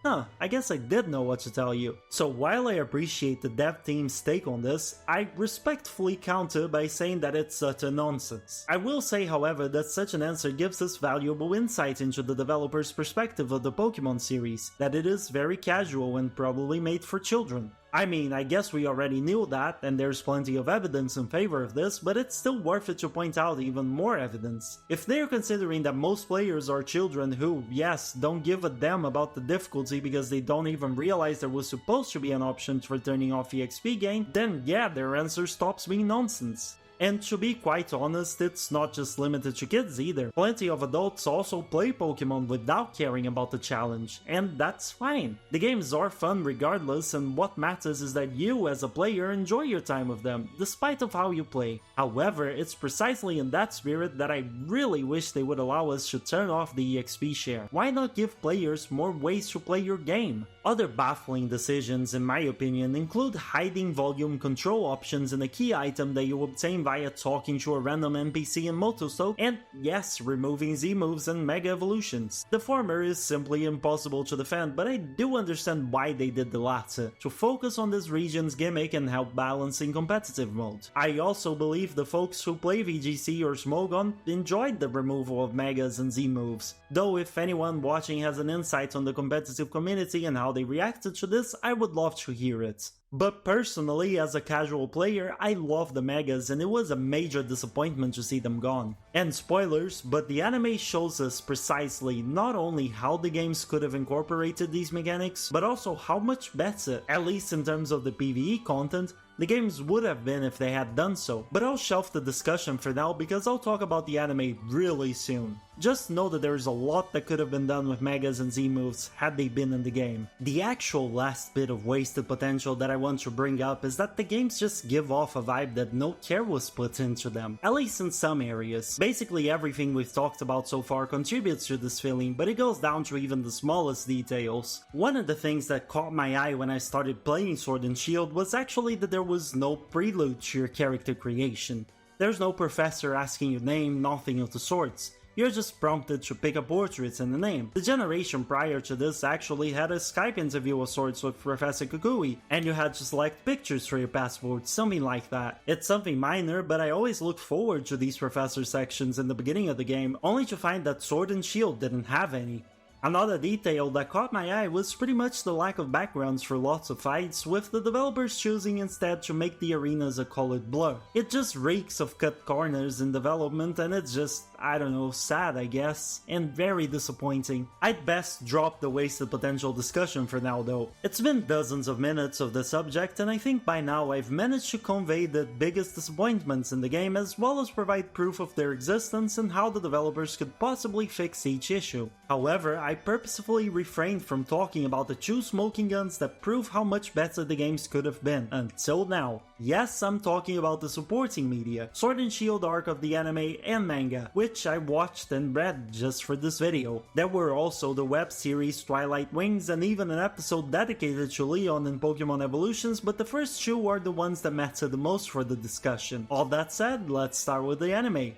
Huh, I guess I did know what to tell you. So while I appreciate the dev team's take on this, I respectfully counter by saying that it's utter nonsense. I will say, however, that such an answer gives us valuable insight into the developer's perspective of the Pokémon series, that it is very casual and probably made for children. I mean, I guess we already knew that, and there's plenty of evidence in favor of this, but it's still worth it to point out even more evidence. If they're considering that most players are children who, yes, don't give a damn about the difficulty because they don't even realize there was supposed to be an option for turning off EXP gain, then yeah, their answer stops being nonsense. And to be quite honest, it's not just limited to kids either. Plenty of adults also play Pokemon without caring about the challenge, and that's fine. The games are fun regardless, and what matters is that you as a player enjoy your time with them, despite of how you play. However, it's precisely in that spirit that I really wish they would allow us to turn off the EXP share. Why not give players more ways to play your game? Other baffling decisions, in my opinion, include hiding volume control options in a key item that you obtain via talking to a random NPC in Motostoke, and yes, removing Z-moves and Mega Evolutions. The former is simply impossible to defend, but I do understand why they did the latter, to focus on this region's gimmick and help balance in competitive mode. I also believe the folks who play VGC or Smogon enjoyed the removal of Megas and Z-moves, though if anyone watching has an insight on the competitive community and how they reacted to this, I would love to hear it. But personally, as a casual player, I love the Megas and it was a major disappointment to see them gone. And spoilers, but the anime shows us precisely not only how the games could have incorporated these mechanics, but also how much better, at least in terms of the PvE content, the games would have been if they had done so. But I'll shelf the discussion for now because I'll talk about the anime really soon. Just know that there's a lot that could have been done with Megas and Z-moves had they been in the game. The actual last bit of wasted potential that I want to bring up is that the games just give off a vibe that no care was put into them, at least in some areas. Basically everything we've talked about so far contributes to this feeling, but it goes down to even the smallest details. One of the things that caught my eye when I started playing Sword and Shield was actually that there was no prelude to your character creation. There's no professor asking your name, nothing of the sorts. You're just prompted to pick a portrait and a name. The generation prior to this actually had a Skype interview of sorts with Professor Kukui, and you had to select pictures for your passport, something like that. It's something minor, but I always look forward to these professor sections in the beginning of the game, only to find that Sword and Shield didn't have any. Another detail that caught my eye was pretty much the lack of backgrounds for lots of fights, with the developers choosing instead to make the arenas a colored blur. It just reeks of cut corners in development, and it's just, I don't know, sad I guess, and very disappointing. I'd best drop the wasted potential discussion for now though. It's been dozens of minutes of the subject, and I think by now I've managed to convey the biggest disappointments in the game, as well as provide proof of their existence and how the developers could possibly fix each issue. However, I purposefully refrained from talking about the two smoking guns that prove how much better the games could have been, until now. Yes, I'm talking about the supporting media, Sword and Shield arc of the anime and manga, which I watched and read just for this video. There were also the web series Twilight Wings and even an episode dedicated to Leon in Pokemon Evolutions, but the first two are the ones that matter the most for the discussion. All that said, let's start with the anime.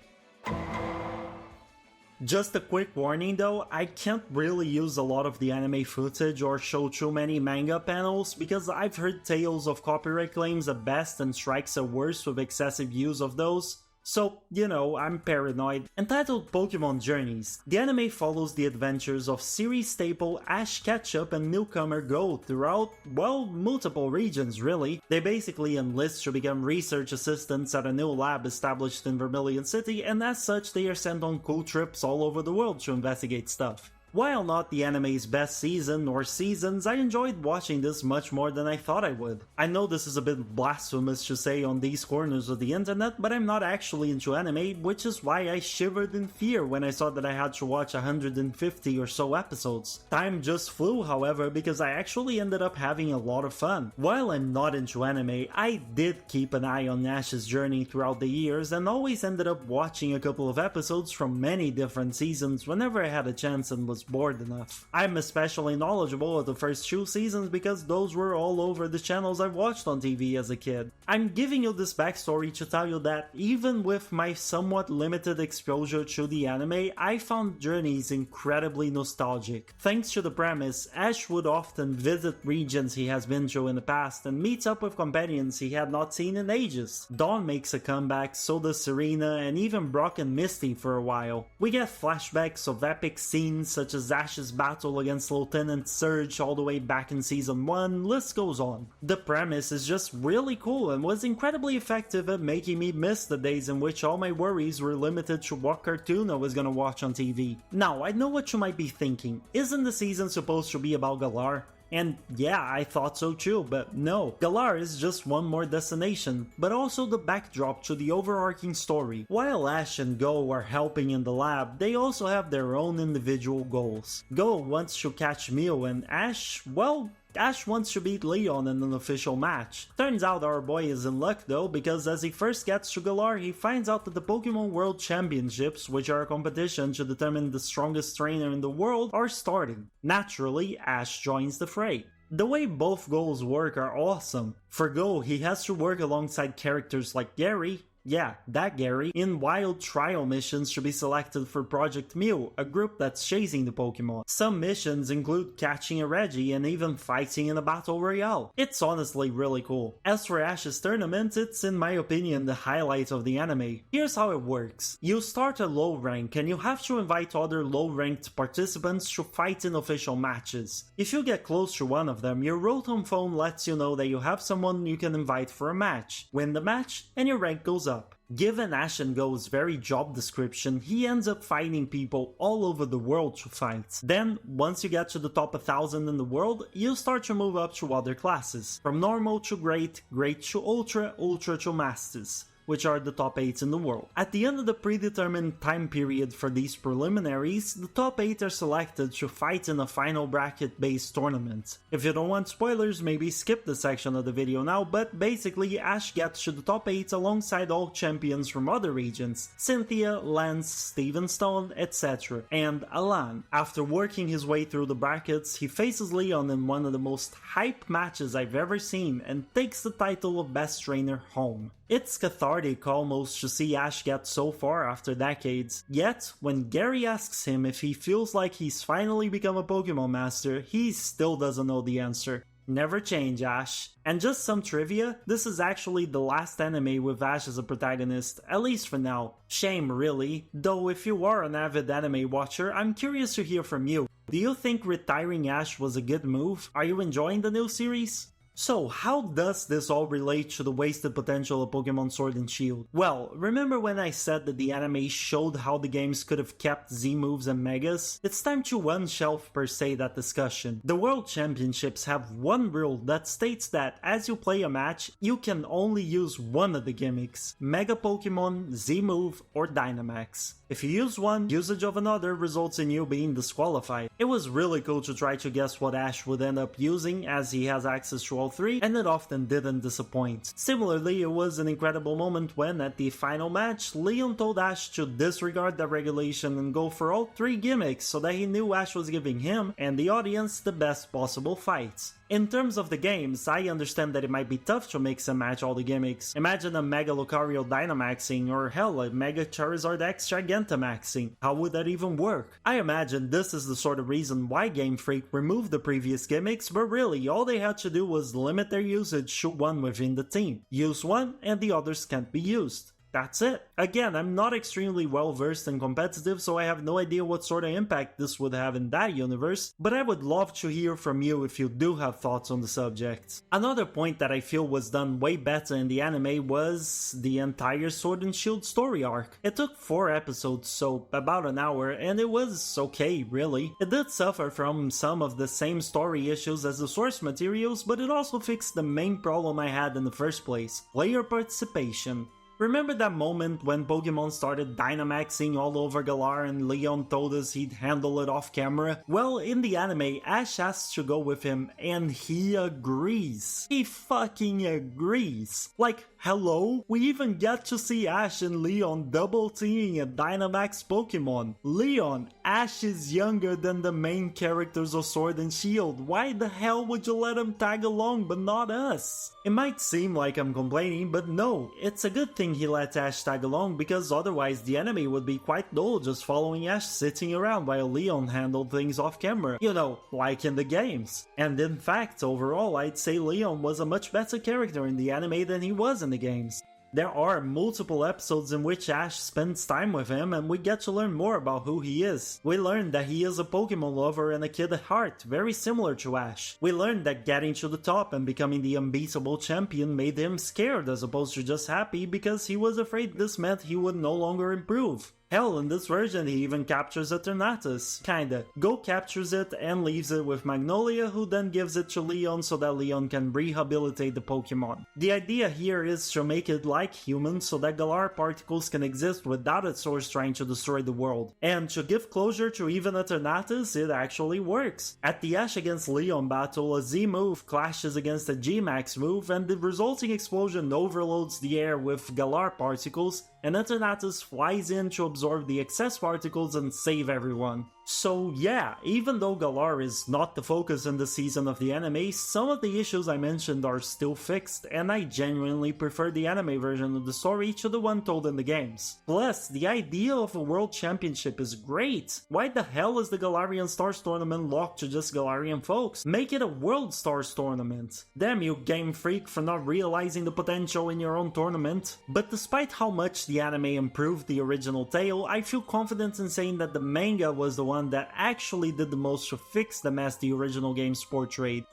Just a quick warning though, I can't really use a lot of the anime footage or show too many manga panels because I've heard tales of copyright claims at best and strikes at worst with excessive use of those. So, you know, I'm paranoid. Entitled Pokemon Journeys, the anime follows the adventures of series staple Ash Ketchup and Newcomer Go throughout, well, multiple regions really. They basically enlist to become research assistants at a new lab established in Vermilion City, and as such they are sent on cool trips all over the world to investigate stuff. While not the anime's best season or seasons, I enjoyed watching this much more than I thought I would. I know this is a bit blasphemous to say on these corners of the internet, but I'm not actually into anime, which is why I shivered in fear when I saw that I had to watch 150 or so episodes. Time just flew, however, because I actually ended up having a lot of fun. While I'm not into anime, I did keep an eye on Ash's journey throughout the years and always ended up watching a couple of episodes from many different seasons whenever I had a chance and was bored enough. I'm especially knowledgeable of the first 2 seasons because those were all over the channels I watched on TV as a kid. I'm giving you this backstory to tell you that even with my somewhat limited exposure to the anime, I found journeys incredibly nostalgic. Thanks to the premise, Ash would often visit regions he has been to in the past and meets up with companions he had not seen in ages. Dawn makes a comeback, so does Serena, and even Brock and Misty for a while. We get flashbacks of epic scenes such as Ash's battle against Lieutenant Surge all the way back in season 1, list goes on. The premise is just really cool and was incredibly effective at making me miss the days in which all my worries were limited to what cartoon I was gonna watch on TV. Now, I know what you might be thinking, isn't the season supposed to be about Galar? And yeah, I thought so too, but no. Galar is just one more destination, but also the backdrop to the overarching story. While Ash and Go are helping in the lab, they also have their own individual goals. Go wants to catch Mew and Ash, well, Ash wants to beat Leon in an official match. Turns out our boy is in luck though, because as he first gets to Galar, he finds out that the Pokémon World Championships, which are a competition to determine the strongest trainer in the world, are starting. Naturally, Ash joins the fray. The way both goals work are awesome. For Go, he has to work alongside characters like Gary, yeah, that Gary, in wild trial missions to be selected for Project Mew, a group that's chasing the Pokemon. Some missions include catching a Reggie and even fighting in a battle royale. It's honestly really cool. As for Ash's tournament, it's in my opinion the highlight of the anime. Here's how it works. You start a low rank and you have to invite other low ranked participants to fight in official matches. If you get close to one of them, your Rotom phone lets you know that you have someone you can invite for a match. Win the match and your rank goes up. Given Ash and Go's very job description, he ends up finding people all over the world to fight. Then, once you get to the top 1000 in the world, you start to move up to other classes, from normal to great, great to ultra, ultra to masters, which are the top 8 in the world. At the end of the predetermined time period for these preliminaries, the top 8 are selected to fight in a final bracket based tournament. If you don't want spoilers, maybe skip this section of the video now, but basically Ash gets to the top 8 alongside all champions from other regions, Cynthia, Lance, Steven Stone, etc., and Alan. After working his way through the brackets, he faces Leon in one of the most hype matches I've ever seen and takes the title of Best Trainer home. It's cathartic almost to see Ash get so far after decades, yet when Gary asks him if he feels like he's finally become a Pokemon Master, he still doesn't know the answer. Never change, Ash. And just some trivia, this is actually the last anime with Ash as a protagonist, at least for now. Shame really, though if you are an avid anime watcher, I'm curious to hear from you. Do you think retiring Ash was a good move? Are you enjoying the new series? So, how does this all relate to the wasted potential of Pokémon Sword and Shield? Well, remember when I said that the anime showed how the games could have kept Z-moves and Megas? It's time to unshelf per se that discussion. The World Championships have one rule that states that as you play a match, you can only use one of the gimmicks: Mega Pokemon, Z-move, or Dynamax. If you use one, usage of another results in you being disqualified. It was really cool to try to guess what Ash would end up using, as he has access to all 3, and it often didn't disappoint. Similarly, it was an incredible moment when, at the final match, Leon told Ash to disregard that regulation and go for all 3 gimmicks so that he knew Ash was giving him and the audience the best possible fight. In terms of the games, I understand that it might be tough to mix and match all the gimmicks. Imagine a Mega Lucario Dynamaxing, or hell, a Mega Charizard X Gigantamaxing. How would that even work? I imagine this is the sort of reason why Gamefreak removed the previous gimmicks, but really all they had to do was limit their usage to one within the team. Use one and the others can't be used. That's it. Again, I'm not extremely well versed in competitive, so I have no idea what sort of impact this would have in that universe, but I would love to hear from you if you do have thoughts on the subject. Another point that I feel was done way better in the anime was the entire Sword and Shield story arc. It took 4 episodes, so about an hour, and it was okay, really. It did suffer from some of the same story issues as the source materials, but it also fixed the main problem I had in the first place: player participation. Remember that moment when Pokemon started Dynamaxing all over Galar and Leon told us he'd handle it off camera? Well, in the anime, Ash asks to go with him and he agrees. He fucking agrees. Like, hello? We even get to see Ash and Leon double teaming a Dynamax Pokemon. Leon, Ash is younger than the main characters of Sword and Shield. Why the hell would you let him tag along but not us? It might seem like I'm complaining, but no, it's a good thing he let Ash tag along, because otherwise the anime would be quite dull just following Ash sitting around while Leon handled things off camera. You know, like in the games. And in fact, overall, I'd say Leon was a much better character in the anime than he was in the games. There are multiple episodes in which Ash spends time with him and we get to learn more about who he is. We learn that he is a Pokemon lover and a kid at heart, very similar to Ash. We learn that getting to the top and becoming the unbeatable champion made him scared as opposed to just happy, because he was afraid this meant he would no longer improve. Hell, in this version he even captures Eternatus. Kinda. Go captures it and leaves it with Magnolia, who then gives it to Leon so that Leon can rehabilitate the Pokemon. The idea here is to make it like humans so that Galar particles can exist without its source trying to destroy the world. And to give closure to even Eternatus, it actually works. At the Ash against Leon battle, a Z move clashes against a G-Max move and the resulting explosion overloads the air with Galar particles, and Eternatus flies in to absorb the excess particles and save everyone. So yeah, even though Galar is not the focus in this season of the anime, some of the issues I mentioned are still fixed, and I genuinely prefer the anime version of the story to the one told in the games. Plus, the idea of a world championship is great. Why the hell is the Galarian Stars tournament locked to just Galarian folks? Make it a World Stars tournament. Damn you, Gamefreak, for not realizing the potential in your own tournament. But despite how much the anime improved the original tale, I feel confident in saying that the manga was the one that actually did the most to fix the mess the original games portrayed.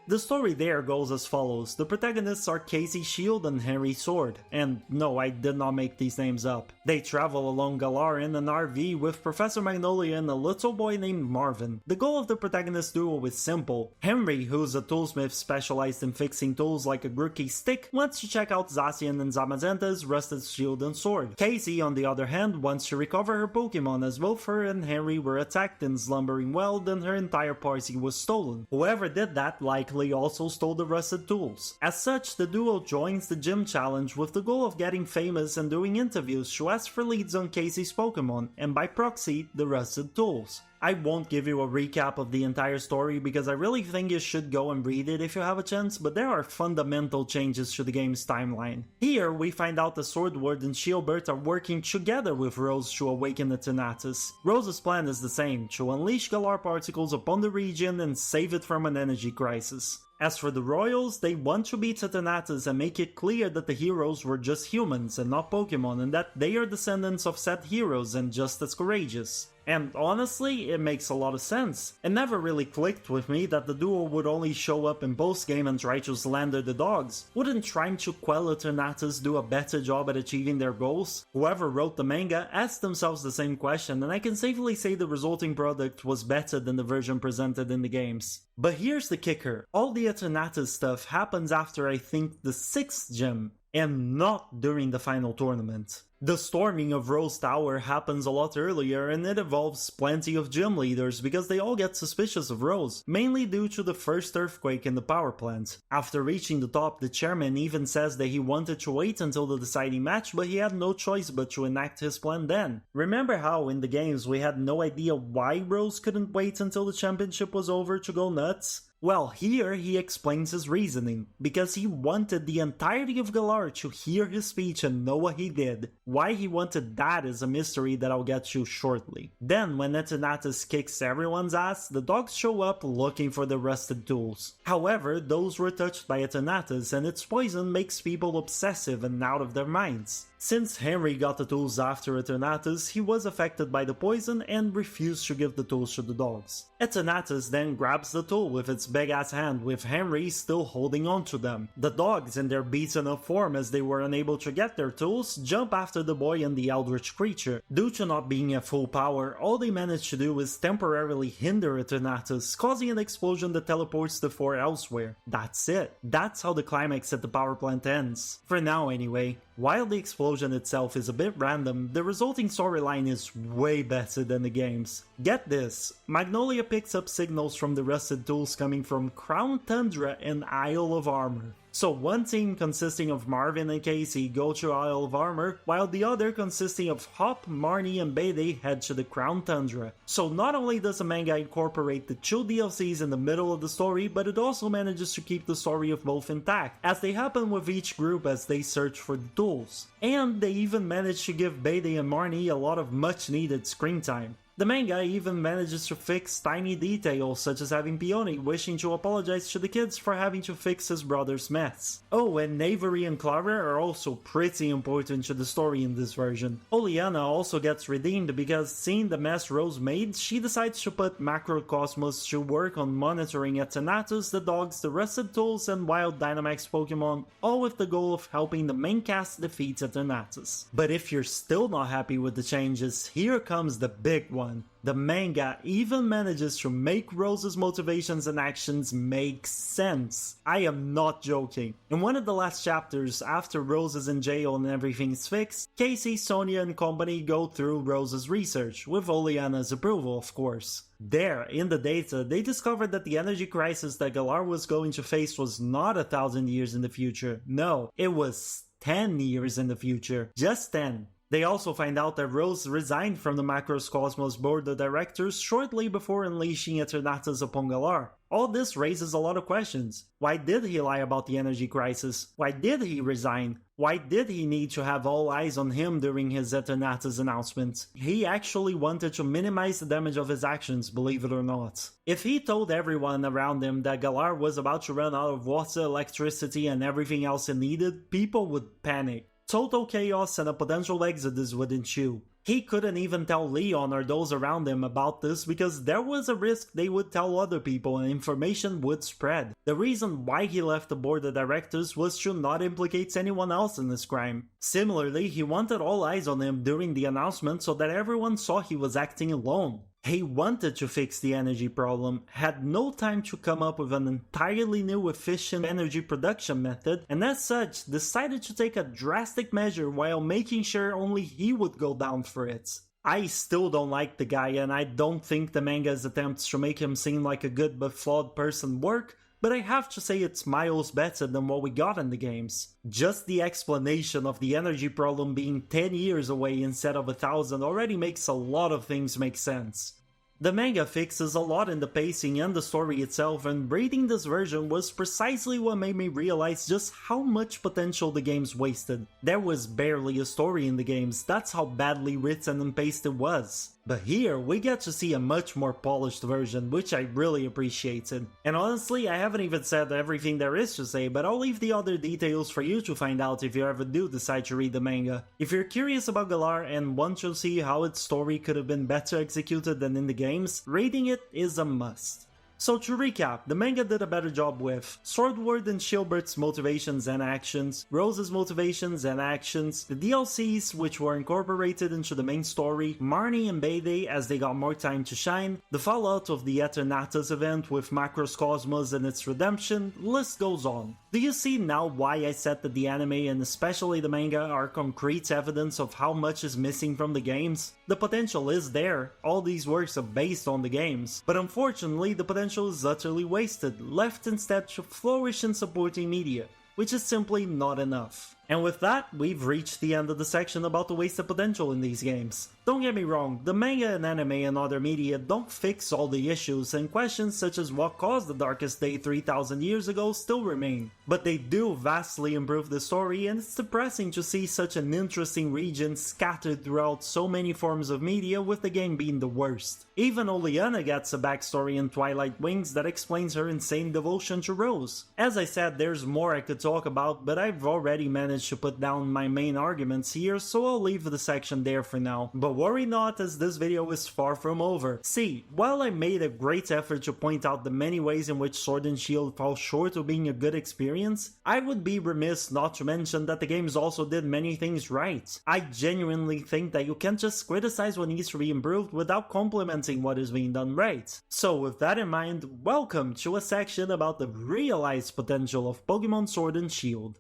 The story there goes as follows. The protagonists are Casey Shield and Henry Sword. And no, I did not make these names up. They travel along Galar in an RV with Professor Magnolia and a little boy named Marvin. The goal of the protagonist duo is simple. Henry, who's a toolsmith specialized in fixing tools like a Grookey stick, wants to check out Zacian and Zamazenta's rusted shield and sword. Casey, on the other hand, wants to recover her Pokemon, as both her and Henry were attacked in Slumbering Well and her entire party was stolen. Whoever did that likely also stole the rusted tools. As such, the duo joins the gym challenge with the goal of getting famous and doing interviews to ask for leads on Casey's Pokemon, and by proxy, the rusted tools. I won't give you a recap of the entire story because I really think you should go and read it if you have a chance, but there are fundamental changes to the game's timeline. Here, we find out the Swordward and Shieldbert are working together with Rose to awaken Eternatus. Rose's plan is the same, to unleash Galar particles upon the region and save it from an energy crisis. As for the Royals, they want to beat Eternatus and make it clear that the heroes were just humans and not Pokemon, and that they are descendants of said heroes and just as courageous. And honestly, it makes a lot of sense. It never really clicked with me that the duo would only show up in post-game and try to slander the dogs. Wouldn't trying to quell Eternatus do a better job at achieving their goals? Whoever wrote the manga asked themselves the same question, and I can safely say the resulting product was better than the version presented in the games. But here's the kicker. All the Eternatus stuff happens after I think the 6th gym, and not during the final tournament. The storming of Rose Tower happens a lot earlier, and it involves plenty of gym leaders because they all get suspicious of Rose, mainly due to the first earthquake in the power plant. After reaching the top, the chairman even says that he wanted to wait until the deciding match, but he had no choice but to enact his plan then. Remember how in the games we had no idea why Rose couldn't wait until the championship was over to go nuts? Well, here he explains his reasoning, because he wanted the entirety of Galar to hear his speech and know what he did. Why he wanted that is a mystery that I'll get to shortly. Then, when Eternatus kicks everyone's ass, the dogs show up looking for the rusted tools. However, those were touched by Eternatus, and its poison makes people obsessive and out of their minds. Since Henry got the tools after Eternatus, he was affected by the poison and refused to give the tools to the dogs. Eternatus then grabs the tool with its big-ass hand, with Henry still holding on to them. The dogs, in their beaten up form as they were unable to get their tools, jump after the boy and the eldritch creature. Due to not being at full power, all they manage to do is temporarily hinder Eternatus, causing an explosion that teleports the four elsewhere. That's it. That's how the climax at the power plant ends. For now anyway. While the explosion itself is a bit random, the resulting storyline is way better than the game's. Get this, Magnolia picks up signals from the rusted tools coming from Crown Tundra and Isle of Armor. So one team consisting of Marvin and Casey go to Isle of Armor, while the other consisting of Hop, Marnie, and Bede head to the Crown Tundra. So not only does the manga incorporate the two DLCs in the middle of the story, but it also manages to keep the story of both intact, as they happen with each group as they search for the tools. And they even manage to give Bede and Marnie a lot of much needed screen time. The manga even manages to fix tiny details, such as having Peony wishing to apologize to the kids for having to fix his brother's mess. Oh, and Knavery and Clara are also pretty important to the story in this version. Oleana also gets redeemed because, seeing the mess Rose made, she decides to put Macrocosmos to work on monitoring Eternatus, the dogs, the rusted tools, and wild Dynamax Pokemon, all with the goal of helping the main cast defeat Eternatus. But if you're still not happy with the changes, here comes the big one. The manga even manages to make Rose's motivations and actions make sense. I am not joking. In one of the last chapters, after Rose is in jail and everything's fixed, Casey, Sonia, and company go through Rose's research, with Oleana's approval, of course. There, in the data, they discovered that the energy crisis that Galar was going to face was not 1,000 years in the future. No, it was 10 years in the future. Just 10. They also find out that Rose resigned from the Macrocosmos board of directors shortly before unleashing Eternatus upon Galar. All this raises a lot of questions. Why did he lie about the energy crisis? Why did he resign? Why did he need to have all eyes on him during his Eternatus announcement? He actually wanted to minimize the damage of his actions, believe it or not. If he told everyone around him that Galar was about to run out of water, electricity, and everything else it needed, people would panic. Total chaos and a potential exodus would ensue. He couldn't even tell Leon or those around him about this because there was a risk they would tell other people and information would spread. The reason why he left the board of directors was to not implicate anyone else in this crime. Similarly, he wanted all eyes on him during the announcement so that everyone saw he was acting alone. He wanted to fix the energy problem, had no time to come up with an entirely new efficient energy production method, and as such, decided to take a drastic measure while making sure only he would go down for it. I still don't like the guy, and I don't think the manga's attempts to make him seem like a good but flawed person work, but I have to say it's miles better than what we got in the games. Just the explanation of the energy problem being 10 years away instead of 1,000 already makes a lot of things make sense. The manga fixes a lot in the pacing and the story itself, and reading this version was precisely what made me realize just how much potential the games wasted. There was barely a story in the games, that's how badly written and paced it was. But here, we get to see a much more polished version, which I really appreciated. And honestly, I haven't even said everything there is to say, but I'll leave the other details for you to find out if you ever do decide to read the manga. If you're curious about Galar and want to see how its story could have been better executed than in the games, reading it is a must. So to recap, the manga did a better job with Sword and Shield's motivations and actions, Rose's motivations and actions, the DLCs which were incorporated into the main story, Marnie and Bede as they got more time to shine, the fallout of the Eternatus event with Macrocosmos and its redemption, list goes on. Do you see now why I said that the anime and especially the manga are concrete evidence of how much is missing from the games? The potential is there, all these works are based on the games, but unfortunately the potential is utterly wasted, left instead to flourish in supporting media, which is simply not enough. And with that, we've reached the end of the section about the wasted potential in these games. Don't get me wrong, the manga and anime and other media don't fix all the issues, and questions such as what caused the darkest day 3000 years ago still remain. But they do vastly improve the story, and it's depressing to see such an interesting region scattered throughout so many forms of media, with the game being the worst. Even Oleana gets a backstory in Twilight Wings that explains her insane devotion to Rose. As I said, there's more I could talk about, but I've already managed to put down my main arguments here, so I'll leave the section there for now. But worry not, as this video is far from over. See, while I made a great effort to point out the many ways in which Sword and Shield fall short of being a good experience, I would be remiss not to mention that the games also did many things right. I genuinely think that you can't just criticize what needs to be improved without complimenting what is being done right. So with that in mind, welcome to a section about the realized potential of Pokémon Sword and Shield.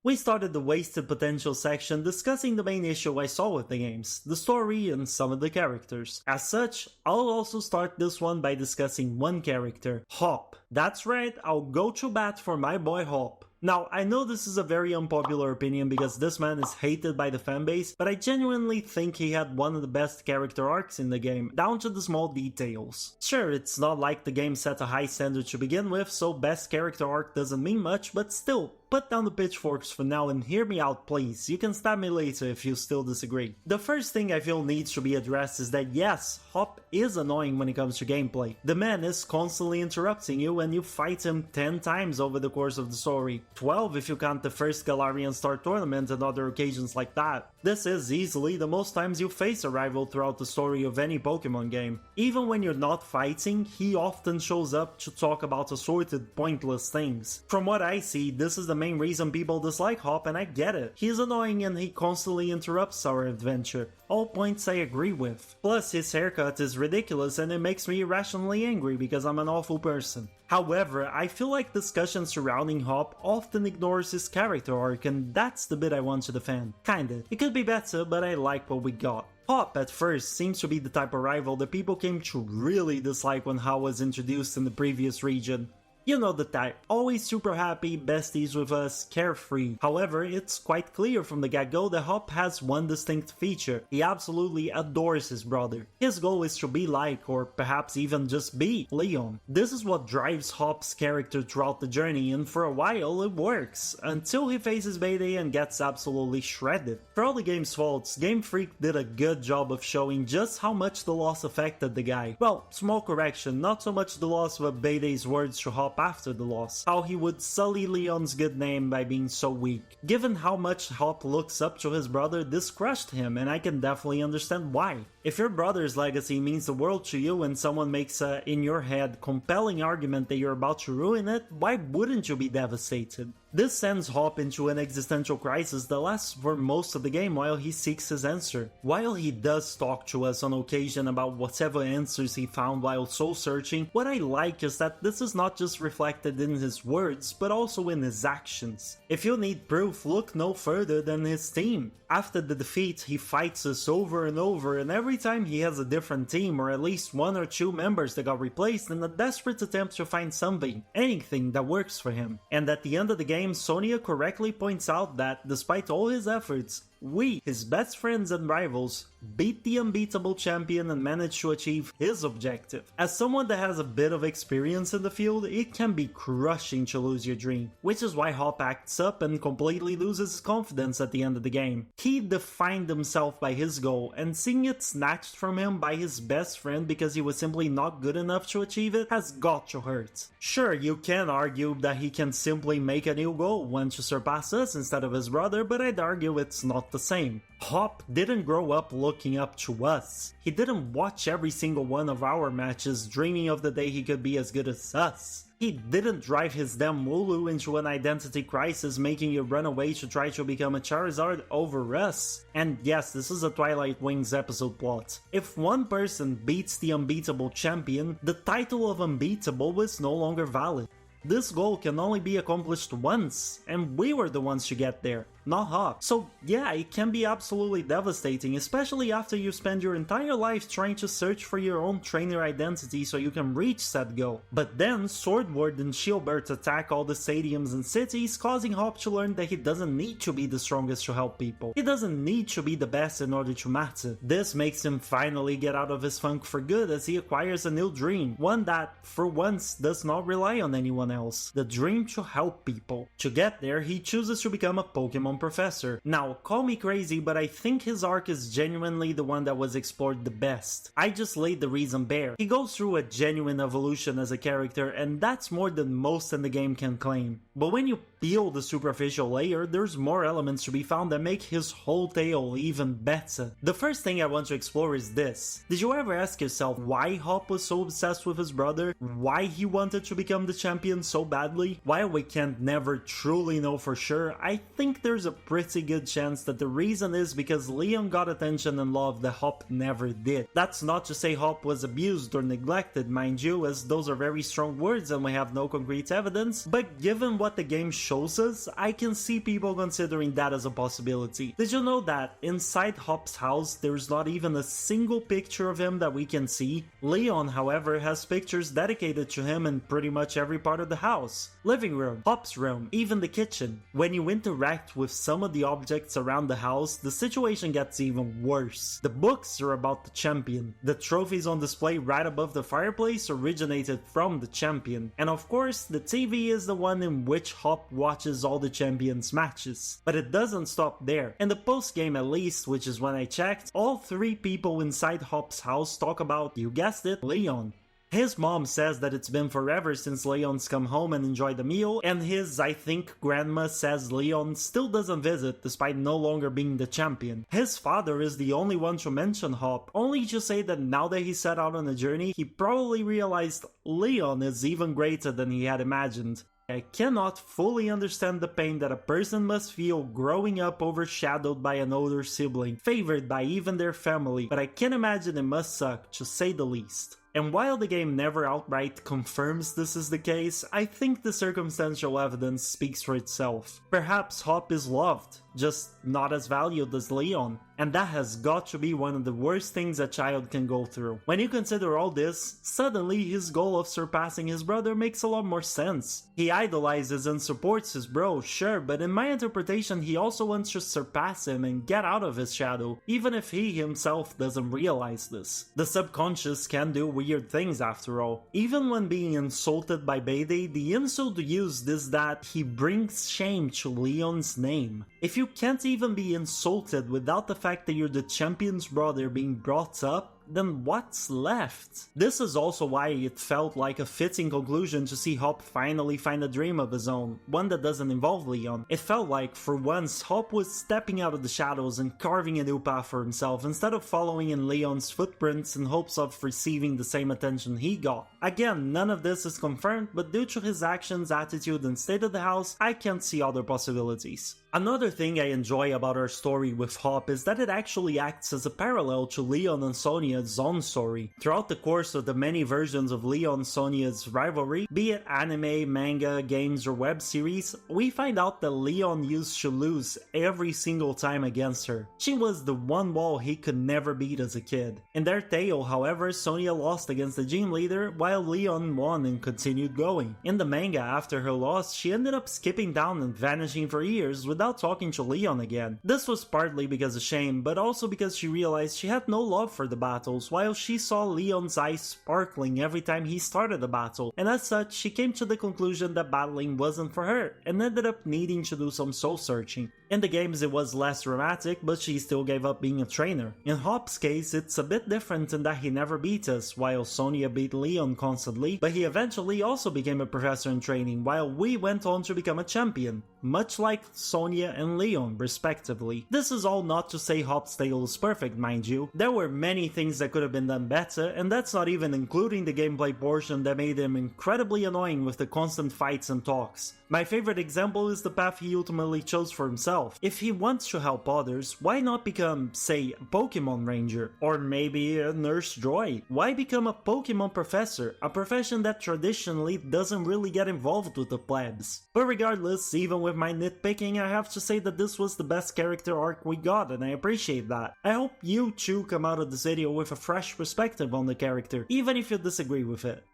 We started the wasted potential section discussing the main issue I saw with the games, the story and some of the characters. As such, I'll also start this one by discussing one character, Hop. That's right, I'll go to bat for my boy Hop. Now, I know this is a very unpopular opinion because this man is hated by the fanbase, but I genuinely think he had one of the best character arcs in the game, down to the small details. Sure, it's not like the game set a high standard to begin with, so best character arc doesn't mean much, but still, put down the pitchforks for now and hear me out, please. You can stab me later if you still disagree. The first thing I feel needs to be addressed is that yes, Hop is annoying when it comes to gameplay. The man is constantly interrupting you and you fight him 10 times over the course of the story. 12 if you count the first Galarian Star Tournament and other occasions like that. This is easily the most times you face a rival throughout the story of any Pokemon game. Even when you're not fighting, he often shows up to talk about assorted pointless things. From what I see, this is the main reason people dislike Hop, and I get it. He's annoying and he constantly interrupts our adventure. All points I agree with. Plus, his haircut is ridiculous and it makes me irrationally angry because I'm an awful person. However, I feel like discussion surrounding Hop often ignores his character arc, and that's the bit I want to defend. Kinda. It could be better, but I like what we got. Hop at first seems to be the type of rival that people came to really dislike when Hao was introduced in the previous region. You know the type, always super happy, besties with us, carefree. However, it's quite clear from the get-go that Hop has one distinct feature. He absolutely adores his brother. His goal is to be like, or perhaps even just be, Leon. This is what drives Hop's character throughout the journey, and for a while it works, until he faces Bayday and gets absolutely shredded. For all the game's faults, Gamefreak did a good job of showing just how much the loss affected the guy. Well, small correction, not so much the loss but Bayday's words to Hop after the loss, how he would sully Leon's good name by being so weak. Given how much Hop looks up to his brother, this crushed him, and I can definitely understand why. If your brother's legacy means the world to you and someone makes a, in your head, compelling argument that you're about to ruin it, why wouldn't you be devastated? This sends Hop into an existential crisis that lasts for most of the game while he seeks his answer. While he does talk to us on occasion about whatever answers he found while soul searching, what I like is that this is not just reflected in his words, but also in his actions. If you need proof, look no further than his team. After the defeat, he fights us over and over, and every time he has a different team or at least one or two members that got replaced in a desperate attempt to find something, anything that works for him. And at the end of the game, Sonia correctly points out that, despite all his efforts, we, his best friends and rivals, beat the unbeatable champion and managed to achieve his objective. As someone that has a bit of experience in the field, it can be crushing to lose your dream, which is why Hop acts up and completely loses his confidence at the end of the game. He defined himself by his goal, and seeing it snatched from him by his best friend because he was simply not good enough to achieve it has got to hurt. Sure, you can argue that he can simply make a new goal, one to surpass us instead of his brother, but I'd argue it's not the same. Hop didn't grow up looking up to us. He didn't watch every single one of our matches dreaming of the day he could be as good as us. He didn't drive his damn Wooloo into an identity crisis, making you run away to try to become a Charizard over us. And yes, this is a Twilight Wings episode plot. If one person beats the unbeatable champion, the title of unbeatable is no longer valid. This goal can only be accomplished once, and we were the ones to get there. not Hop. So yeah, it can be absolutely devastating, especially after you spend your entire life trying to search for your own trainer identity so you can reach said goal. But then Sword and Shield attack all the stadiums and cities, causing Hop to learn that he doesn't need to be the strongest to help people. He doesn't need to be the best in order to matter. This makes him finally get out of his funk for good as he acquires a new dream, one that, for once, does not rely on anyone else. The dream to help people. To get there, he chooses to become a Pokemon professor. Now, call me crazy, but I think his arc is genuinely the one that was explored the best. I just laid the reason bare. He goes through a genuine evolution as a character, and that's more than most in the game can claim. But when you peel the superficial layer, there's more elements to be found that make his whole tale even better. The first thing I want to explore is this. Did you ever ask yourself why Hop was so obsessed with his brother? Why he wanted to become the champion so badly? While we can't never truly know for sure, I think there's a pretty good chance that the reason is because Leon got attention and love that Hop never did. That's not to say Hop was abused or neglected, mind you, as those are very strong words and we have no concrete evidence, but given what the game shows us, I can see people considering that as a possibility. Did you know that inside Hop's house there's not even a single picture of him that we can see? Leon, however, has pictures dedicated to him in pretty much every part of the house. Living room, Hop's room, even the kitchen. When you interact with some of the objects around the house, the situation gets even worse. The books are about the champion. The trophies on display right above the fireplace originated from the champion. And of course, the TV is the one in which Hop watches all the champion's matches. But it doesn't stop there. In the post-game at least, which is when I checked, all three people inside Hop's house talk about, you guessed it, Leon. His mom says that it's been forever since Leon's come home and enjoyed a meal, and his, I think, grandma says Leon still doesn't visit despite no longer being the champion. His father is the only one to mention Hop, only to say that now that he set out on a journey, he probably realized Leon is even greater than he had imagined. I cannot fully understand the pain that a person must feel growing up overshadowed by an older sibling, favored by even their family, but I can imagine it must suck, to say the least. And while the game never outright confirms this is the case, I think the circumstantial evidence speaks for itself. Perhaps Hop is loved, just not as valued as Leon. And that has got to be one of the worst things a child can go through. When you consider all this, suddenly his goal of surpassing his brother makes a lot more sense. He idolizes and supports his bro, sure, but in my interpretation he also wants to surpass him and get out of his shadow, even if he himself doesn't realize this. The subconscious can do weird things after all. Even when being insulted by Bayday, the insult used is that he brings shame to Leon's name. If you can't even be insulted without the fact that you're the champion's brother being brought up, then what's left? This is also why it felt like a fitting conclusion to see Hop finally find a dream of his own, one that doesn't involve Leon. It felt like, for once, Hop was stepping out of the shadows and carving a new path for himself instead of following in Leon's footprints in hopes of receiving the same attention he got. Again, none of this is confirmed, but due to his actions, attitude, and state of the house, I can't see other possibilities. Another thing I enjoy about our story with Hop is that it actually acts as a parallel to Leon and Sonia's own story. Throughout the course of the many versions of Leon and Sonia's rivalry, be it anime, manga, games, or web series, we find out that Leon used to lose every single time against her. She was the one wall he could never beat as a kid. In their tale, however, Sonia lost against the gym leader while Leon won and continued going. In the manga, after her loss, she ended up skipping down and vanishing for years without talking to Leon again. This was partly because of shame, but also because she realized she had no love for the battles, while she saw Leon's eyes sparkling every time he started a battle, and as such, she came to the conclusion that battling wasn't for her, and ended up needing to do some soul searching. In the games it was less dramatic, but she still gave up being a trainer. In Hop's case, it's a bit different in that he never beat us, while Sonia beat Leon constantly, but he eventually also became a professor in training, while we went on to become a champion, much like Sonia and Leon, respectively. This is all not to say Hop's tale is perfect, mind you. There were many things that could have been done better, and that's not even including the gameplay portion that made him incredibly annoying with the constant fights and talks. My favorite example is the path he ultimately chose for himself. himself. If he wants to help others, why not become, say, a Pokemon Ranger? Or maybe a Nurse Joy? Why become a Pokemon Professor, a profession that traditionally doesn't really get involved with the plebs? But regardless, even with my nitpicking, I have to say that this was the best character arc we got, and I appreciate that. I hope you too come out of this video with a fresh perspective on the character, even if you disagree with it.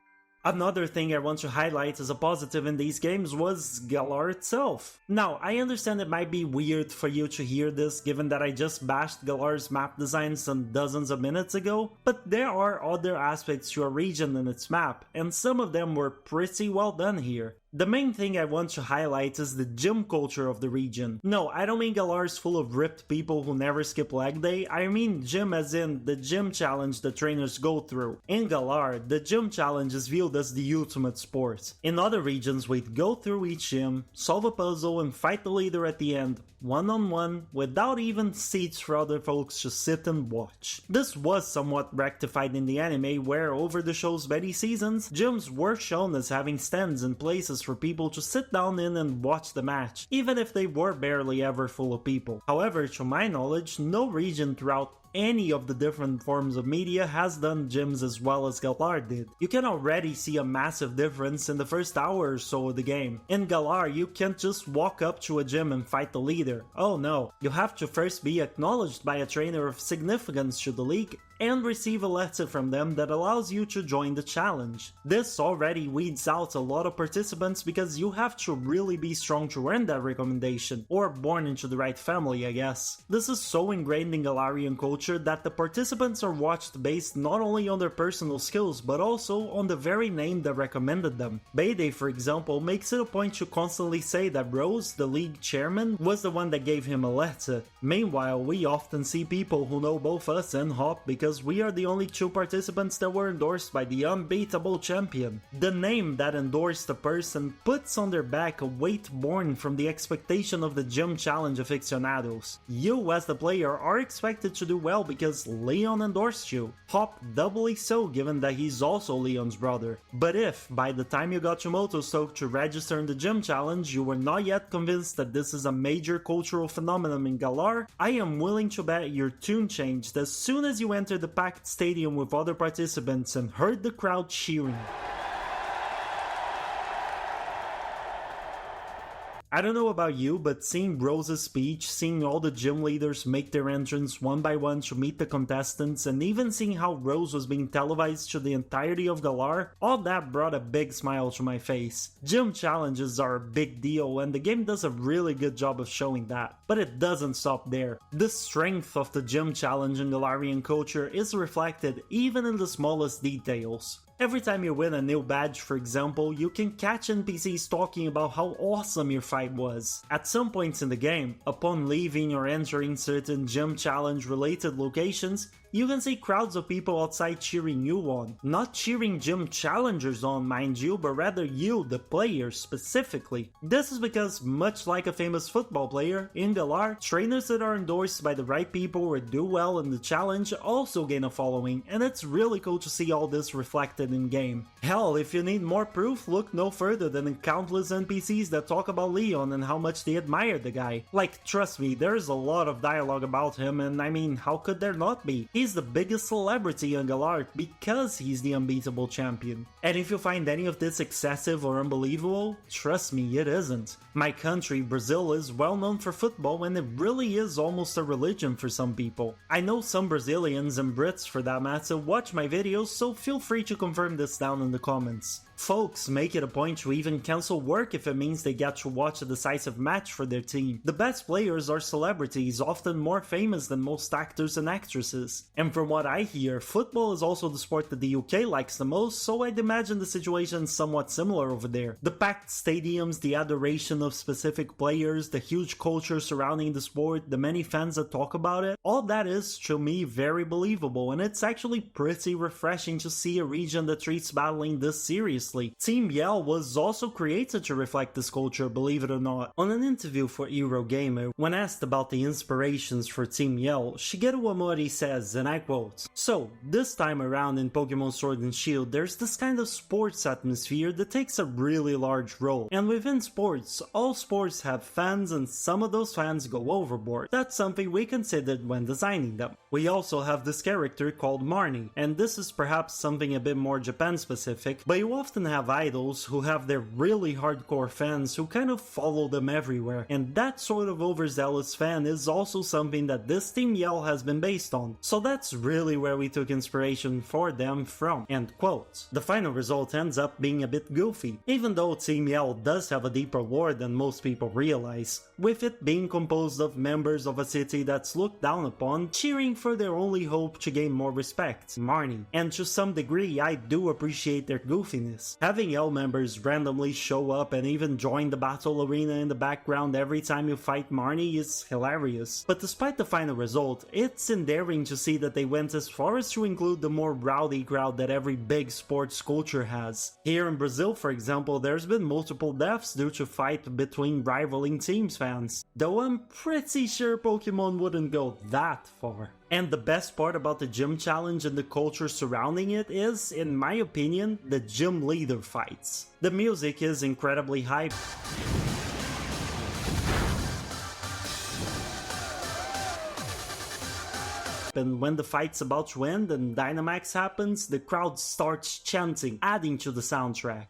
Another thing I want to highlight as a positive in these games was Galar itself. Now, I understand it might be weird for you to hear this given that I just bashed Galar's map design some dozens of minutes ago, but there are other aspects to a region and its map, and some of them were pretty well done here. The main thing I want to highlight is the gym culture of the region. No, I don't mean Galar's full of ripped people who never skip leg day, I mean gym as in the gym challenge the trainers go through. In Galar, the gym challenge is viewed as the ultimate sport. In other regions, we'd go through each gym, solve a puzzle and fight the leader at the end, one-on-one, without even seats for other folks to sit and watch. This was somewhat rectified in the anime where, over the show's many seasons, gyms were shown as having stands and places for people to sit down in and watch the match, even if they were barely ever full of people. However, to my knowledge, no region throughout any of the different forms of media has done gyms as well as Galar did. You can already see a massive difference in the first hour or so of the game. In Galar, you can't just walk up to a gym and fight the leader. Oh no, you have to first be acknowledged by a trainer of significance to the league and receive a letter from them that allows you to join the challenge. This already weeds out a lot of participants because you have to really be strong to earn that recommendation, or born into the right family, I guess. This is so ingrained in Galarian culture that the participants are watched based not only on their personal skills but also on the very name that recommended them. Bayday, for example, makes it a point to constantly say that Rose, the league chairman, was the one that gave him a letter. Meanwhile, we often see people who know both us and Hop because we are the only two participants that were endorsed by the unbeatable champion. The name that endorsed a person puts on their back a weight born from the expectation of the gym challenge aficionados. You as the player are expected to do well because Leon endorsed you. Hop doubly so given that he's also Leon's brother. But if, by the time you got Yumoto stoked to register in the gym challenge, you were not yet convinced that this is a major cultural phenomenon in Galar, I am willing to bet your tune changed as soon as you entered the packed stadium with other participants and heard the crowd cheering. I don't know about you, but seeing Rose's speech, seeing all the gym leaders make their entrance one by one to meet the contestants, and even seeing how Rose was being televised to the entirety of Galar, all that brought a big smile to my face. Gym challenges are a big deal, and the game does a really good job of showing that. But it doesn't stop there. The strength of the gym challenge in Galarian culture is reflected even in the smallest details. Every time you win a new badge, for example, you can catch NPCs talking about how awesome your fight was. At some points in the game, upon leaving or entering certain gym challenge related locations, you can see crowds of people outside cheering you on. Not cheering gym challengers on, mind you, but rather you, the player, specifically. This is because, much like a famous football player, in Galar, trainers that are endorsed by the right people or do well in the challenge also gain a following, and it's really cool to see all this reflected in-game. Hell, if you need more proof, look no further than in countless NPCs that talk about Leon and how much they admire the guy. Like, trust me, there's a lot of dialogue about him, and I mean, how could there not be? He's the biggest celebrity in Galar because he's the unbeatable champion. And if you find any of this excessive or unbelievable, trust me, it isn't. My country, Brazil, is well known for football and it really is almost a religion for some people. I know some Brazilians and Brits for that matter watch my videos, so feel free to confirm this down in the comments. Folks make it a point to even cancel work if it means they get to watch a decisive match for their team. The best players are celebrities, often more famous than most actors and actresses. And from what I hear, football is also the sport that the UK likes the most, so I'd imagine the situation is somewhat similar over there. The packed stadiums, the adoration of specific players, the huge culture surrounding the sport, the many fans that talk about it, all that is, to me, very believable, and it's actually pretty refreshing to see a region that treats battling this seriously. seriously. Team Yell was also created to reflect this culture, believe it or not. On an interview for Eurogamer, when asked about the inspirations for Team Yell, Shigeru Amori says, and I quote, "So, this time around in Pokémon Sword and Shield, there's this kind of sports atmosphere that takes a really large role. And within sports, all sports have fans and some of those fans go overboard. That's something we considered when designing them. We also have this character called Marnie, and this is perhaps something a bit more Japan specific, but you often have idols who have their really hardcore fans who kind of follow them everywhere, and that sort of overzealous fan is also something that this Team Yell has been based on. So that's really where we took inspiration for them from." End quote. The final result ends up being a bit goofy, even though Team Yell does have a deeper lore than most people realize, with it being composed of members of a city that's looked down upon, cheering for their only hope to gain more respect, Marnie. And to some degree, I do appreciate their goofiness. Having Yell members randomly show up and even join the battle arena in the background every time you fight Marnie is hilarious. But despite the final result, it's endearing to see that they went as far as to include the more rowdy crowd that every big sports culture has. Here in Brazil, for example, there's been multiple deaths due to fight between rivaling teams fans, though I'm pretty sure Pokemon wouldn't go that far. And the best part about the gym challenge and the culture surrounding it is, in my opinion, the gym leader fights. The music is incredibly hype. And when the fight's about to end and Dynamax happens, the crowd starts chanting, adding to the soundtrack.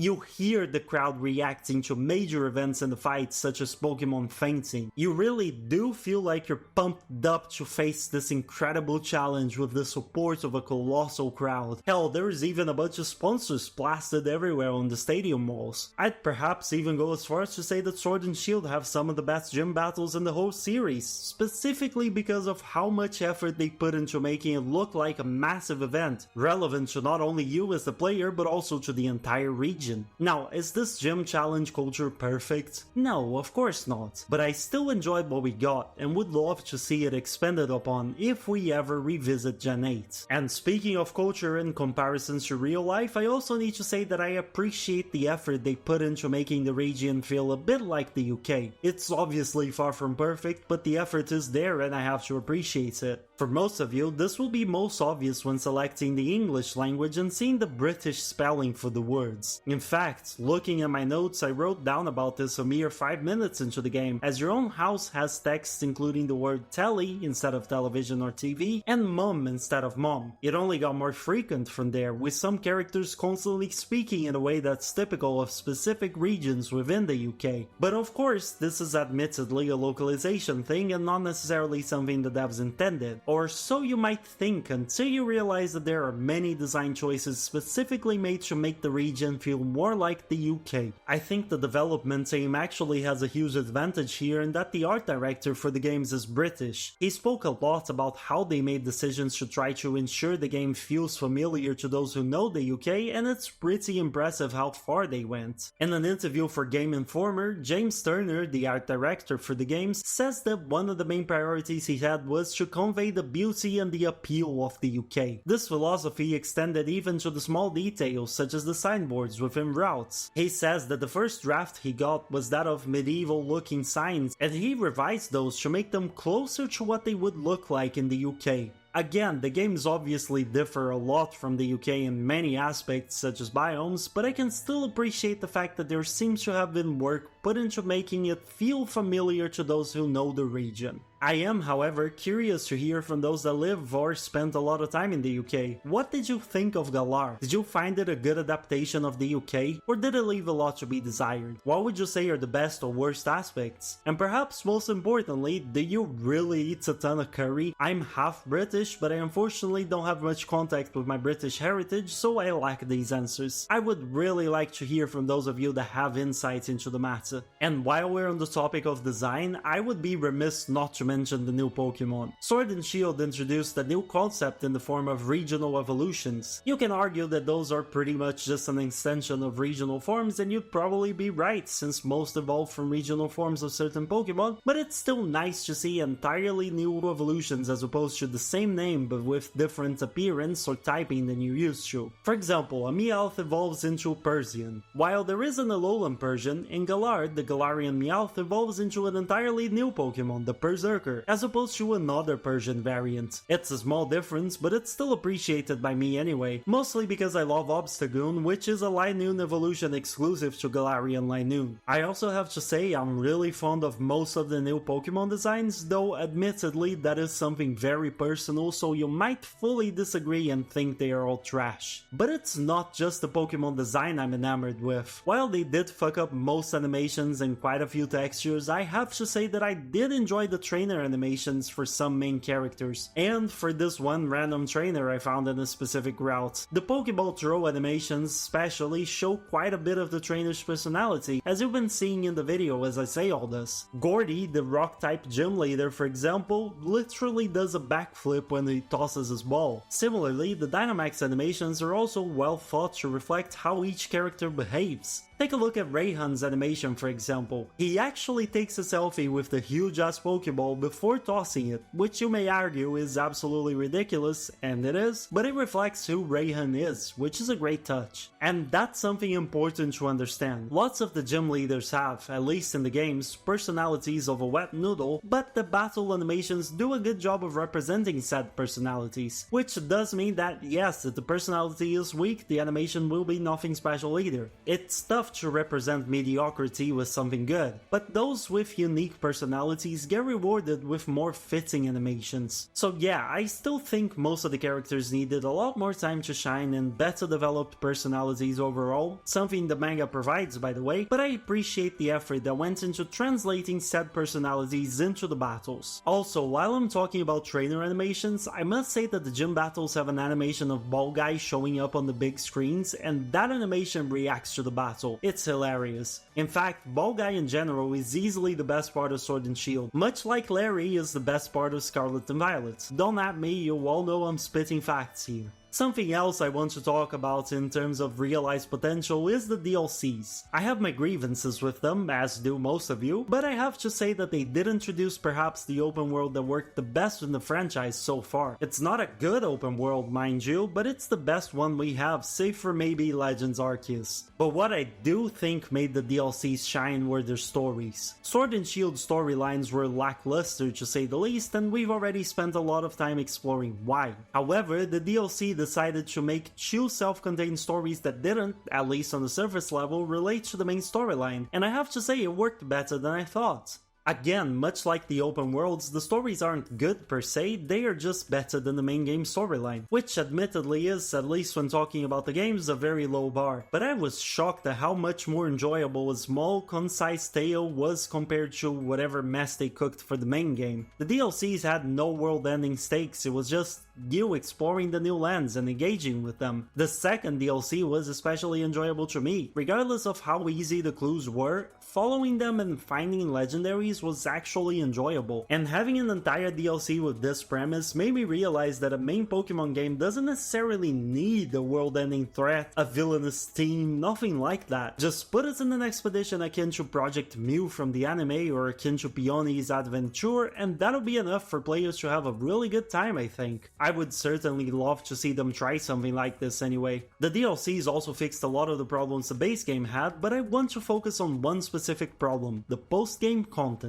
You hear the crowd reacting to major events in the fight, such as Pokemon fainting. You really do feel like you're pumped up to face this incredible challenge with the support of a colossal crowd. Hell, there's even a bunch of sponsors plastered everywhere on the stadium walls. I'd perhaps even go as far as to say that Sword and Shield have some of the best gym battles in the whole series, specifically because of how much effort they put into making it look like a massive event, relevant to not only you as the player, but also to the entire region. Now, is this gym challenge culture perfect? No, of course not, but I still enjoyed what we got and would love to see it expanded upon if we ever revisit Gen 8. And speaking of culture in comparisons to real life, I also need to say that I appreciate the effort they put into making the region feel a bit like the UK. It's obviously far from perfect, but the effort is there and I have to appreciate it. For most of you, this will be most obvious when selecting the English language and seeing the British spelling for the words. In fact, looking at my notes, I wrote down about this a mere 5 minutes into the game, as your own house has text including the word telly instead of television or TV, and mum instead of mom. It only got more frequent from there, with some characters constantly speaking in a way that's typical of specific regions within the UK. But of course, this is admittedly a localization thing and not necessarily something the devs intended. Or so you might think until you realize that there are many design choices specifically made to make the region feel more like the UK. I think the development team actually has a huge advantage here in that the art director for the games is British. He spoke a lot about how they made decisions to try to ensure the game feels familiar to those who know the UK, and it's pretty impressive how far they went. In an interview for Game Informer, James Turner, the art director for the games, says that one of the main priorities he had was to convey the beauty and the appeal of the UK. This philosophy extended even to the small details such as the signboards within routes. He says that the first draft he got was that of medieval looking signs, and he revised those to make them closer to what they would look like in the UK. Again, the games obviously differ a lot from the UK in many aspects such as biomes, but I can still appreciate the fact that there seems to have been work put into making it feel familiar to those who know the region. I am, however, curious to hear from those that live or spent a lot of time in the UK. What did you think of Galar? Did you find it a good adaptation of the UK, or did it leave a lot to be desired? What would you say are the best or worst aspects? And perhaps most importantly, do you really eat a ton of curry? I'm half British, but I unfortunately don't have much contact with my British heritage, so I lack these answers. I would really like to hear from those of you that have insights into the matter. And while we're on the topic of design, I would be remiss not to mention the new Pokémon. Sword and Shield introduced a new concept in the form of regional evolutions. You can argue that those are pretty much just an extension of regional forms, and you'd probably be right since most evolve from regional forms of certain Pokémon, but it's still nice to see entirely new evolutions as opposed to the same name but with different appearance or typing than you used to. For example, a Meowth evolves into Persian. While there is an Alolan Persian, in Galar, the Galarian Meowth evolves into an entirely new Pokémon, the Berserker, as opposed to another Persian variant. It's a small difference, but it's still appreciated by me anyway, mostly because I love Obstagoon, which is a Linoon evolution exclusive to Galarian Linoon. I also have to say I'm really fond of most of the new Pokémon designs, though admittedly that is something very personal, so you might fully disagree and think they are all trash. But it's not just the Pokémon design I'm enamored with. While they did fuck up most animations and quite a few textures, I have to say that I did enjoy the trainer animations for some main characters, and for this one random trainer I found in a specific route. The Pokeball throw animations especially show quite a bit of the trainer's personality, as you've been seeing in the video as I say all this. Gordy, the rock-type gym leader for example, literally does a backflip when he tosses his ball. Similarly, the Dynamax animations are also well thought to reflect how each character behaves. Take a look at Rayhan's animation for example. He actually takes a selfie with the huge-ass Pokeball before tossing it, which you may argue is absolutely ridiculous, and it is, but it reflects who Rayhan is, which is a great touch. And that's something important to understand. Lots of the gym leaders have, at least in the games, personalities of a wet noodle, but the battle animations do a good job of representing said personalities, which does mean that yes, if the personality is weak, the animation will be nothing special either. It's tough to represent mediocrity with something good, but those with unique personalities get rewarded with more fitting animations. So yeah, I still think most of the characters needed a lot more time to shine and better developed personalities overall, something the manga provides by the way, but I appreciate the effort that went into translating said personalities into the battles. Also, while I'm talking about trainer animations, I must say that the gym battles have an animation of Ball Guy showing up on the big screens, and that animation reacts to the battle. It's hilarious. In fact, Ball Guy in general is easily the best part of Sword and Shield, much like Larry is the best part of Scarlet and Violet. Don't at me, you all know I'm spitting facts here. Something else I want to talk about in terms of realized potential is the DLCs. I have my grievances with them, as do most of you, but I have to say that they did introduce perhaps the open world that worked the best in the franchise so far. It's not a good open world, mind you, but it's the best one we have, save for maybe Legends Arceus. But what I do think made the DLCs shine were their stories. Sword and Shield storylines were lackluster to say the least, and we've already spent a lot of time exploring why. However, the DLC decided to make two self-contained stories that didn't, at least on the surface level, relate to the main storyline, and I have to say it worked better than I thought. Again, much like the open worlds, the stories aren't good per se, they are just better than the main game storyline, which admittedly is, at least when talking about the games, a very low bar. But I was shocked at how much more enjoyable a small, concise tale was compared to whatever mess they cooked for the main game. The DLCs had no world-ending stakes, it was just you exploring the new lands and engaging with them. The second DLC was especially enjoyable to me. Regardless of how easy the clues were, following them and finding legendaries was actually enjoyable. And having an entire DLC with this premise made me realize that a main Pokemon game doesn't necessarily need a world-ending threat, a villainous team, nothing like that. Just put us in an expedition akin to Project Mew from the anime or akin to Peony's Adventure, and that'll be enough for players to have a really good time, I think. I would certainly love to see them try something like this anyway. The DLCs also fixed a lot of the problems the base game had, but I want to focus on one specific problem: the post-game content.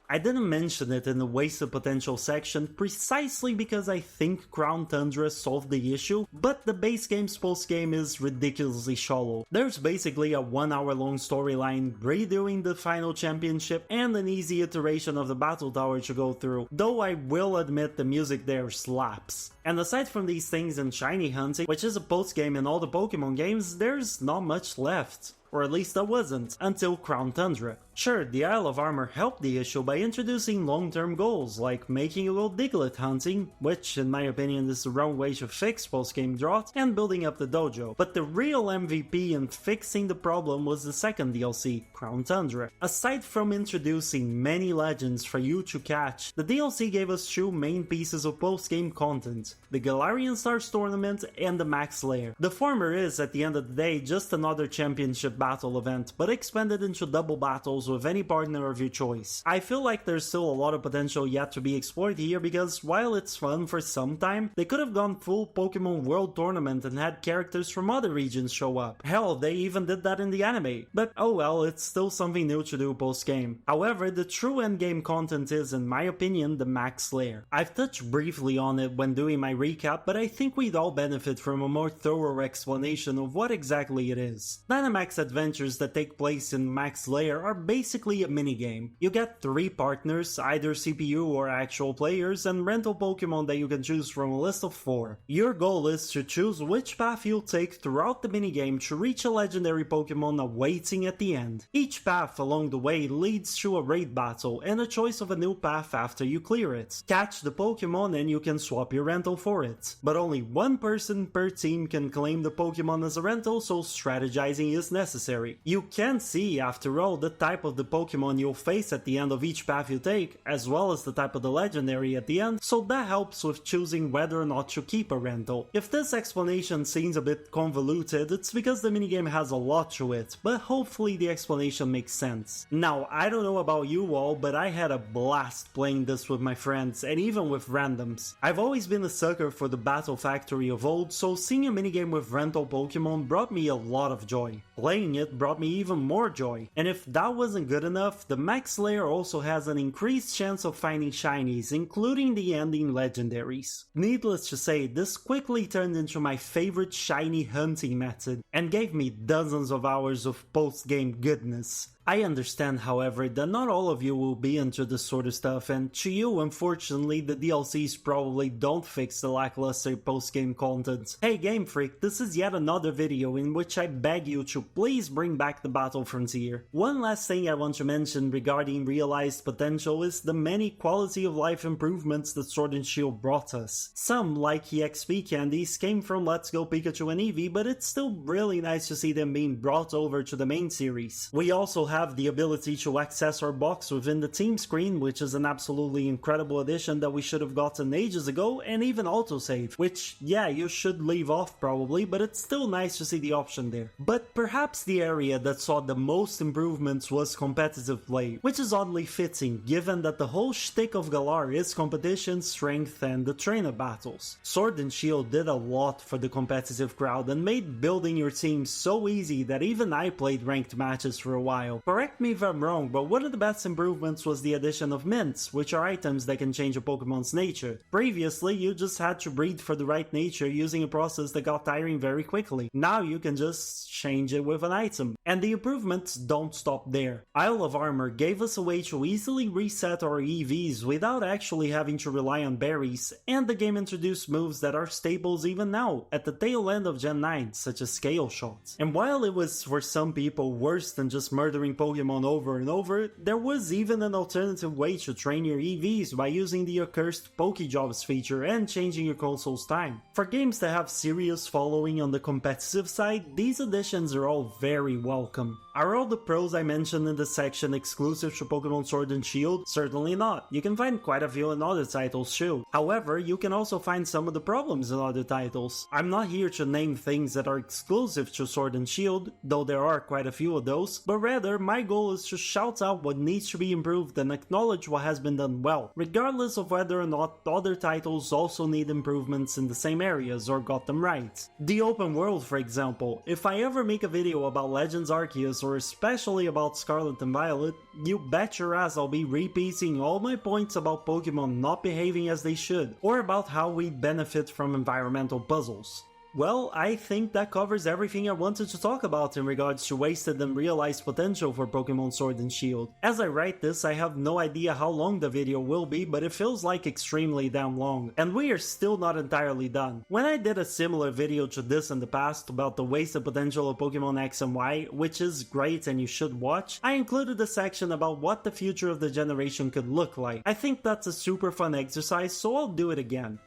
I didn't mention it in the wasted potential section precisely because I think Crown Tundra solved the issue, but the base game's post-game is ridiculously shallow. There's basically a 1 hour long storyline, redoing the final championship, and an easy iteration of the battle tower to go through, though I will admit the music there slaps. And aside from these things and shiny hunting, which is a post-game in all the Pokemon games, there's not much left. or at least I wasn't, until Crown Tundra. Sure, the Isle of Armor helped the issue by introducing long-term goals, like making you go Diglett hunting, which in my opinion is the wrong way to fix post-game drought, and building up the dojo. But the real MVP in fixing the problem was the second DLC, Crown Tundra. Aside from introducing many legends for you to catch, the DLC gave us two main pieces of post-game content, the Galarian Stars tournament and the Max Lair. The former is, at the end of the day, just another championship battle event, but expanded into double battles with any partner of your choice. I feel like there's still a lot of potential yet to be explored here because while it's fun for some time, they could have gone full Pokémon World Tournament and had characters from other regions show up. Hell, they even did that in the anime. But oh well, it's still something new to do post-game. However, the true endgame content is, in my opinion, the Max Lair. I've touched briefly on it when doing my recap, but I think we'd all benefit from a more thorough explanation of what exactly it is. Dynamax adventures that take place in Max Lair are basically a minigame. You get 3 partners, either CPU or actual players, and rental Pokemon that you can choose from a list of 4. Your goal is to choose which path you'll take throughout the minigame to reach a legendary Pokemon awaiting at the end. Each path along the way leads to a raid battle and a choice of a new path after you clear it. Catch the Pokemon and you can swap your rental for it. But only one person per team can claim the Pokemon as a rental, so strategizing is necessary. You can see, after all, the type of the Pokemon you'll face at the end of each path you take, as well as the type of the legendary at the end, so that helps with choosing whether or not to keep a rental. If this explanation seems a bit convoluted, it's because the minigame has a lot to it, but hopefully the explanation makes sense. Now, I don't know about you all, but I had a blast playing this with my friends, and even with randoms. I've always been a sucker for the Battle Factory of old, so seeing a minigame with rental Pokemon brought me a lot of joy. Playing it brought me even more joy. And if that wasn't good enough, the Max Lair also has an increased chance of finding shinies, including the ending legendaries. Needless to say, this quickly turned into my favorite shiny hunting method, and gave me dozens of hours of post-game goodness. I understand, however, that not all of you will be into this sort of stuff, and to you, unfortunately, the DLCs probably don't fix the lackluster post-game content. Hey Gamefreak, this is yet another video in which I beg you to please bring back the Battle Frontier. One last thing I want to mention regarding realized potential is the many quality of life improvements that Sword and Shield brought us. Some, like EXP candies, came from Let's Go Pikachu and Eevee, but it's still really nice to see them being brought over to the main series. We also have the ability to access our box within the team screen, which is an absolutely incredible addition that we should have gotten ages ago, and even autosave, which, yeah, you should leave off probably, but it's still nice to see the option there. But perhaps the area that saw the most improvements was competitive play, which is oddly fitting given that the whole shtick of Galar is competition, strength, and the trainer battles. Sword and Shield did a lot for the competitive crowd and made building your team so easy that even I played ranked matches for a while. Correct me if I'm wrong, but one of the best improvements was the addition of mints, which are items that can change a Pokemon's nature. Previously, you just had to breed for the right nature using a process that got tiring very quickly. Now you can just change it with an item. And the improvements don't stop there. Isle of Armor gave us a way to easily reset our EVs without actually having to rely on berries, and the game introduced moves that are staples even now, at the tail end of Gen 9, such as Scale Shot. And while it was for some people worse than just murdering Pokemon over and over, there was even an alternative way to train your EVs by using the accursed Pokejobs feature and changing your console's time. For games that have serious following on the competitive side, these additions are all very welcome. Are all the pros I mentioned in this section exclusive to Pokémon Sword and Shield? Certainly not. You can find quite a few in other titles too. However, you can also find some of the problems in other titles. I'm not here to name things that are exclusive to Sword and Shield, though there are quite a few of those, but rather my goal is to shout out what needs to be improved and acknowledge what has been done well, regardless of whether or not other titles also need improvements in the same areas or got them right. The open world, for example. If I ever make a video about Legends Arceus or especially about Scarlet and Violet, you bet your ass I'll be repeating all my points about Pokemon not behaving as they should, or about how we benefit from environmental puzzles. Well, I think that covers everything I wanted to talk about in regards to wasted and realized potential for Pokémon Sword and Shield. As I write this, I have no idea how long the video will be, but it feels like extremely damn long, and we are still not entirely done. When I did a similar video to this in the past about the wasted potential of Pokémon X and Y, which is great and you should watch, I included a section about what the future of the generation could look like. I think that's a super fun exercise, so I'll do it again.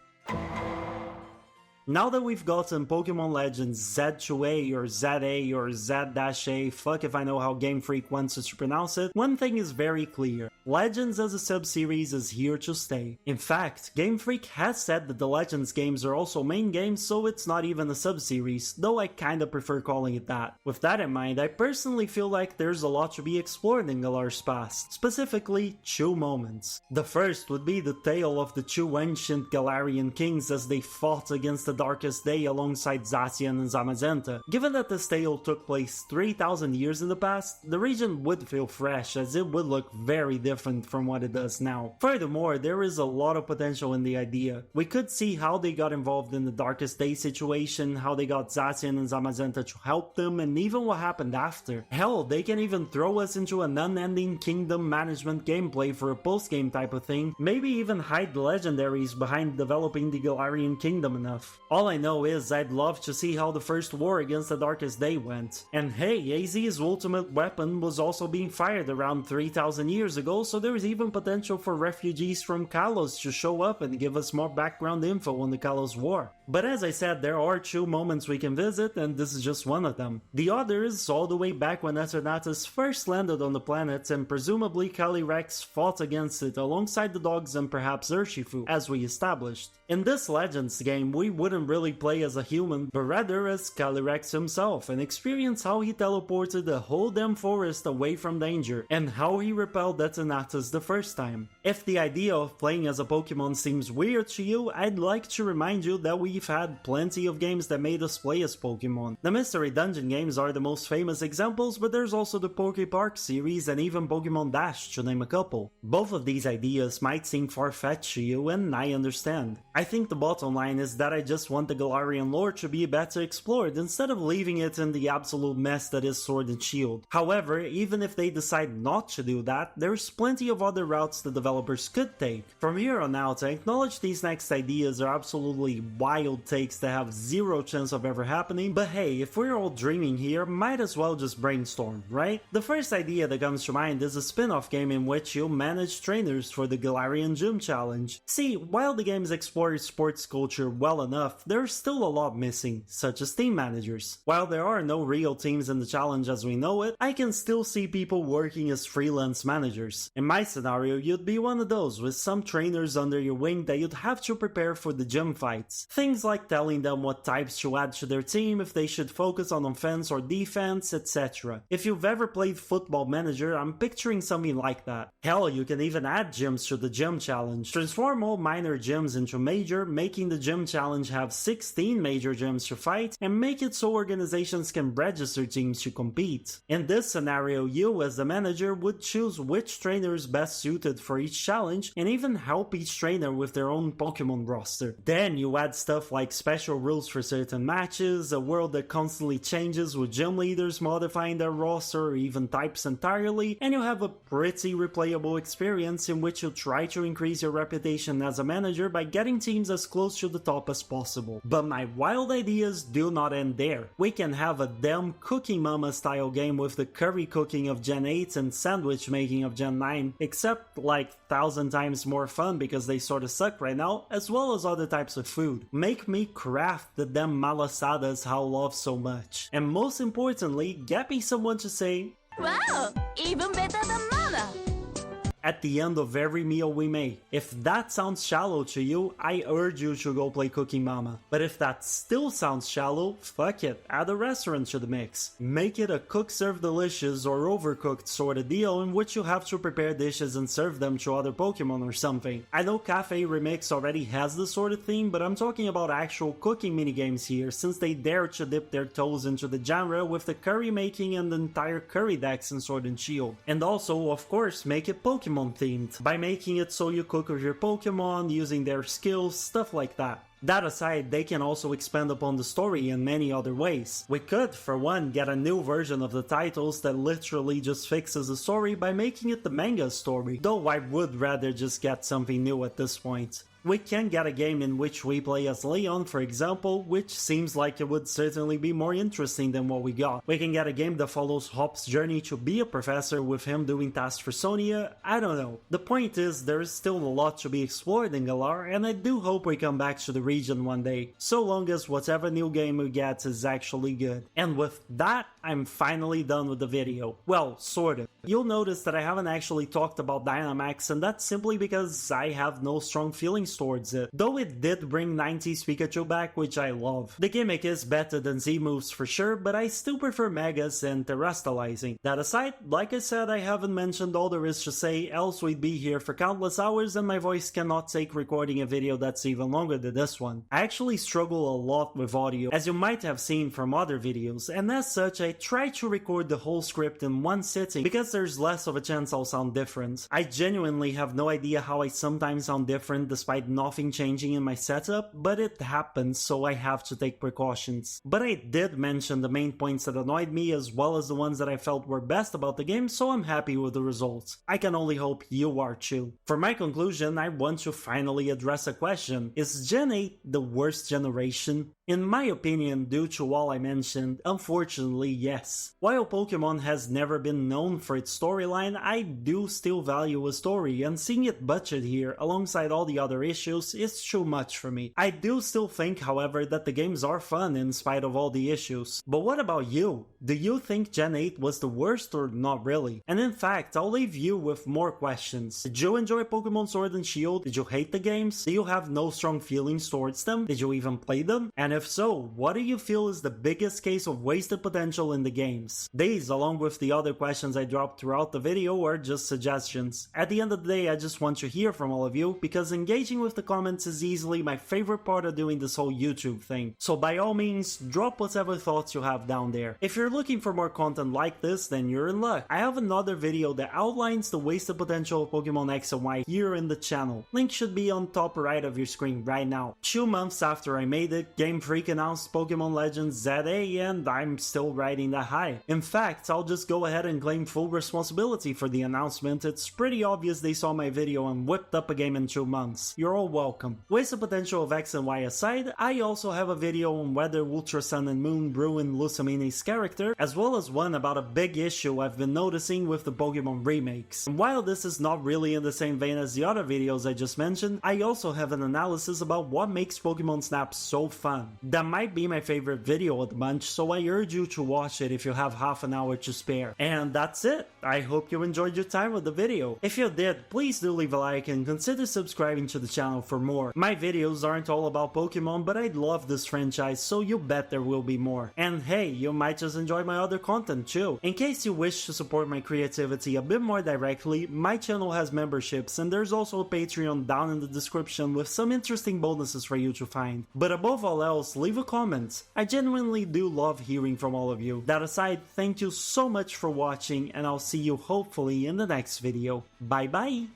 Now that we've gotten Pokemon Legends Z2A or ZA or Z-A, fuck if I know how Gamefreak wants us to pronounce it, one thing is very clear. Legends as a sub-series is here to stay. In fact, Gamefreak has said that the Legends games are also main games, so it's not even a sub-series, though I kinda prefer calling it that. With that in mind, I personally feel like there's a lot to be explored in Galar's past, specifically 2 moments. The first would be the tale of the 2 ancient Galarian kings as they fought against the Darkest Day alongside Zacian and Zamazenta. Given that this tale took place 3,000 years in the past, the region would feel fresh as it would look very different from what it does now. Furthermore, there is a lot of potential in the idea. We could see how they got involved in the Darkest Day situation, how they got Zacian and Zamazenta to help them, and even what happened after. Hell, they can even throw us into an unending kingdom management gameplay for a post-game type of thing, maybe even hide the legendaries behind developing the Galarian kingdom enough. All I know is I'd love to see how the first war against the Darkest Day went. And hey, AZ's ultimate weapon was also being fired around 3,000 years ago, so there's even potential for refugees from Kalos to show up and give us more background info on the Kalos War. But as I said, there are 2 moments we can visit, and this is just one of them. The other is all the way back when Eternatus first landed on the planet, and presumably Calyrex fought against it alongside the dogs and perhaps Urshifu, as we established. In this Legends game, we wouldn't really play as a human, but rather as Calyrex himself, and experience how he teleported the whole damn forest away from danger, and how he repelled Eternatus the first time. If the idea of playing as a Pokemon seems weird to you, I'd like to remind you that we've had plenty of games that made us play as Pokemon. The Mystery Dungeon games are the most famous examples, but there's also the Poké Park series and even Pokemon Dash, to name a couple. Both of these ideas might seem far-fetched to you, and I understand. I think the bottom line is that I just want the Galarian lore to be better explored instead of leaving it in the absolute mess that is Sword and Shield. However, even if they decide not to do that, there's plenty of other routes the developers could take. From here on out, I acknowledge these next ideas are absolutely wild takes that have zero chance of ever happening, but hey, if we're all dreaming here, might as well just brainstorm, right? The first idea that comes to mind is a spin-off game in which you'll manage trainers for the Galarian Gym Challenge. See, while the games explore sports culture well enough, there's still a lot missing, such as team managers. While there are no real teams in the challenge as we know it, I can still see people working as freelance managers. In my scenario, you'd be one of those with some trainers under your wing that you'd have to prepare for the gym fights. Things like telling them what types to add to their team, if they should focus on offense or defense, etc. If you've ever played Football Manager, I'm picturing something like that. Hell, you can even add gyms to the gym challenge. Transform all minor gyms into major, making the gym challenge have 16 major gyms to fight, and make it so organizations can register teams to compete. In this scenario, you as the manager would choose which trainer is best suited for each challenge, and even help each trainer with their own Pokemon roster. Then you add stuff like special rules for certain matches, a world that constantly changes with gym leaders modifying their roster or even types entirely, and you have a pretty replayable experience in which you try to increase your reputation as a manager by getting teams as close to the top as possible. But my wild ideas do not end there. We can have a damn Cooking Mama style game with the curry cooking of Gen 8 and sandwich making of Gen 9, except like 1,000 times more fun because they sorta suck right now, as well as other types of food. Make me craft the damn malasadas how love so much. And most importantly, get me someone to say, "Wow, even better than Mama!" at the end of every meal we make. If that sounds shallow to you, I urge you to go play Cooking Mama. But if that still sounds shallow, fuck it, add a restaurant to the mix. Make it a cook-serve delicious or overcooked sort of deal in which you have to prepare dishes and serve them to other Pokemon or something. I know Cafe Remix already has this sort of theme, but I'm talking about actual cooking minigames here, since they dare to dip their toes into the genre with the curry making and the entire curry decks in Sword and Shield. And also, of course, make it Pokemon themed, by making it so you cook with your Pokemon, using their skills, stuff like that. That aside, they can also expand upon the story in many other ways. We could, for one, get a new version of the titles that literally just fixes the story by making it the manga story, though I would rather just get something new at this point. We can get a game in which we play as Leon, for example, which seems like it would certainly be more interesting than what we got. We can get a game that follows Hop's journey to be a professor with him doing tasks for Sonia. I don't know. The point is, there is still a lot to be explored in Galar, and I do hope we come back to the region one day, so long as whatever new game we get is actually good. And with that, I'm finally done with the video. Well, sort of. You'll notice that I haven't actually talked about Dynamax, and that's simply because I have no strong feelings towards it, though it did bring 90s Pikachu back, which I love. The gimmick is better than Z-moves for sure, but I still prefer Megas and Terastallizing. That aside, like I said, I haven't mentioned all there is to say, else we'd be here for countless hours and my voice cannot take recording a video that's even longer than this one. I actually struggle a lot with audio, as you might have seen from other videos, and as such I try to record the whole script in one sitting because there's less of a chance I'll sound different. I genuinely have no idea how I sometimes sound different despite nothing changing in my setup, but it happens, so I have to take precautions. But I did mention the main points that annoyed me as well as the ones that I felt were best about the game, so I'm happy with the results. I can only hope you are too. For my conclusion, I want to finally address a question. Is Gen 8 the worst generation? In my opinion, due to all I mentioned, unfortunately yes. While Pokemon has never been known for its storyline, I do still value a story, and seeing it butchered here alongside all the other issues is too much for me. I do still think, however, that the games are fun in spite of all the issues. But what about you? Do you think Gen 8 was the worst or not really? And in fact, I'll leave you with more questions. Did you enjoy Pokémon Sword and Shield? Did you hate the games? Do you have no strong feelings towards them? Did you even play them? And if so, what do you feel is the biggest case of wasted potential in the games? These, along with the other questions I dropped throughout the video, are just suggestions. At the end of the day, I just want to hear from all of you, because engaging with the comments is easily my favorite part of doing this whole YouTube thing. So by all means, drop whatever thoughts you have down there. If you're looking for more content like this, then you're in luck. I have another video that outlines the wasted potential of Pokemon X and Y here in the channel. Link should be on top right of your screen right now. 2 months after I made it, Gamefreak announced Pokemon Legends ZA, and I'm still riding that high. In fact, I'll just go ahead and claim full responsibility for the announcement. It's pretty obvious they saw my video and whipped up a game in 2 months. You're all welcome. Wasted potential of X and Y aside, I also have a video on whether Ultra Sun and Moon ruined Lucamine's character, as well as one about a big issue I've been noticing with the Pokemon remakes. And while this is not really in the same vein as the other videos I just mentioned, I also have an analysis about what makes Pokemon Snap so fun. That might be my favorite video of the bunch, so I urge you to watch it if you have half an hour to spare. And that's it. I hope you enjoyed your time with the video. If you did, please do leave a like and consider subscribing to the channel for more. My videos aren't all about Pokemon, but I love this franchise, so you bet there will be more. And hey, you might just enjoy my other content too. In case you wish to support my creativity a bit more directly, my channel has memberships, and there's also a Patreon down in the description with some interesting bonuses for you to find. But above all else, leave a comment. I genuinely do love hearing from all of you. That aside, thank you so much for watching, and I'll see you hopefully in the next video. Bye bye!